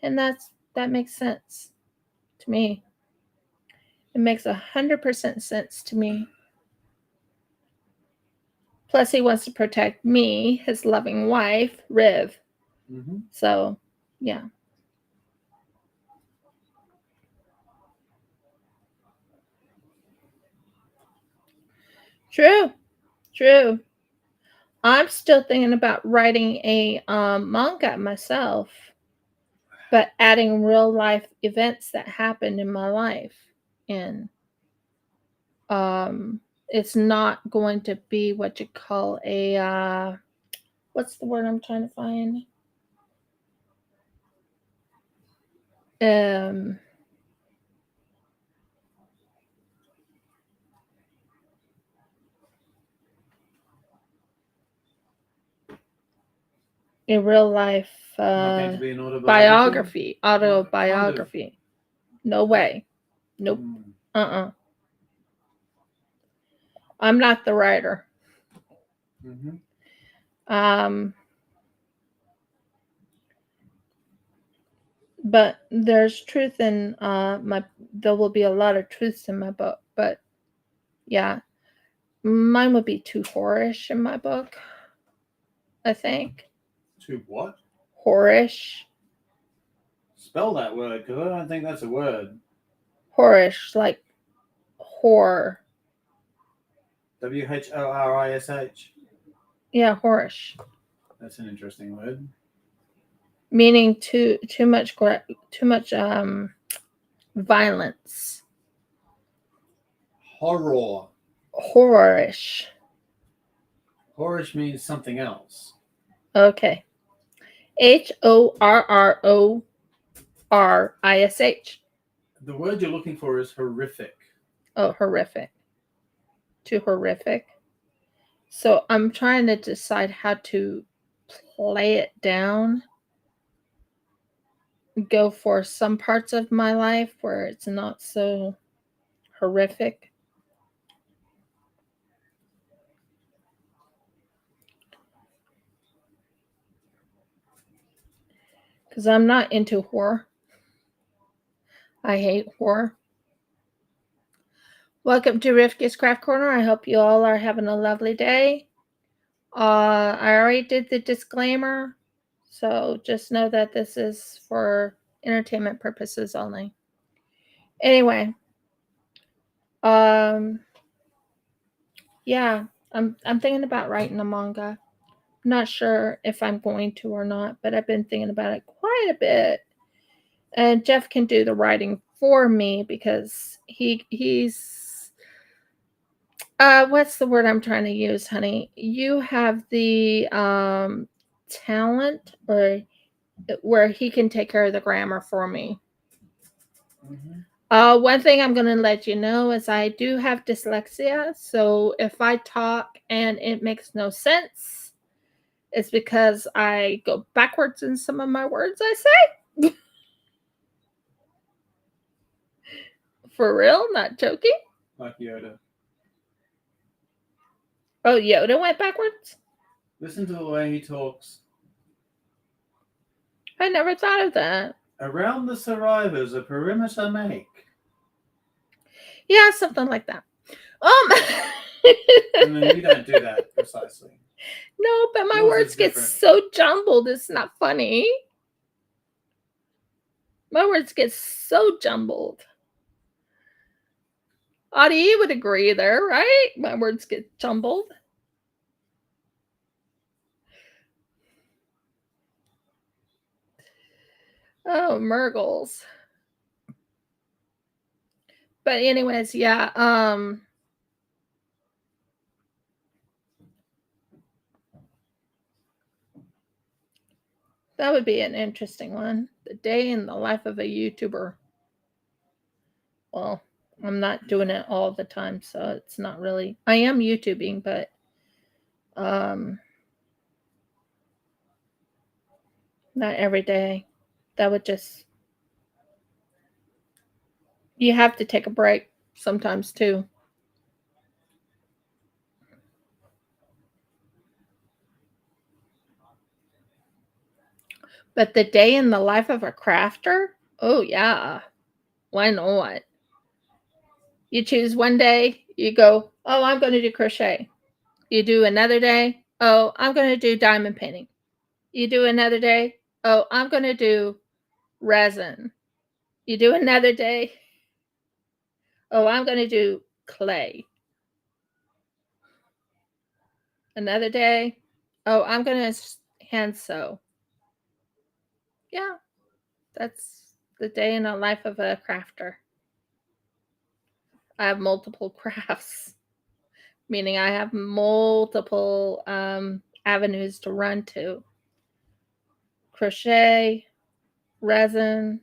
Speaker 1: And that makes sense to me. It makes 100% sense to me. Plus, he wants to protect me, his loving wife, Riv.
Speaker 2: Mm-hmm.
Speaker 1: So, yeah. True. I'm still thinking about writing a manga myself, but adding real life events that happened in my life. And it's not going to be what you call a what's the word I'm trying to find? A real life
Speaker 2: Not going to be an autobiography?
Speaker 1: autobiography.
Speaker 2: Kind of.
Speaker 1: No way. Nope. I'm not the writer.
Speaker 2: Mm-hmm.
Speaker 1: But there's truth in there will be a lot of truths in my book, but yeah, mine would be too whorish in my book, I think.
Speaker 2: Too what?
Speaker 1: Whorish.
Speaker 2: Spell that word, because I don't think that's a word.
Speaker 1: Whorish, like whore.
Speaker 2: Whorish.
Speaker 1: Yeah, whorish.
Speaker 2: That's an interesting word.
Speaker 1: Meaning too much violence.
Speaker 2: Horror.
Speaker 1: Whorish.
Speaker 2: Horish means something else.
Speaker 1: Okay. HORRORISH.
Speaker 2: The word you're looking for is horrific.
Speaker 1: Oh, horrific. Too horrific. So I'm trying to decide how to play it down. Go for some parts of my life where it's not so horrific. Because I'm not into horror. I hate horror. Welcome to Rifka's Craft Corner. I hope you all are having a lovely day. I already did the disclaimer, so just know that this is for entertainment purposes only. Anyway, yeah, I'm thinking about writing a manga. I'm not sure if I'm going to or not, but I've been thinking about it quite a bit. And Jeff can do the writing for me because he's what's the word I'm trying to use, honey? You have the talent or where he can take care of the grammar for me.
Speaker 2: Mm-hmm.
Speaker 1: One thing I'm going to let you know is I do have dyslexia. So if I talk and it makes no sense, it's because I go backwards in some of my words I say. For real, not joking.
Speaker 2: Like Yoda.
Speaker 1: Oh, Yoda went backwards?
Speaker 2: Listen to the way he talks.
Speaker 1: I never thought of that.
Speaker 2: Around the survivors, a perimeter make.
Speaker 1: Yeah, something like that.
Speaker 2: And then you don't do that precisely.
Speaker 1: No, but my
Speaker 2: Yours
Speaker 1: words
Speaker 2: is
Speaker 1: get
Speaker 2: different.
Speaker 1: so jumbled. It's not funny. My words get so jumbled. Audie, you would agree there, right? My words get jumbled. Oh, Murgles. But anyways, yeah. That would be an interesting one. The day in the life of a YouTuber. Well, I'm not doing it all the time, so it's not really. I am YouTubing, but not every day. That would just. You have to take a break sometimes too. But the day in the life of a crafter? Oh, yeah. Why not? You choose one day, you go, oh, I'm going to do crochet. You do another day, oh, I'm going to do diamond painting. You do another day, oh, I'm going to do resin. You do another day, oh, I'm going to do clay. Another day, oh, I'm going to hand sew. Yeah, that's the day in the life of a crafter. I have multiple crafts, meaning I have multiple avenues to run to. Crochet, resin,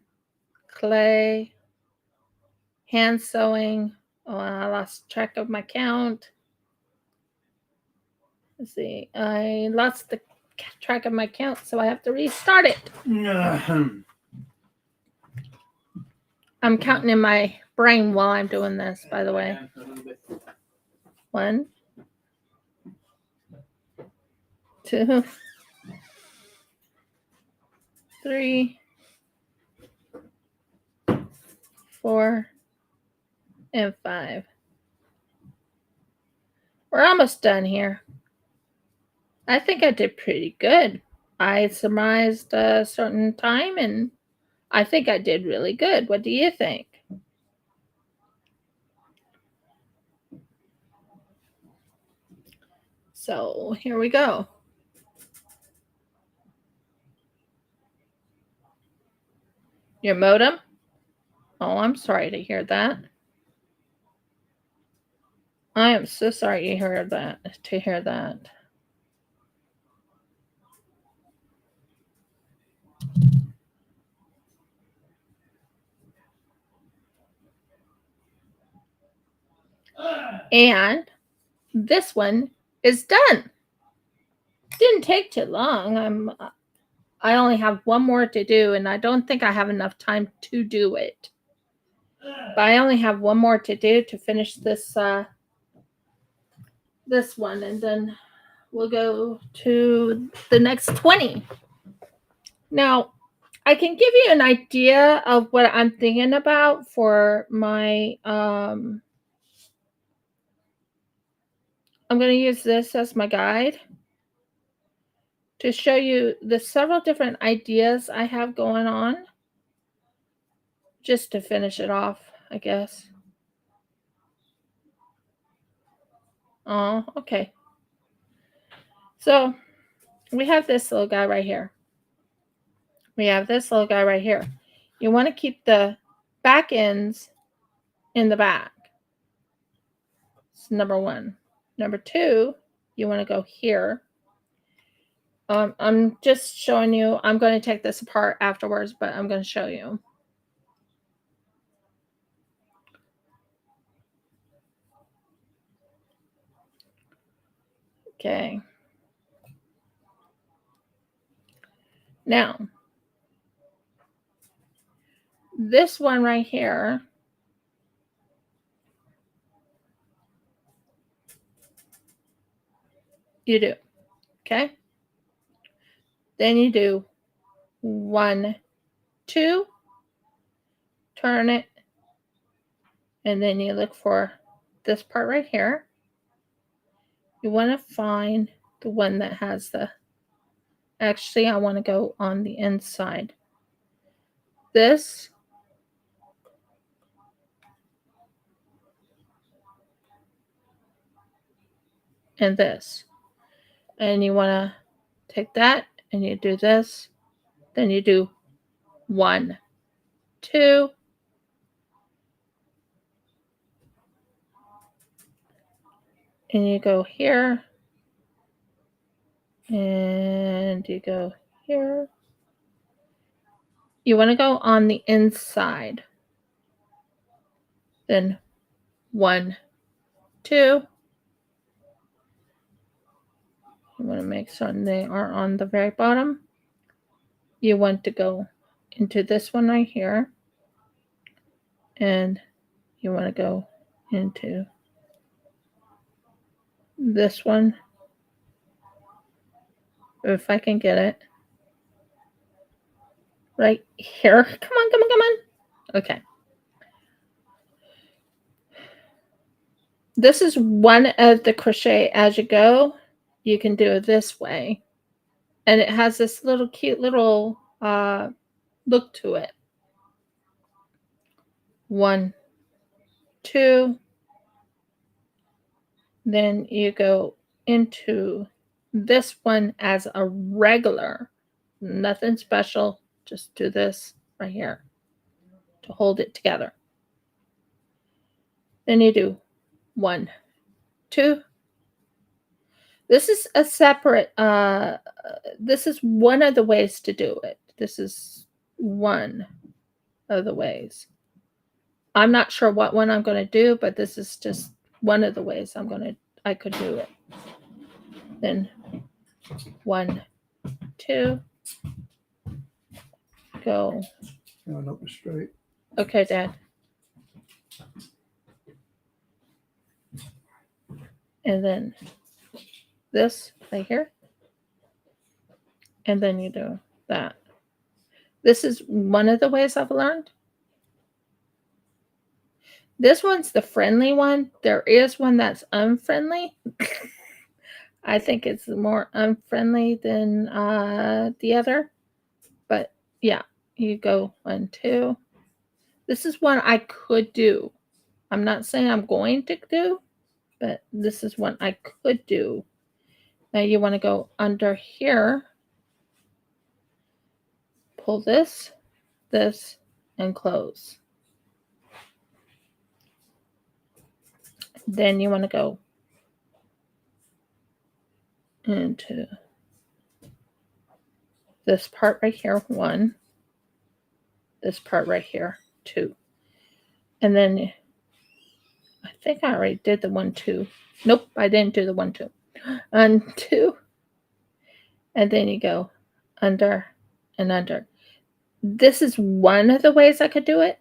Speaker 1: clay, hand sewing. Oh, I lost track of my count. Let's see. I lost the track of my count, so I have to restart it. I'm counting in my brain while I'm doing this, by the way. 1, 2, 3, 4, and 5. We're almost done here. I think I did pretty good. I surmised a certain time, and I think I did really good. What do you think? So here we go. Your modem? Oh, I'm sorry to hear that. I am so sorry to hear that. And this one is done. Didn't take too long. I only have one more to do, and I don't think I have enough time to do it. But I only have one more to do to finish this this one, and then we'll go to the next 20. Now, I can give you an idea of what I'm thinking about for my I'm going to use this as my guide to show you the several different ideas I have going on, just to finish it off, I guess. Oh, okay. So we have this little guy right here. We have this little guy right here. You want to keep the back ends in the back. It's number 1. Number 2, you want to go here. I'm just showing you. I'm going to take this apart afterwards, but I'm going to show you. Okay. Now, this one right here, you do. Okay. Then you do 1, 2, turn it, and then you look for this part right here. you want to find the one that has the, actually I want to go on the inside. This and this. And you want to take that and you do this. Then you do 1, 2, and you go here, and you go here. You want to go on the inside. Then 1, 2. You want to make certain they are on the very bottom. You want to go into this one right here, and you want to go into this one, if I can get it right here. Come on, come on, come on. Okay. This is one of the crochet as you go. You can do it this way. And it has this little cute little look to it. 1, 2. Then you go into this one as a regular. Nothing special. Just do this right here to hold it together. Then you do 1, 2. This is a separate, this is one of the ways to do it. This is one of the ways. I'm not sure what one I'm going to do, but this is just one of the ways I could do it. Then 1, 2, go.
Speaker 3: Going up the straight.
Speaker 1: Okay, Dad. And then this right here. And then you do that. This is one of the ways I've learned. This one's the friendly one. There is one that's unfriendly. I think it's more unfriendly than the other. But yeah, you go 1, 2. This is one I could do. I'm not saying I'm going to do, but this is one I could do. Now you want to go under here, pull this, this, and close. Then you want to go into this part right here, 1, this part right here, 2. And then I think I already did the 1, 2. Nope, I didn't do the 1, 2. 1, 2. And then you go under and under. This is one of the ways I could do it.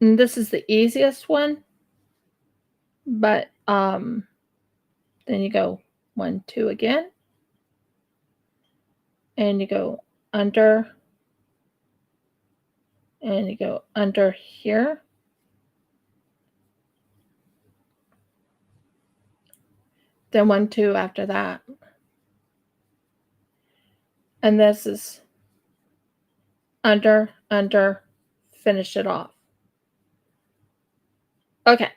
Speaker 1: And this is the easiest one. But then you go 1, 2 again. And you go under. And you go under here. Then 1, 2 after that. And this is under, finish it off. Okay.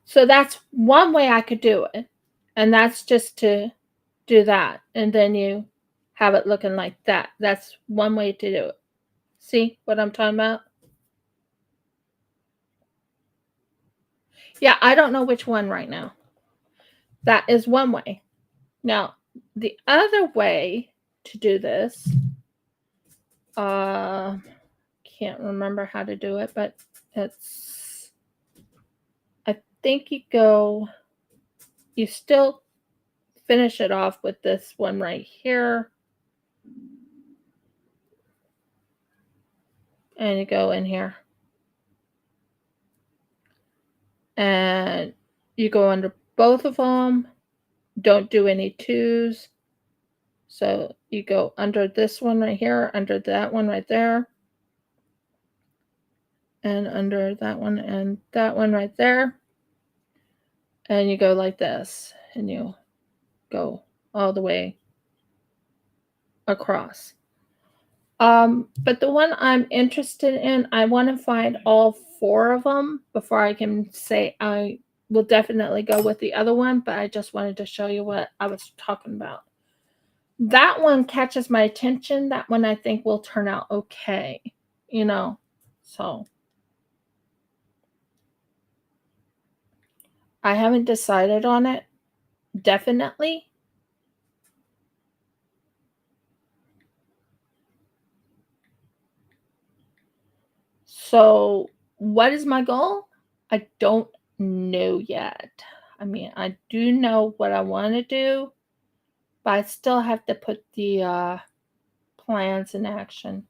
Speaker 1: So that's one way I could do it. And that's just to do that. And then you have it looking like that. That's one way to do it. See what I'm talking about? Yeah, I don't know which one right now. That is one way. Now, the other way to do this, can't remember how to do it, but it's, I think you still finish it off with this one right here. And you go in here. And you go under both of them. Don't do any 2s. So you go under this one right here, under that one right there. And under that one and that one right there. and you go like this, and you go all the way across. But the one I'm interested in, I want to find all 4 of them before I can say I will definitely go with the other one, but I just wanted to show you what I was talking about. That one catches my attention. That one I think will turn out okay, you know. So I haven't decided on it definitely. So what is my goal? I don't know yet. I mean, I do know what I want to do, but I still have to put the plans in action.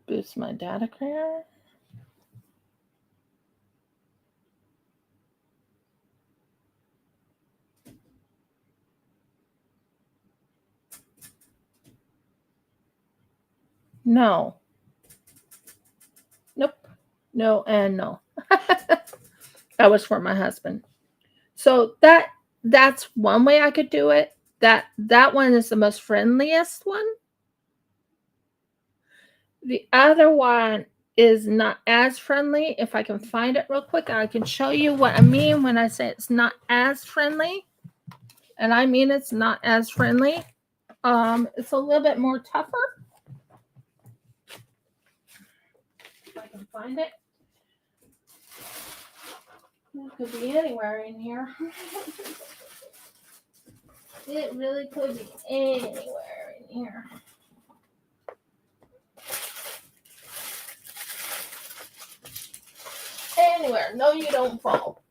Speaker 1: Boost my data creator. No. Nope. No and no. That was for my husband. So that's one way I could do it. That one is the most friendliest one. The other one is not as friendly. If I can find it real quick, I can show you what I mean when I say it's not as friendly. And I mean it's not as friendly. It's a little bit more tougher. If I can find it. It could be anywhere in here. It really could be anywhere in here. Anywhere. No, you don't fall.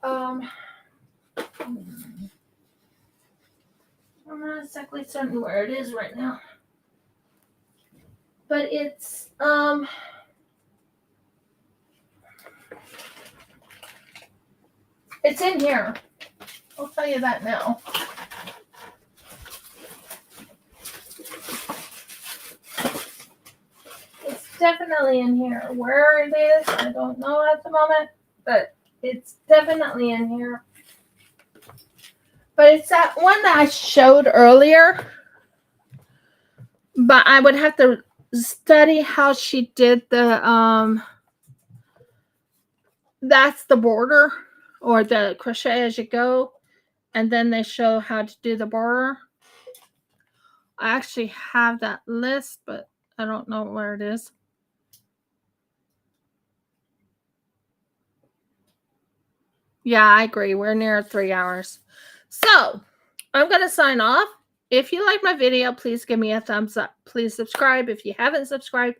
Speaker 1: I'm not exactly certain where it is right now. But it's in here. I'll tell you that now. It's definitely in here. Where it is, I don't know at the moment, but it's definitely in here. But it's that one that I showed earlier. But I would have to study how she did the that's the border or the crochet as you go, and then they show how to do the border. I actually have that list, but I don't know where it is. Yeah, I agree. We're near 3 hours. So I'm going to sign off. If you like my video, please give me a thumbs up. Please subscribe. If you haven't subscribed,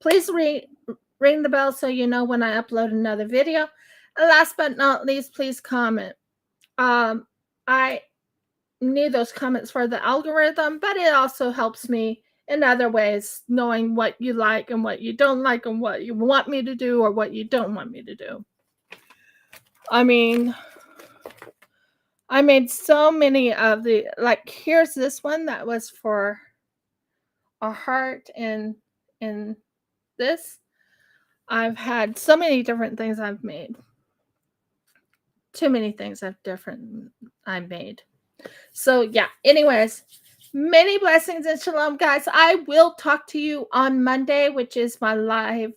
Speaker 1: please ring the bell so you know when I upload another video. And last but not least, please comment. I need those comments for the algorithm, but it also helps me in other ways, knowing what you like and what you don't like and what you want me to do or what you don't want me to do. I mean, I made so many of the, like, here's this one that was for a heart and this. I've had so many different things I've made. Too many things I've made. So yeah, anyways, many blessings and shalom, guys. I will talk to you on Monday, which is my live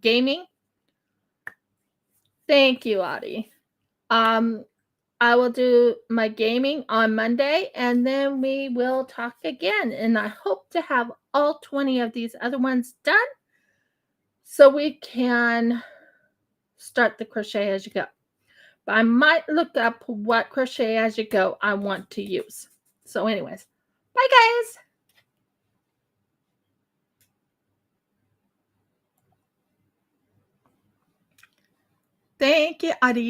Speaker 1: gaming. Thank you, Audie. I will do my gaming on Monday, and then we will talk again. And I hope to have all 20 of these other ones done so we can start the crochet as you go. But I might look up what crochet as you go I want to use. So anyways, bye guys. Thank you, Adi.